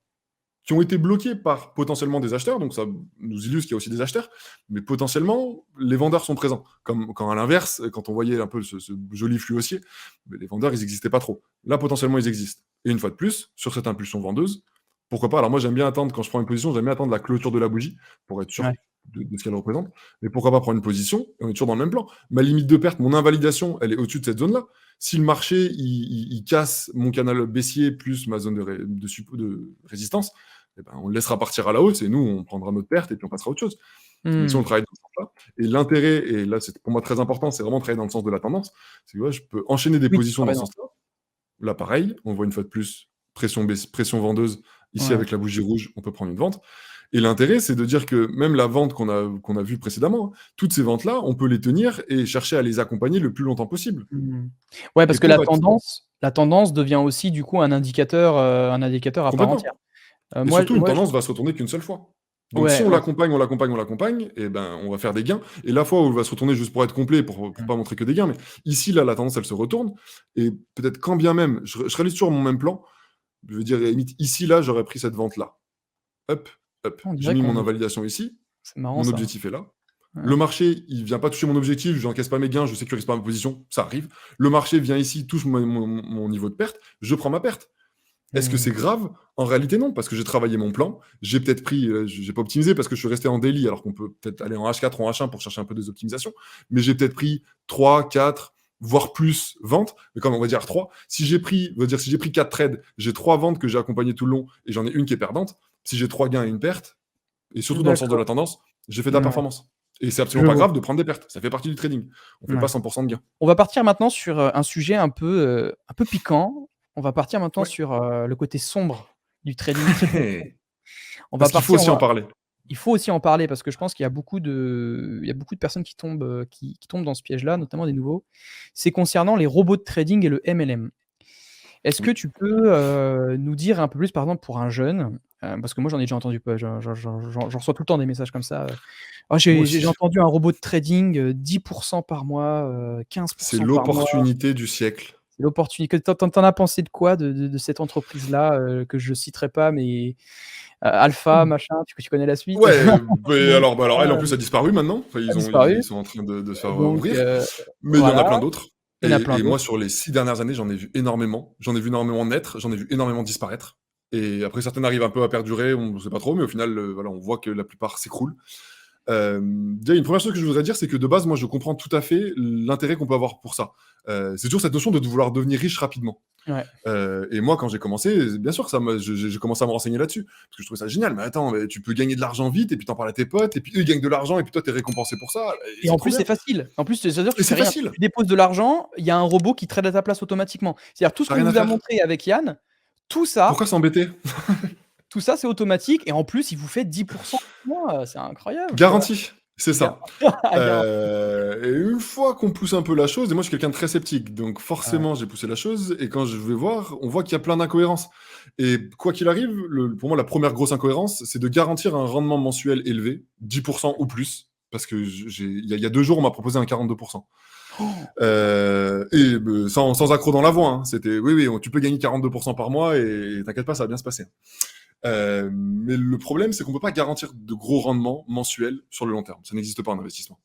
qui ont été bloqués par potentiellement des acheteurs, donc ça nous illustre qu'il y a aussi des acheteurs, mais potentiellement, les vendeurs sont présents. Comme quand à l'inverse, quand on voyait un peu ce joli flux haussier, mais les vendeurs, ils n'existaient pas trop. Là, potentiellement, ils existent. Et une fois de plus, sur cette impulsion vendeuse, pourquoi pas? Alors moi, j'aime bien attendre, quand je prends une position, j'aime bien attendre la clôture de la bougie pour être sûr Ouais. de ce qu'elle représente. Mais pourquoi pas prendre une position? Et on est toujours dans le même plan. Ma limite de perte, mon invalidation, elle est au-dessus de cette zone-là. Si le marché, il casse mon canal baissier plus ma zone de résistance, eh ben, on le laissera partir à la hausse et nous, on prendra notre perte et puis on passera à autre chose. Mais si on Mmh. travaille dans ce sens-là, et l'intérêt, et là, c'est pour moi très important, c'est vraiment travailler dans le sens de la tendance. C'est que ouais, je peux enchaîner des Oui, tu positions dans travailles ce dans sens-là. Là, pareil, on voit une fois de plus pression vendeuse. Ici, ouais. avec la bougie rouge, on peut prendre une vente. Et l'intérêt, c'est de dire que même la vente qu'on a vue précédemment, hein, toutes ces ventes-là, on peut les tenir et chercher à les accompagner le plus longtemps possible. Mmh. Ouais, Et parce que pour être la tendance devient aussi du coup un indicateur à part entière. complètement. Et surtout, une Moi je tendance va se retourner qu'une seule fois. Donc si ouais, on ouais, l'accompagne, on l'accompagne, on l'accompagne, et ben, on va faire des gains. Et la fois où elle va se retourner, juste pour être complet, pour mmh, pas montrer que des gains, mais ici, là, la tendance, elle se retourne. Et peut-être quand bien même, je serais sur mon même plan, je veux dire, limite, ici, là, j'aurais pris cette vente-là. Hop, hop. on J'ai dirait mis mon qu'on invalidation ici. c'est marrant Mon ça. objectif est là. Ouais. Le marché, il vient pas toucher mon objectif, je n'encaisse pas mes gains, je sécurise pas ma position, ça arrive. Le marché vient ici, touche mon niveau de perte, je prends ma perte. Est-ce que c'est Mmh. grave? En réalité, non, parce que j'ai travaillé mon plan. J'ai peut-être pris, j'ai pas optimisé parce que je suis resté en daily, alors qu'on peut peut-être aller en H4 ou en H1 pour chercher un peu des optimisations. Mais j'ai peut-être pris 3, 4, voire plus ventes. Mais comme on va dire 3, si j'ai pris, on va dire, si j'ai pris 4 trades, j'ai 3 ventes que j'ai accompagnées tout le long et j'en ai une qui est perdante. Si j'ai 3 gains et une perte, et surtout dans le sens de D'accord. la tendance, j'ai fait de la Ouais, performance. Et c'est absolument je pas vois. grave de prendre des pertes. Ça fait partie du trading. On fait pas Ouais. 100% de gains. On va partir maintenant sur, un sujet un peu piquant. On va partir maintenant Ouais. sur, le côté sombre du trading crypto. On va Parce qu'il faut partir aussi en parler. Il faut aussi en parler parce que je pense qu'il y a il y a beaucoup de personnes qui tombent dans ce piège-là, notamment des nouveaux. C'est concernant les robots de trading et le MLM. Est-ce que Oui. tu peux, nous dire un peu plus, par exemple, pour un jeune, parce que moi j'en ai déjà entendu pas, j'en reçois tout le temps des messages comme ça. «Ah Moi j'ai aussi. entendu un robot de trading, 10 par mois, C'est 15 par mois». l'opportunité du siècle. C'est l'opportunité. Tu en as pensé de quoi de cette entreprise-là, que je citerai pas, mais Alpha machin, tu connais la suite? Ouais, beh, Donc alors elle, en plus, a disparu maintenant. Enfin, a ils disparu. sont en train de se faire, Donc ouvrir. Mais il y en a voilà, plein d'autres. il y en a plein Et moi, d'autres. sur les 6 dernières années, j'en ai vu énormément. J'en ai vu énormément naître, j'en ai vu énormément disparaître. Et après, certaines arrivent un peu à perdurer, on ne sait pas trop, mais au final, voilà, on voit que la plupart s'écroulent. Déjà, une première chose que je voudrais dire, c'est que de base, moi, je comprends tout à fait l'intérêt qu'on peut avoir pour ça. C'est toujours cette notion de vouloir devenir riche rapidement. Ouais. Et moi, quand j'ai commencé, bien sûr que j'ai commencé à me renseigner là-dessus, parce que je trouvais ça génial. Mais attends, mais tu peux gagner de l'argent vite, et puis t'en parles à tes potes, et puis eux, ils gagnent de l'argent, et puis toi, t'es récompensé pour ça, et Et c'est en trop plus, bien. c'est facile. En plus, c'est-à-dire que Et tu fais c'est rien. facile, Tu déposes de l'argent, il y a un robot qui trade à ta place automatiquement. C'est-à-dire tout ce t'as qu'on rien à vous a faire. montré avec Yann, tout ça Pourquoi s'embêter? tout ça, c'est automatique et en plus, il vous fait 10 par mois, c'est incroyable, tu vois? Garanti. C'est Gar ça. garantie. Et une fois qu'on pousse un peu la chose et moi je suis quelqu'un de très sceptique, donc Ouais, forcément j'ai poussé la chose et quand je vais voir, on voit qu'il y a plein d'incohérences et quoi qu'il arrive, pour moi la première grosse incohérence, c'est de garantir un rendement mensuel élevé, 10 ou plus, parce que il y a 2 jours, on m'a proposé un 42. Sans accroc dans la voix, hein. C'était: «Oui, oui, tu peux gagner 42 par mois et t'inquiète pas, ça va bien se passer». Mais le problème, c'est qu'on peut pas garantir de gros rendements mensuels sur le long terme. Ça n'existe pas en investissement.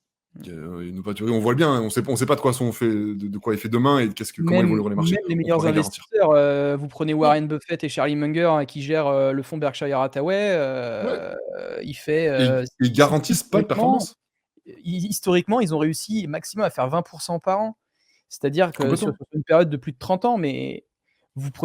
On voit bien, on sait pas de quoi on fait, de quoi est fait demain et comment même évolueront les marchés. même les On peut meilleurs rien garantir. investisseurs, vous prenez Ouais, Warren Buffett et Charlie Munger, qui gèrent, le fonds Berkshire Hathaway, ouais. il fait, Et ils garantissent pas de historiquement performance. historiquement, ils ont réussi maximum à faire 20 par an. C'est-à-dire que sur Complètement. une période de plus de 30 ans, mais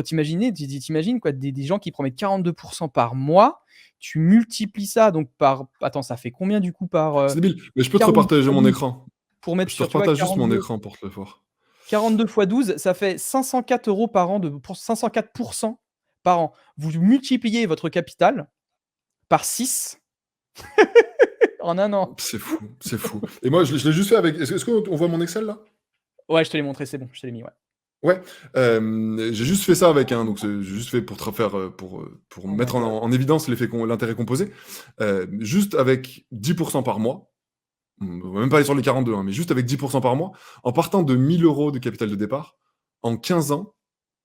t'imagines quoi, des gens qui promettent 42 par mois, tu multiplies ça donc par attends, ça fait combien du coup par, C'est débile. Mais je peux te 42 repartager fois mon 12 écran. pour mettre Je te sur, tu vois, repartage juste mon écran pour te le voir. 42 fois 12, ça fait 504 € par an pour 504 par an. Vous multipliez votre capital par 6 en un an. C'est fou, c'est fou. Et moi, je l'ai juste fait avec. Est-ce qu'on voit mon Excel là? Ouais, je te l'ai montré, c'est bon, je te l'ai mis, ouais. Ouais, j'ai juste fait ça avec un donc j'ai juste fait pour te faire, pour Oh my mettre god. en évidence l'intérêt composé. Juste avec 10 par mois, on va même pas aller sur les 42, hein, mais juste avec 10 par mois, en partant de 1 000 € de capital de départ, en 15 ans,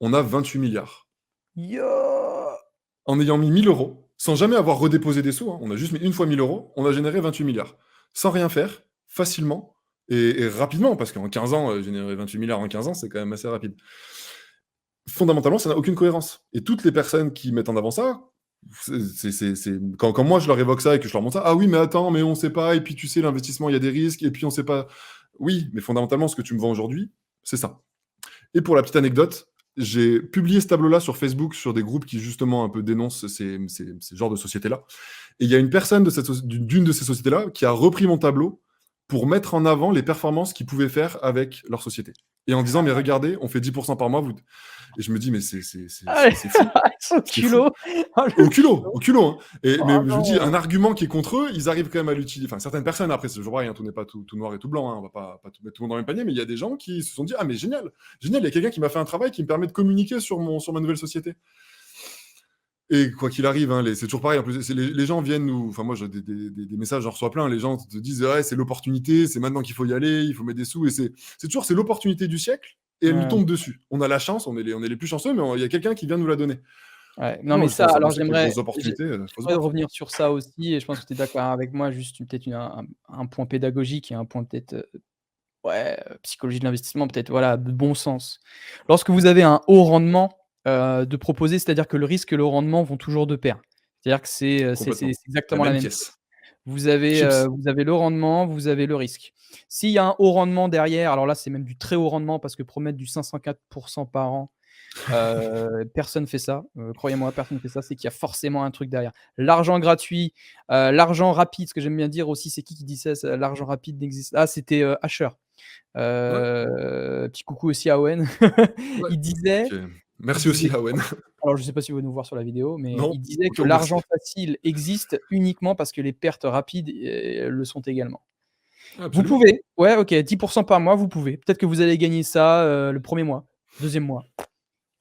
on a 28 milliards. Yo! En ayant mis 1 000 €, sans jamais avoir redéposé des sous, hein, on a juste mis une fois 1 000 €, on a généré 28 milliards. Sans rien faire, facilement et rapidement, parce qu'en 15 ans, générer 28 milliards en 15 ans, c'est quand même assez rapide. Fondamentalement, ça n'a aucune cohérence. Et toutes les personnes qui mettent en avant ça, quand moi je leur évoque ça et que je leur montre ça, ah oui, mais attends, mais on sait pas, et puis tu sais, l'investissement, il y a des risques, et puis on sait pas. Oui, mais fondamentalement, ce que tu me vends aujourd'hui, c'est ça. Et pour la petite anecdote, j'ai publié ce tableau-là sur Facebook, sur des groupes qui justement un peu dénoncent ces genres de sociétés-là. Et il y a une personne d'une de ces sociétés-là qui a repris mon tableau pour mettre en avant les performances qu'ils pouvaient faire avec leur société. Et en disant, mais regardez, on fait 10 par mois. Et je me dis, mais Ah, c'est fou. son C'est fou. culot. Oh le Au culot. culot, hein. Mais Oh je vous dis, non. un argument qui est contre eux, ils arrivent quand même à l'utiliser. Enfin, certaines personnes, après, c'est toujours pareil, hein, tout n'est pas tout noir et tout blanc, hein, on va pas tout mettre tout le monde dans le même panier, mais il y a des gens qui se sont dit, ah, mais génial, génial, il y a quelqu'un qui m'a fait un travail qui me permet de communiquer sur ma nouvelle société. Et quoi qu'il arrive, hein, c'est toujours pareil. En plus, les gens viennent nous. Enfin, moi, j'ai des messages, j'en reçois plein. Les gens te disent, ouais, c'est l'opportunité, c'est maintenant qu'il faut y aller, il faut mettre des sous. Et c'est l'opportunité du siècle. Et elle nous Ouais, tombe dessus. On a la chance, on est les plus chanceux, mais il y a quelqu'un qui vient nous la donner. ouais. Non, Non, mais moi, ça, moi, alors je sais que les grosses opportunités, faut se j'aimerais battre. revenir sur ça aussi et je pense que tu es d'accord avec moi, juste peut-être un point pédagogique et un point peut-être, ouais, psychologie de l'investissement, peut-être, voilà, de bon sens. Lorsque vous avez un haut rendement, de proposer, c'est-à-dire que le risque et le rendement vont toujours de pair. C'est-à-dire que Complètement. c'est La exactement la même même chose. pièce. Chips. Vous avez le rendement, vous avez le risque. S'il y a un haut rendement derrière, alors là, c'est même du très haut rendement parce que promettre du 504 par an, personne fait ça, croyez-moi, personne fait ça, c'est qu'il y a forcément un truc derrière. L'argent gratuit, l'argent rapide, ce que j'aime bien dire aussi, c'est qui dit ça? L'argent rapide n'existe c'était, Asher. Ouais, Petit coucou aussi à Owen. ouais. Il disait OK. il Merci disait aussi, Owen. alors je sais pas si vous nous voir sur la vidéo, mais Non, il disait je que te remercie. l'argent facile existe uniquement parce que les pertes rapides, le sont également. Vous Absolument. pouvez, ouais, OK, 10 par mois, vous pouvez. Peut-être que vous allez gagner ça, le 1er mois, 2e mois.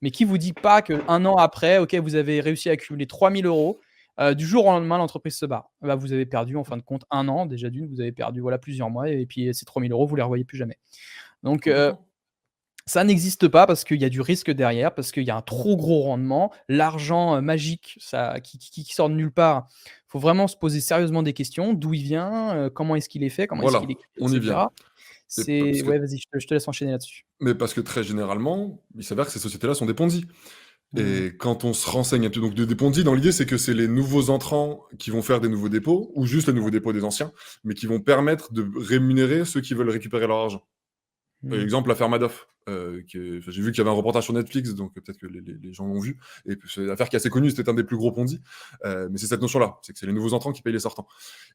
Mais qui vous dit pas qu'1 an après, OK, vous avez réussi à accumuler 3 000 €, du jour au lendemain, l'entreprise se barre. Bah, vous avez perdu en fin de compte 1 an, déjà d'une, vous avez perdu, voilà, plusieurs mois et puis ces 3 000 €, vous les revoyez plus jamais. Donc Complètement. ça n'existe pas parce qu'il y a du risque derrière, parce qu'il y a un trop gros rendement. L'argent, magique, ça qui sort de nulle part. Faut vraiment se poser sérieusement des questions. D'où il vient? Comment est-ce qu'il est fait? Comment est-ce qu'il Voilà, est créé? Et on y vient. cetera. Parce que Ouais, vas-y, je te laisse enchaîner là-dessus. parce que très généralement, il s'avère que ces sociétés-là sont des Ponzi. Mmh. Et quand on se renseigne un peu, donc des Ponzi, dans l'idée, c'est que c'est les nouveaux entrants qui vont faire des nouveaux dépôts, ou juste les nouveaux dépôts des anciens, mais qui vont permettre de rémunérer ceux qui veulent récupérer leur argent. Mmh. Exemple, l'affaire Madoff. J'ai vu qu'il y avait un reportage sur Netflix, donc peut-être que les gens l'ont vu. Et puis, c'est une affaire qui est assez connue, c'était un des plus gros Ponzi. Mais c'est cette notion-là, c'est que c'est les nouveaux entrants qui payent les sortants.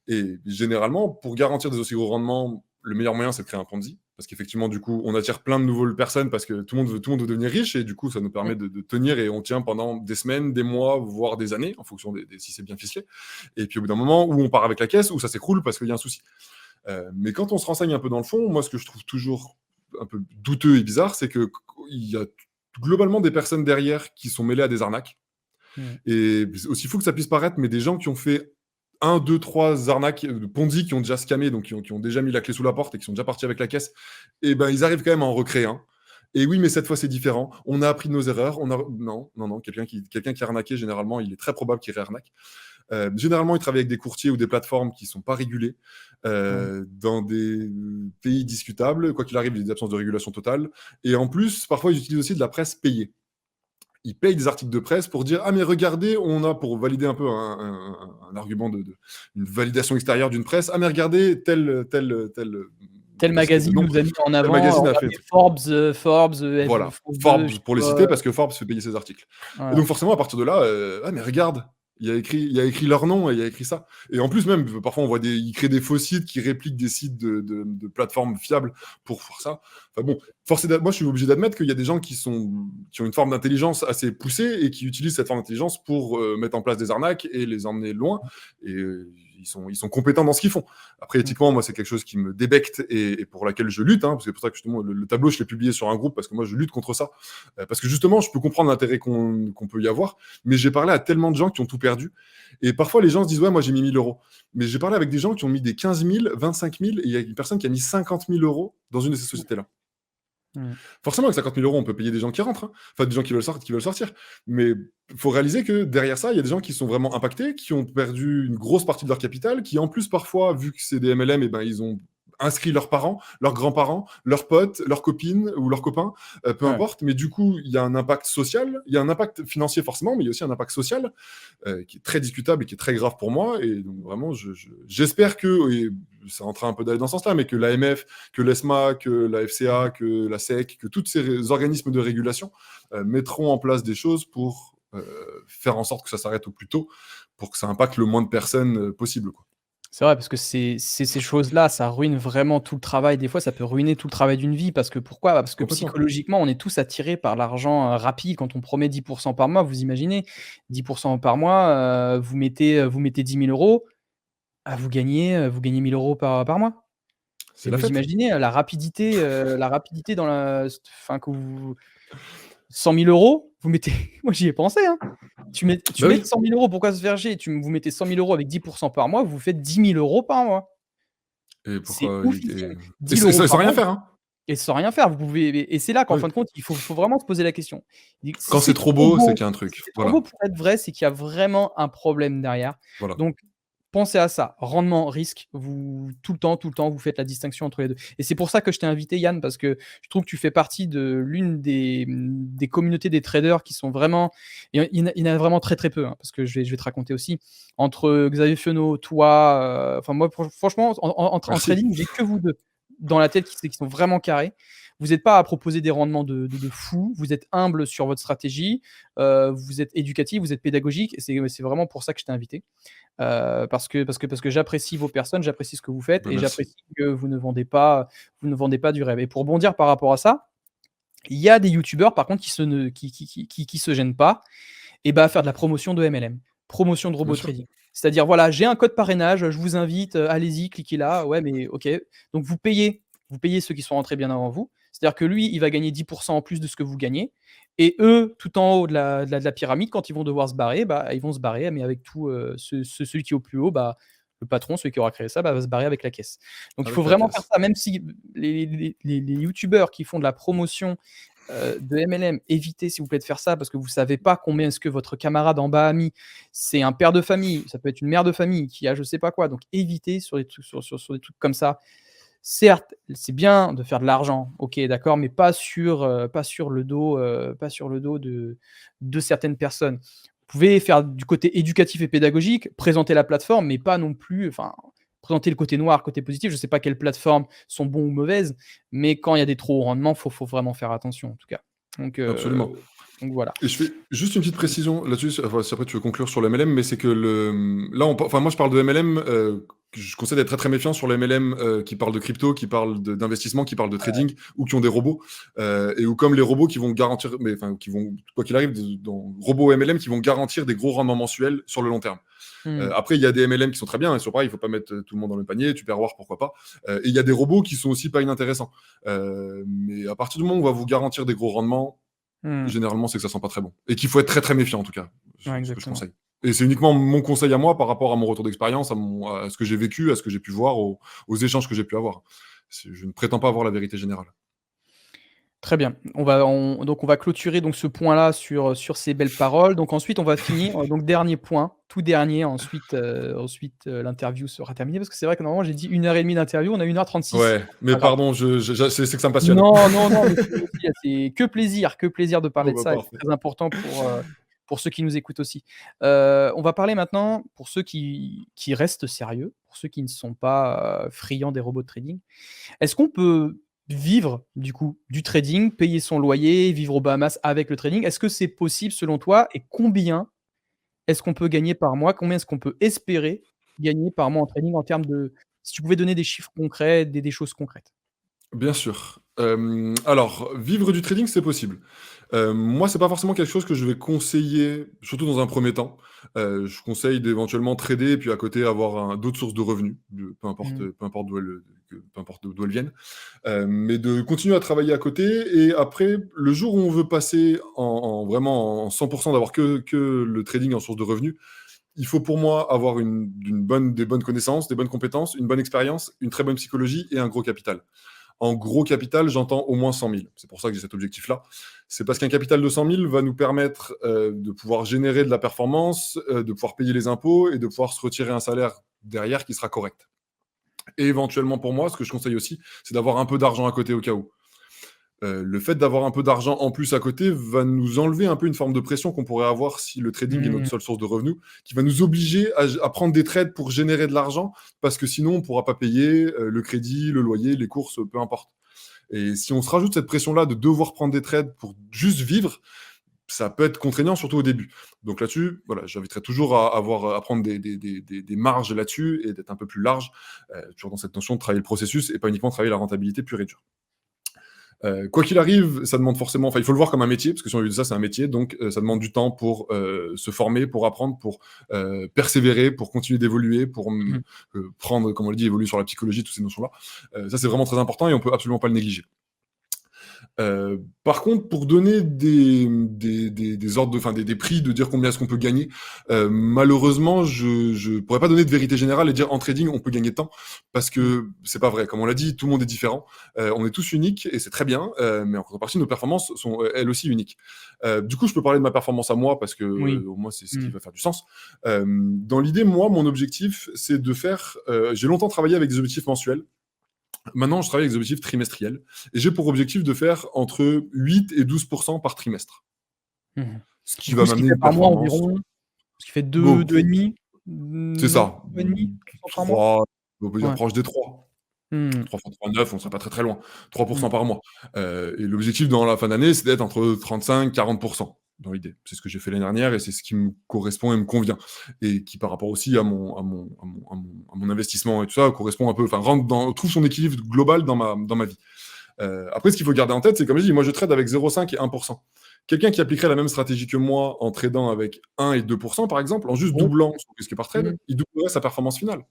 Et généralement, pour garantir des aussi gros rendements, le meilleur moyen, c'est de créer un Ponzi. Parce qu'effectivement, du coup, on attire plein de nouvelles personnes parce que tout le monde veut devenir riche. Et du coup, ça nous Mmh. permet de tenir et on tient pendant des semaines, des mois, voire des années, en fonction si c'est bien ficelé. Et puis, au bout d'un moment, où on part avec la caisse, ou ça s'écroule parce qu'il y a un souci. Mais quand on se renseigne un peu dans le fond, moi, ce que je trouve toujours un peu douteux et bizarre, c'est qu'il y a globalement des personnes derrière qui sont mêlées à des arnaques. Mmh. Et aussi fou que ça puisse paraître, mais des gens qui ont fait un, 2, 3 arnaques de Ponzi, qui ont déjà scammé, donc qui ont déjà mis la clé sous la porte et qui sont déjà partis avec la caisse, et ben ils arrivent quand même à en recréer un. Et oui, mais cette fois c'est différent. On a appris de nos erreurs. Non, non, non. Quelqu'un qui a arnaqué, généralement, il est très probable qu'il réarnaque. Généralement, ils travaillent avec des courtiers ou des plateformes qui ne sont pas régulées, Ouais. dans des pays discutables. Quoi qu'il arrive, il y a des absences de régulation totale. Et en plus, parfois, ils utilisent aussi de la presse payée. Ils payent des articles de presse pour dire ah mais regardez, on a pour valider un peu un argument une validation extérieure d'une presse. Ah mais regardez Tel pas citer de magazine nom, nous a mis en tel avant, magazine a fait regardez Forbes, voilà, France 2, je Forbes sais pour les pas, citer parce que Forbes fait payer ses articles. Et donc voilà. forcément à partir de là, ah mais regarde, il y a écrit leur nom et il y a écrit ça. Et en plus même parfois on voit ils créent des faux sites qui répliquent des sites de plateformes fiables pour faire ça. Enfin bon, moi je suis obligé d'admettre qu'il y a des gens qui ont une forme d'intelligence assez poussée et qui utilisent cette forme d'intelligence pour mettre en place des arnaques et les emmener loin. Et ils sont compétents dans ce qu'ils font. Après, Mmh. éthiquement, moi, c'est quelque chose qui me débecte et pour laquelle je lutte, parce que c'est pour ça que justement, le tableau, je l'ai publié sur un groupe parce que moi, je lutte contre ça. Parce que justement, je peux comprendre l'intérêt qu'on peut y avoir, mais j'ai parlé à tellement de gens qui ont tout perdu. Et parfois, les gens se disent, ouais, moi, j'ai mis 1000 euros. Mais j'ai parlé avec des gens qui ont mis des 15 000, 25 000, et il y a une personne qui a mis 50 000 euros dans une de ces sociétés-là. Mmh. Forcément, avec 50 000 euros, on peut payer des gens qui rentrent, enfin des gens qui veulent sortir. Mais il faut réaliser que derrière ça, il y a des gens qui sont vraiment impactés, qui ont perdu une grosse partie de leur capital, qui en plus parfois, vu que c'est des MLM, et ben, ils ont inscrit leurs parents, leurs grands-parents, leurs potes, leurs copines ou leurs copains, peu Ouais. importe. Mais du coup, il y a un impact social, il y a un impact financier forcément, mais il y a aussi un impact social qui est très discutable et qui est très grave pour moi. Et donc vraiment, j'espère que, et ça est en train un peu d'aller dans ce sens-là, mais que l'AMF, que l'ESMA, que la FCA, que la SEC, que tous ces organismes de régulation mettront en place des choses pour faire en sorte que ça s'arrête au plus tôt, pour que ça impacte le moins de personnes possible, quoi. C'est vrai parce que ces choses-là, ça ruine vraiment tout le travail. Des fois, ça peut ruiner tout le travail d'une vie parce que pourquoi? Bah, parce que Complètement. psychologiquement, on est tous attirés par l'argent, rapide. Quand on promet 10 par mois, vous imaginez 10 par mois, vous mettez 10 000 €, ah, vous gagnez 1 000 € par mois C'est et la vous fête. imaginez, la rapidité dans la enfin que vous 100 000 €, vous mettez moi j'y ai pensé, hein. Tu Bah mets oui. 100 000 €, pourquoi se faire chier? Vous mettez 100 000 € avec 10 par mois, vous faites 10 000 € par mois. Et C'est pourquoi oufissime. et 10 € sans par rien mois faire, hein. et sans rien faire. Vous pouvez et c'est là qu'en Oui. fin de compte, il faut vraiment se poser la question. Si Quand c'est c'est trop trop beau, c'est beau qu'il y a un si truc. c'est trop beau Voilà. pour être vrai, c'est qu'il y a vraiment un problème derrière. Voilà. Donc pensez à ça, rendement, risque, vous tout le temps, vous faites la distinction entre les 2. Et c'est pour ça que je t'ai invité Yann, parce que je trouve que tu fais partie de l'une des communautés des traders qui sont vraiment il y en a vraiment très, très peu, hein, parce que je vais te raconter aussi. Entre Xavier Fenot, toi, enfin moi franchement en Merci. trading, j'ai que vous 2 dans la tête qui sont vraiment carrés. Vous êtes pas à proposer des rendements de fou, vous êtes humble sur votre stratégie, vous êtes éducatif, vous êtes pédagogique et c'est vraiment pour ça que je t'ai invité. Parce que j'apprécie vos personnes, j'apprécie ce que vous faites Bah, et merci. j'apprécie que vous ne vendez pas du rêve. Et pour bondir par rapport à ça, il y a des youtubeurs par contre qui se ne qui se gênent pas et bah, à faire de la promotion de MLM, promotion de Bien robot sûr. trading. C'est-à-dire voilà, j'ai un code parrainage, je vous invite, allez-y, cliquez là. Ouais, mais OK. Donc vous payez ceux qui sont rentrés bien avant vous. C'est-à-dire que lui, il va gagner 10 en plus de ce que vous gagnez et eux, tout en haut de la pyramide, quand ils vont devoir se barrer, bah, ils vont se barrer, mais avec tout, celui qui est au plus haut, bah, le patron, celui qui aura créé ça, bah, va se barrer avec la caisse. Donc il faut Avec la vraiment faire caisse. ça, même si les youtubeurs qui font de la promotion de MLM, évitez s'il vous plaît de faire ça parce que vous savez pas combien est-ce que votre camarade en bas a mis. C'est un père de famille, ça peut être une mère de famille qui a je sais pas quoi, donc évitez sur des trucs sur des trucs comme ça. Certes, c'est bien de faire de l'argent, OK, d'accord, mais pas sur le dos de certaines personnes. Vous pouvez faire du côté éducatif et pédagogique, présenter la plateforme, mais pas non plus enfin, présenter le côté noir, côté positif. Je ne sais pas quelles plateformes sont bons ou mauvaises, mais quand il y a des trop hauts rendements, faut vraiment faire attention en tout cas. Donc Absolument. heu, donc voilà. Et je fais juste une petite précision là-dessus, enfin, si après tu veux conclure sur le MLM, mais c'est que là, enfin, moi je parle de MLM je conseille d'être très très méfiant sur les MLM qui parlent de crypto, qui parlent d'investissement, qui parlent de trading ou qui ont des robots et ou comme les robots qui vont garantir, mais enfin qui vont quoi qu'il arrive, dans robots MLM qui vont garantir des gros rendements mensuels sur le long terme. Après, il y a des MLM qui sont très bien, et sur pareil, il ne faut pas mettre tout le monde dans le même panier, tu perds voir, pourquoi pas. Et il y a des robots qui sont aussi pas inintéressants. Mais à partir du moment où on va vous garantir des gros rendements, généralement, c'est que ça sent pas très bon. Et qu'il faut être très très méfiant en tout cas, Ouais, ce que je exactement. conseille. Et c'est uniquement mon conseil à moi par rapport à mon retour d'expérience, à ce que j'ai vécu, à ce que j'ai pu voir, aux échanges que j'ai pu avoir. Je ne prétends pas avoir la vérité générale. Très bien. Donc on va clôturer donc ce point-là sur ces belles paroles. Donc ensuite on va finir, donc dernier point, tout dernier, ensuite, l'interview sera terminée parce que c'est vrai que normalement j'ai dit 1 heure et demie d'interview, on a 1 h 36. Ouais, mais Pas grave. pardon, c'est que ça me passionne. Non, non, non, mais c'est que plaisir de Oh parler de bah ça et c'est parfait. très important pour ceux qui nous écoutent aussi. On va parler maintenant pour ceux qui restent sérieux, pour ceux qui ne sont pas, friands des robots de trading. Est-ce qu'on peut vivre, du coup, du trading, payer son loyer, vivre aux Bahamas avec le trading? Est-ce que c'est possible selon toi? Et combien est-ce qu'on peut gagner par mois? Combien est-ce qu'on peut espérer gagner par mois en trading en termes de si tu pouvais donner des chiffres concrets, des choses concrètes? Bien sûr. Alors, vivre du trading, c'est possible. Moi, c'est pas forcément quelque chose que je vais conseiller, surtout dans un premier temps. Je conseille d'éventuellement trader et puis à côté avoir d'autres sources de revenus, Mmh. peu importe peu importe d'où elles viennent. Mais de continuer à travailler à côté et après, le jour où on veut passer vraiment en 100% d'avoir que le trading en source de revenus, il faut pour moi avoir des bonnes connaissances, des bonnes compétences, une bonne expérience, une très bonne psychologie et un gros capital. En gros capital, j'entends au moins 100 000. C'est pour ça que j'ai cet objectif-là. C'est parce qu'un capital de 100 000 va nous permettre de pouvoir générer de la performance, de pouvoir payer les impôts et de pouvoir se retirer un salaire derrière qui sera correct. Et éventuellement pour moi, ce que je conseille aussi, c'est d'avoir un peu d'argent à côté au cas où. Le fait d'avoir un peu d'argent en plus à côté va nous enlever un peu une forme de pression qu'on pourrait avoir si le trading est notre Mmh. seule source de revenus, qui va nous obliger à prendre des trades pour générer de l'argent, parce que sinon on ne pourra pas payer le crédit, le loyer, les courses, peu importe. Et si on se rajoute cette pression-là de devoir prendre des trades pour juste vivre, ça peut être contraignant, surtout au début. Donc là-dessus, voilà, j'inviterais toujours à prendre des marges là-dessus et d'être un peu plus large, toujours dans cette notion de travailler le processus et pas uniquement travailler la rentabilité pure et dure. Quoi qu'il arrive, ça demande forcément, enfin, il faut le voir comme un métier, parce que si on veut dire ça, c'est un métier, donc ça demande du temps pour se former, pour apprendre, pour persévérer, pour continuer d'évoluer, pour Mmh. prendre, comme on le dit, évoluer sur la psychologie, toutes ces notions-là. Ça, c'est vraiment très important et on peut absolument pas le négliger. Par contre, pour donner des ordres, enfin des prix, de dire combien est-ce qu'on peut gagner, malheureusement, je pourrais pas donner de vérité générale et dire en trading on peut gagner tant, parce Mmh. que c'est pas vrai. Comme on l'a dit, tout le monde est différent. On est tous uniques et c'est très bien, mais en contrepartie, nos performances sont elles aussi uniques. Du coup, je peux parler de ma performance à moi parce que Oui. au moins c'est ce qui Mmh. va faire du sens. Dans l'idée, moi, mon objectif, c'est de faire. J'ai longtemps travaillé avec des objectifs mensuels. Maintenant, je travaille avec des objectifs trimestriels et j'ai pour objectif de faire entre 8 et 12% par trimestre. Mmh. Ce qui Du va coup, ce qui m'amener fait une par mois performance environ ce qui fait beau 2,5? c'est Non, ça, 2,5 par mois? 3, on peut dire Ouais. proche des 3. Mmh. 3 fois 3, 9, on serait pas très, très loin. 3% Mmh. par mois. Et l'objectif dans la fin d'année, c'est d'être entre 35-40% dans l'idée. C'est ce que j'ai fait l'année dernière et c'est ce qui me correspond et me convient. Et qui, par rapport aussi à mon investissement et tout ça, correspond un peu, enfin, trouve son équilibre global dans ma vie. Après, ce qu'il faut garder en tête, c'est comme je dis, moi je trade avec 0,5 et 1%. Quelqu'un qui appliquerait la même stratégie que moi en tradant avec 1 et 2%, par exemple, en juste Oui. doublant son risque par Mmh. trade, il doublerait sa performance finale.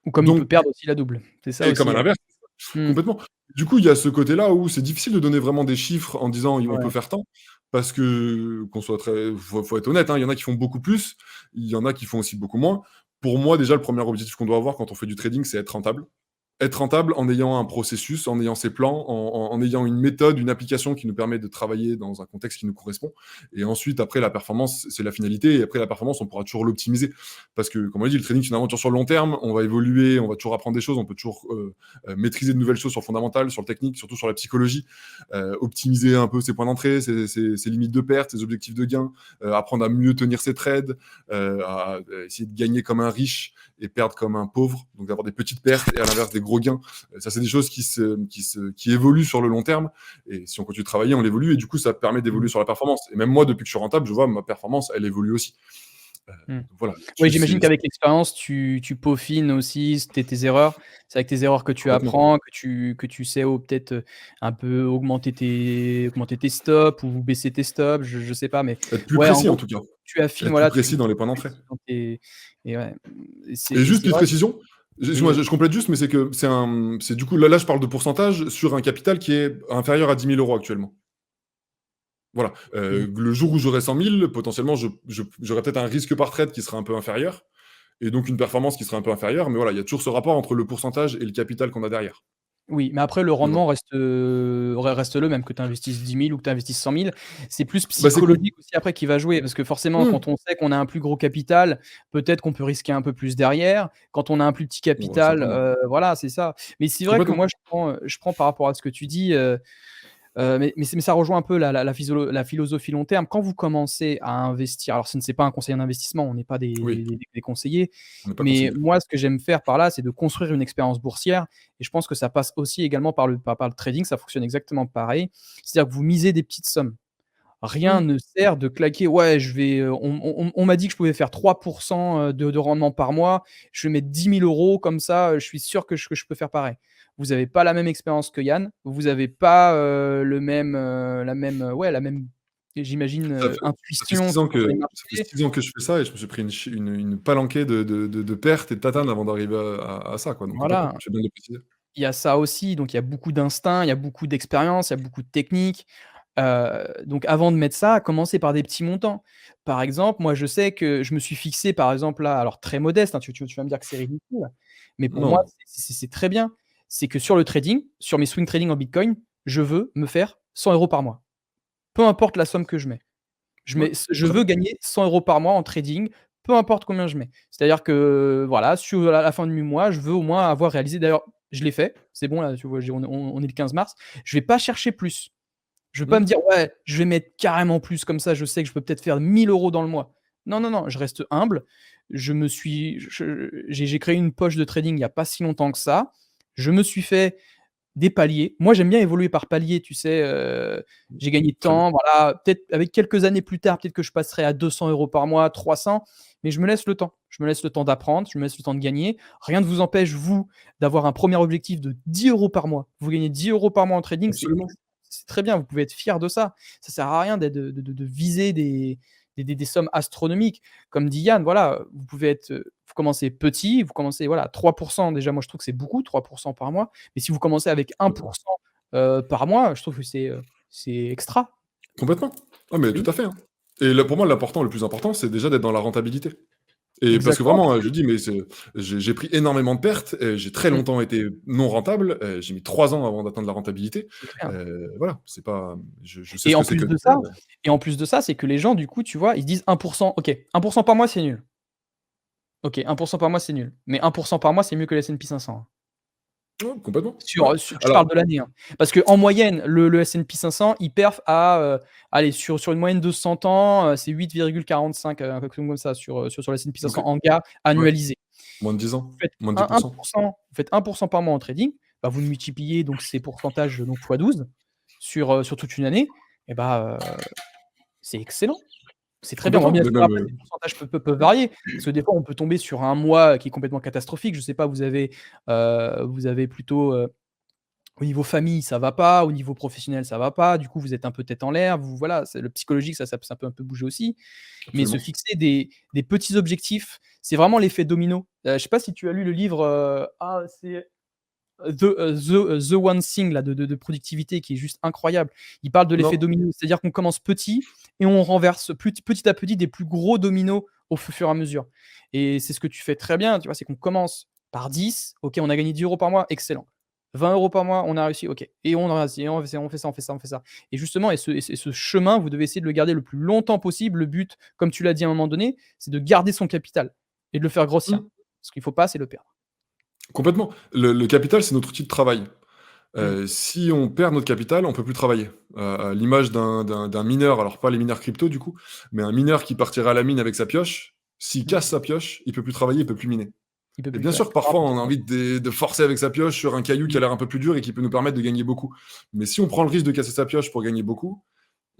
Ou comme il peut Donc, perdre aussi la double. C'est ça et comme aussi, à hein. l'inverse, Mmh. complètement. Du coup, il y a ce côté-là où c'est difficile de donner vraiment des chiffres en disant on peut Ouais. faire tant, parce que qu'on soit très, faut être honnête, hein, il y en a qui font beaucoup plus, il y en a qui font aussi beaucoup moins. Pour moi, déjà, le premier objectif qu'on doit avoir quand on fait du trading, c'est être rentable. Être rentable en ayant un processus, en ayant ses plans, en ayant une méthode, une application qui nous permet de travailler dans un contexte qui nous correspond. Et ensuite, après, la performance, c'est la finalité. Et après, la performance, on pourra toujours l'optimiser. Parce que, comme on l'a dit, le trading, c'est une aventure sur le long terme. On va évoluer, on va toujours apprendre des choses, on peut toujours maîtriser de nouvelles choses sur le fondamental, sur le technique, surtout sur la psychologie. Optimiser un peu ses points d'entrée, ses limites de perte, ses objectifs de gain, apprendre à mieux tenir ses trades, à essayer de gagner comme un riche et perdre comme un pauvre, donc d'avoir des petites pertes et à l'inverse des gros gains. Ça, c'est des choses qui évoluent sur le long terme. Et si on continue de travailler, on évolue et du coup, ça permet d'évoluer Mmh. sur la performance. Et même moi, depuis que je suis rentable, je vois ma performance, elle évolue aussi. Mmh. Voilà, Oui, tu j'imagine c'est qu'avec l'expérience, tu peaufines aussi tes erreurs. C'est avec tes erreurs que tu complètement. apprends, que tu sais peut-être, un peu augmenter tes stops ou baisser tes stops, je sais pas, mais Être plus ouais, en précis en gros, tout cas. tu affines, Être plus voilà, tu précis dans es les points d'entrée. précis dans tes et ouais, Et et juste c'est petite vrai précision, excuse-moi, et je complète juste, mais c'est que c'est du coup là je parle de pourcentage sur un capital qui est inférieur à 10 000 € actuellement. Voilà, OK. le jour où j'aurai 100 000, potentiellement j'aurai peut-être un risque par trade qui sera un peu inférieur et donc une performance qui sera un peu inférieure, mais voilà, il y a toujours ce rapport entre le pourcentage et le capital qu'on a derrière. Oui, mais après le Donc voilà. rendement reste le même, que tu investisses 10 000 ou que tu investisses 100 000. C'est plus Bah, c'est com psychologique aussi après qui va jouer, parce que forcément mmh, quand on sait qu'on a un plus gros capital, peut-être qu'on peut risquer un peu plus derrière. Quand on a un plus petit ouais, capital, certainement. voilà, c'est ça. Mais c'est vrai que Complètement. moi je prends par rapport à ce que tu dis, mais ça rejoint un peu la philosophie long terme. Quand vous commencez à investir, alors ce n'est pas un conseiller en investissement, on n'est pas Oui, des conseillers, on n'est pas mais conseillé. moi, ce que j'aime faire par là, c'est de construire une expérience boursière et je pense que ça passe aussi également par le trading, ça fonctionne exactement pareil. C'est-à-dire que vous misez des petites sommes. Rien Mmh, ne sert de claquer: «Ouais, je vais, on m'a dit que je pouvais faire 3 de rendement par mois, je vais mettre 10 000 € comme ça, je suis sûr que je peux faire pareil». Vous avez pas la même expérience que Yann, vous avez pas, le même, la même, ouais, la même, j'imagine, ça fait ça fait intuition 6 ans sur que les ça fait marchés. 6 ans que je fais ça et je me suis pris une palanquée de pertes et de tatanes avant d'arriver à ça quoi, donc complètement, Voilà, tu fais bien de le préciser. il y a ça aussi, donc il y a beaucoup d'instinct, il y a beaucoup d'expérience, il y a beaucoup de technique. Donc avant de mettre ça, commencez par des petits montants. Par exemple, moi je sais que je me suis fixé par exemple là, alors très modeste, hein, tu vas me dire que c'est ridicule, mais pour moi Non, c'est très bien. C'est que sur le trading, sur mes swing trading en bitcoin, je veux me faire 100 € par mois. Peu importe la somme que je mets. ouais, Je très veux bien. gagner 100 € par mois en trading, peu importe combien je mets. C'est-à-dire que voilà, sur la fin du mois, je veux au moins avoir réalisé, d'ailleurs je l'ai fait, c'est bon là, tu vois, on est le 15 mars, je vais pas chercher plus. Je vais pas Mmh, me dire: «Ouais, je vais mettre carrément plus, comme ça je sais que je peux peut-être faire 1 000 € dans le mois». Non, non, non, je reste humble. J'ai créé une poche de trading il y a pas si longtemps que ça. Je me suis fait des paliers. Moi, j'aime bien évoluer par paliers, tu sais, j'ai gagné très bien. tant, voilà, peut-être avec quelques années plus tard, peut-être que je passerai à 200 € par mois, 300, mais je me laisse le temps. Je me laisse le temps d'apprendre, je me laisse le temps de gagner. Rien ne vous empêche, vous, d'avoir un premier objectif de 10 € par mois. Vous gagnez 10 € par mois en trading, Absolument. c'est très bien, vous pouvez être fier de ça. Ça sert à rien de viser des sommes astronomiques. Comme dit Yann, voilà, vous commencez petit, vous commencez, voilà, 3, déjà, moi je trouve que c'est beaucoup, 3 par mois. Mais si vous commencez avec 1 Complètement. par mois, je trouve que c'est extra. Complètement. Ah mais Et tout oui, à fait, hein. Et là, pour moi, le plus important, c'est déjà d'être dans la rentabilité. Et parce que exactement, vraiment, parce que je dis, mais j'ai pris énormément de pertes, j'ai très mmh, longtemps été non rentable, j'ai mis 3 ans avant d'atteindre la rentabilité. c'est clair. Voilà, c'est pas je sais Et ce que en c'est plus que de de ça perdre. c'est que les gens, du coup, tu vois, ils se disent 1, OK, 1 par mois, c'est nul. OK, 1 par mois, c'est nul. Mais 1 par mois, c'est mieux que le S&P 500, hein. Ouais, complètement, ouais. Je Alors parle de l'année, hein. Parce qu'en moyenne, le S&P 500, il perf à, allez, sur une moyenne de 100 ans, c'est 8,45, quelque chose comme ça sur le S&P OK, 500 en gars ouais, annualisé. moins de 10 ans, Faites moins de un 1 10%. vous faites 1 par mois en trading, bah, vous multipliez donc ces pourcentages donc fois 12 sur toute une année, et bah, c'est excellent. C'est très bien. Bon, Complètement, bien mais sûr, même, après les pourcentages peuvent varier, parce que des fois, on peut tomber sur un mois qui est complètement catastrophique. Je sais pas, vous avez plutôt, au niveau famille, ça va pas, au niveau professionnel, ça va pas, du coup, vous êtes un peu tête en l'air, voilà, c'est le psychologique, ça peut un peu bouger aussi. Mais se absolument. fixer des petits objectifs, c'est vraiment l'effet domino. Je sais pas si tu as lu le livre, c'est The One Thing là de productivité qui est juste incroyable. Il parle de l'effet Non, domino, c'est-à-dire qu'on commence petit et on renverse petit à petit des plus gros dominos au fur et à mesure. Et c'est ce que tu fais très bien, tu vois? C'est qu'on commence par 10, OK, on a gagné 10 € par mois, excellent. 20 € par mois, on a réussi, OK. Et on a réussi, on fait ça, on fait ça, on fait ça. Et justement, ce chemin, vous devez essayer de le garder le plus longtemps possible. Le but, comme tu l'as dit à un moment donné, c'est de garder son capital et de le faire grossir. mmh, Ce qu'il faut pas, c'est le perdre. complètement. Le capital, c'est notre outil de travail. Mmh. Si on perd notre capital, on peut plus travailler. À l'image d'un mineur, alors pas les mineurs crypto du coup, mais un mineur qui partirait à la mine avec sa pioche, s'il Mmh. casse sa pioche, il peut plus travailler, il peut plus miner. Il peut Et plus, bien ouais, sûr, ça parfois, rapporte on a moins. envie de forcer avec sa pioche sur un caillou qui Mmh. a l'air un peu plus dur et qui peut nous permettre de gagner beaucoup. Mais si on prend le risque de casser sa pioche pour gagner beaucoup,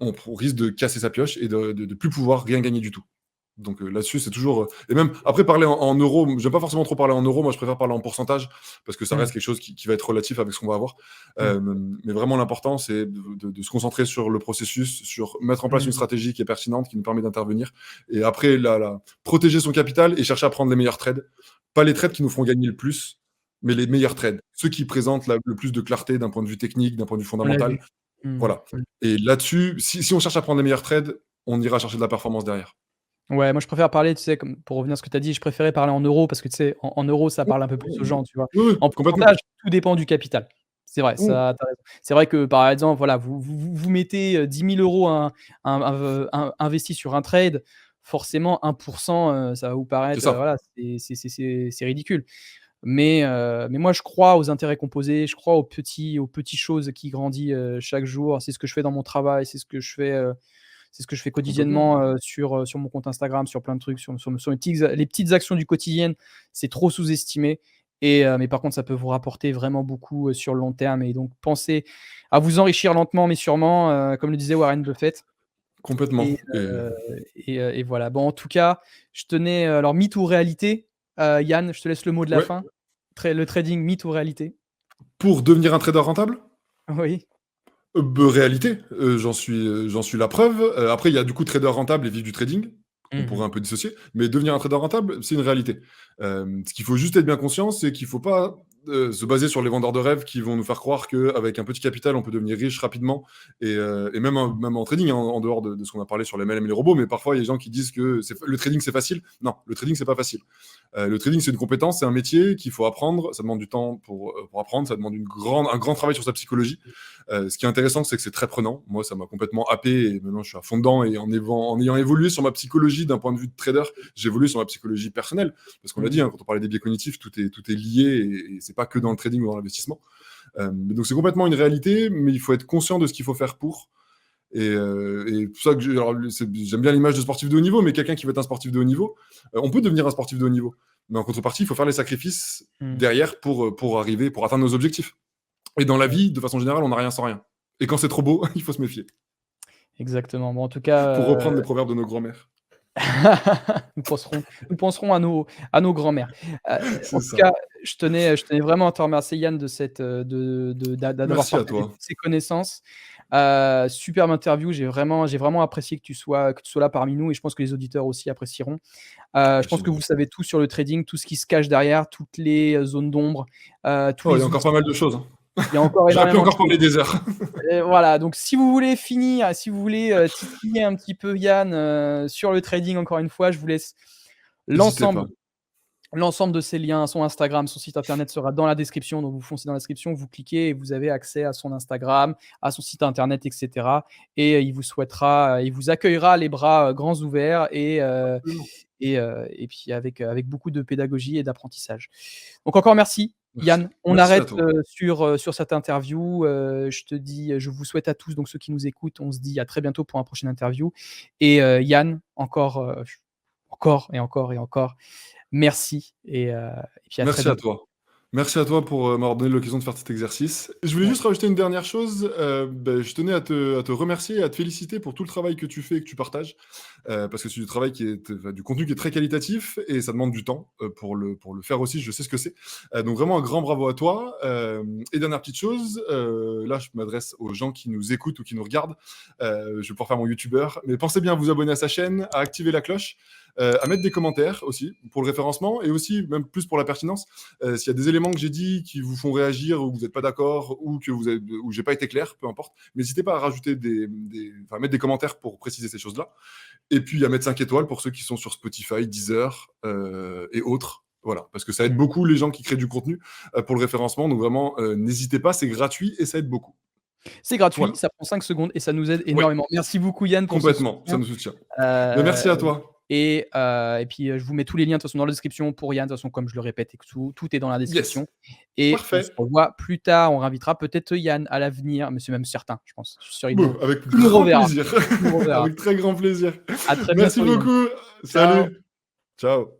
on risque de casser sa pioche et de plus pouvoir rien gagner du tout. Donc là-dessus, c'est toujours. Et même après, parler en euros, j'aime pas forcément trop parler en euros. Moi, je préfère parler en pourcentage parce que ça Mmh, reste quelque chose qui va être relatif avec ce qu'on va avoir. mmh, Mais vraiment, l'important, c'est de se concentrer sur le processus, sur mettre en place une mmh. stratégie qui est pertinente, qui nous permet d'intervenir. Et après, protéger son capital et chercher à prendre les meilleurs trades. Pas les trades qui nous feront gagner le plus, mais les meilleurs trades. Ceux qui présentent le plus de clarté d'un point de vue technique, d'un point de vue On l'a fondamental. vu. Mmh, Voilà. mmh. Et là-dessus, si on cherche à prendre les meilleurs trades, on ira chercher de la performance derrière. Ouais, moi je préfère parler, tu sais, comme pour revenir à ce que tu as dit, je préférais parler en euros parce que tu sais, en euros, ça parle un peu plus aux gens, tu vois? Oui, oui, En complètement. pourcentage, tout dépend du capital. C'est vrai, Mmh. ça tu raison. C'est vrai que, par exemple, voilà, vous mettez, 10 000 € investis sur un trade, forcément 1 ça va vous C'est paraître, ça. voilà, c'est ridicule. Mais moi je crois aux intérêts composés, je crois aux petits choses qui grandissent, chaque jour. C'est ce que je fais dans mon travail, c'est ce que je fais Complètement. quotidiennement, sur mon compte Instagram, sur plein de trucs, sur les petites actions du quotidien, c'est trop sous-estimé mais par contre, ça peut vous rapporter vraiment beaucoup, sur le long terme et donc pensez à vous enrichir lentement mais sûrement, comme le disait Warren Buffett Complètement. et Et heu et voilà. Bon, en tout cas, je tenais, alors mythe ou réalité? Yann, je te laisse le mot de la ouais, fin. Le trading, mythe ou réalité? pour devenir un trader rentable? Oui. Réalité, j'en suis la preuve. Après, il y a du coup trader rentable et vivre du trading, qu'on Mmh pourrait mh. un peu dissocier, mais devenir un trader rentable, c'est une réalité. Ce qu'il faut juste être bien conscient, c'est qu'il faut pas, se baser sur les vendeurs de rêves qui vont nous faire croire qu'avec un petit capital, on peut devenir riche rapidement et même en trading, hein, en dehors de ce qu'on a parlé sur les MLM et les robots, mais parfois il y a des gens qui disent que le trading c'est facile. Non, le trading c'est pas facile. Le trading c'est une compétence, c'est un métier qu'il faut apprendre, ça demande du temps pour apprendre, ça demande un grand travail sur sa psychologie. Ce qui est intéressant, c'est que c'est très prenant. Moi, ça m'a complètement happé et maintenant je suis à fond dedans. Et en ayant évolué sur ma psychologie d'un point de vue de trader, j'ai évolué sur ma psychologie personnelle. Parce qu'on l'a dit, Mmh hein, quand on parlait des biais cognitifs, tout est lié et c'est pas que dans le trading ou dans l'investissement. Donc c'est complètement une réalité, mais il faut être conscient de ce qu'il faut faire pour. Et pour ça que j'aime bien l'image de sportif de haut niveau, mais quelqu'un qui veut être un sportif de haut niveau, on peut devenir un sportif de haut niveau. Mais en contrepartie, il faut faire les sacrifices mh. derrière pour arriver, pour atteindre nos objectifs. Et dans la Ouais, vie, de façon générale, on n'a rien sans rien. Et quand c'est trop beau, il faut se méfier. exactement. Bon, en tout Pour cas, reprendre les proverbes de nos grands-mères. nous penserons à nos grands-mères. En C'est tout ça. cas, je tenais vraiment à te remercier Yann de cette, d'avoir Merci à partagé toi. toutes ces connaissances. Superbe interview, j'ai vraiment apprécié que tu sois là parmi nous et je pense que les auditeurs aussi apprécieront. Je pense que Génial. vous savez tout sur le trading, tout ce qui se cache derrière, toutes les, zones d'ombre, tous Oh, il y a les encore outils. pas mal de choses, hein. Il y a encore J'aurais pu énormément de encore choses. parler des heures. Et voilà, donc si vous voulez finir, si vous voulez, titiller un petit peu Yann, sur le trading encore une fois, je vous laisse N'hésitez l'ensemble pas. l'ensemble de ses liens, son Instagram, son site internet sera dans la description, donc vous foncez dans la description, vous cliquez et vous avez accès à son Instagram, à son site internet et cetera et il vous accueillera les bras, grands ouverts Absolument. et puis avec beaucoup de pédagogie et d'apprentissage. Donc encore merci Merci. Yann, on Merci à arrête, toi. sur cette interview, je vous souhaite à tous, donc ceux qui nous écoutent, on se dit à très bientôt pour un prochaine interview et Yann, encore et encore et encore, merci et puis à très Merci à bientôt. toi. Merci à toi pour, m'avoir donné l'occasion de faire cet exercice. Je voulais Ouais. juste rajouter une dernière chose, je tenais à te remercier et à te féliciter pour tout le travail que tu fais et que tu partages, parce que c'est du travail du contenu qui est très qualitatif et ça demande du temps, pour le faire aussi, je sais ce que c'est. Donc vraiment un grand bravo à toi, et dernière petite chose, là je m'adresse aux gens qui nous écoutent ou qui nous regardent, je vais pouvoir faire mon youtubeur, mais pensez bien à vous abonner à sa chaîne, à activer la cloche, à mettre des commentaires aussi pour le référencement et aussi, même plus pour la pertinence, s'il y a des éléments que j'ai dit qui vous font réagir ou que vous n'êtes pas d'accord ou que ou j'ai pas été clair, peu importe, n'hésitez pas à rajouter enfin, mettre des commentaires pour préciser ces choses-là. Et puis à mettre 5 étoiles pour ceux qui sont sur Spotify, Deezer et autres. Voilà, parce que ça aide Mmh. beaucoup les gens qui créent du contenu pour le référencement. Donc vraiment, n'hésitez pas, c'est gratuit et ça aide beaucoup. C'est gratuit, Voilà. ça prend 5 secondes et ça nous aide Oui, énormément. Merci beaucoup Yann pour ce complètement, ça soutien, nous soutient. Mais heu merci à toi. et puis, je vous mets tous les liens de toute façon dans la description pour Yann, de toute façon comme je le répète et que tout est dans la Yes, description et on se parfait. revoit plus tard. On réinvitera peut-être Yann à l'avenir, mais c'est même certain, je pense. Je suis sûr, Avec tu nous grand reverras, plaisir. tu nous reverras. Avec très grand plaisir. À très Merci bientôt Yann. beaucoup. Ciao. Salut. Ciao.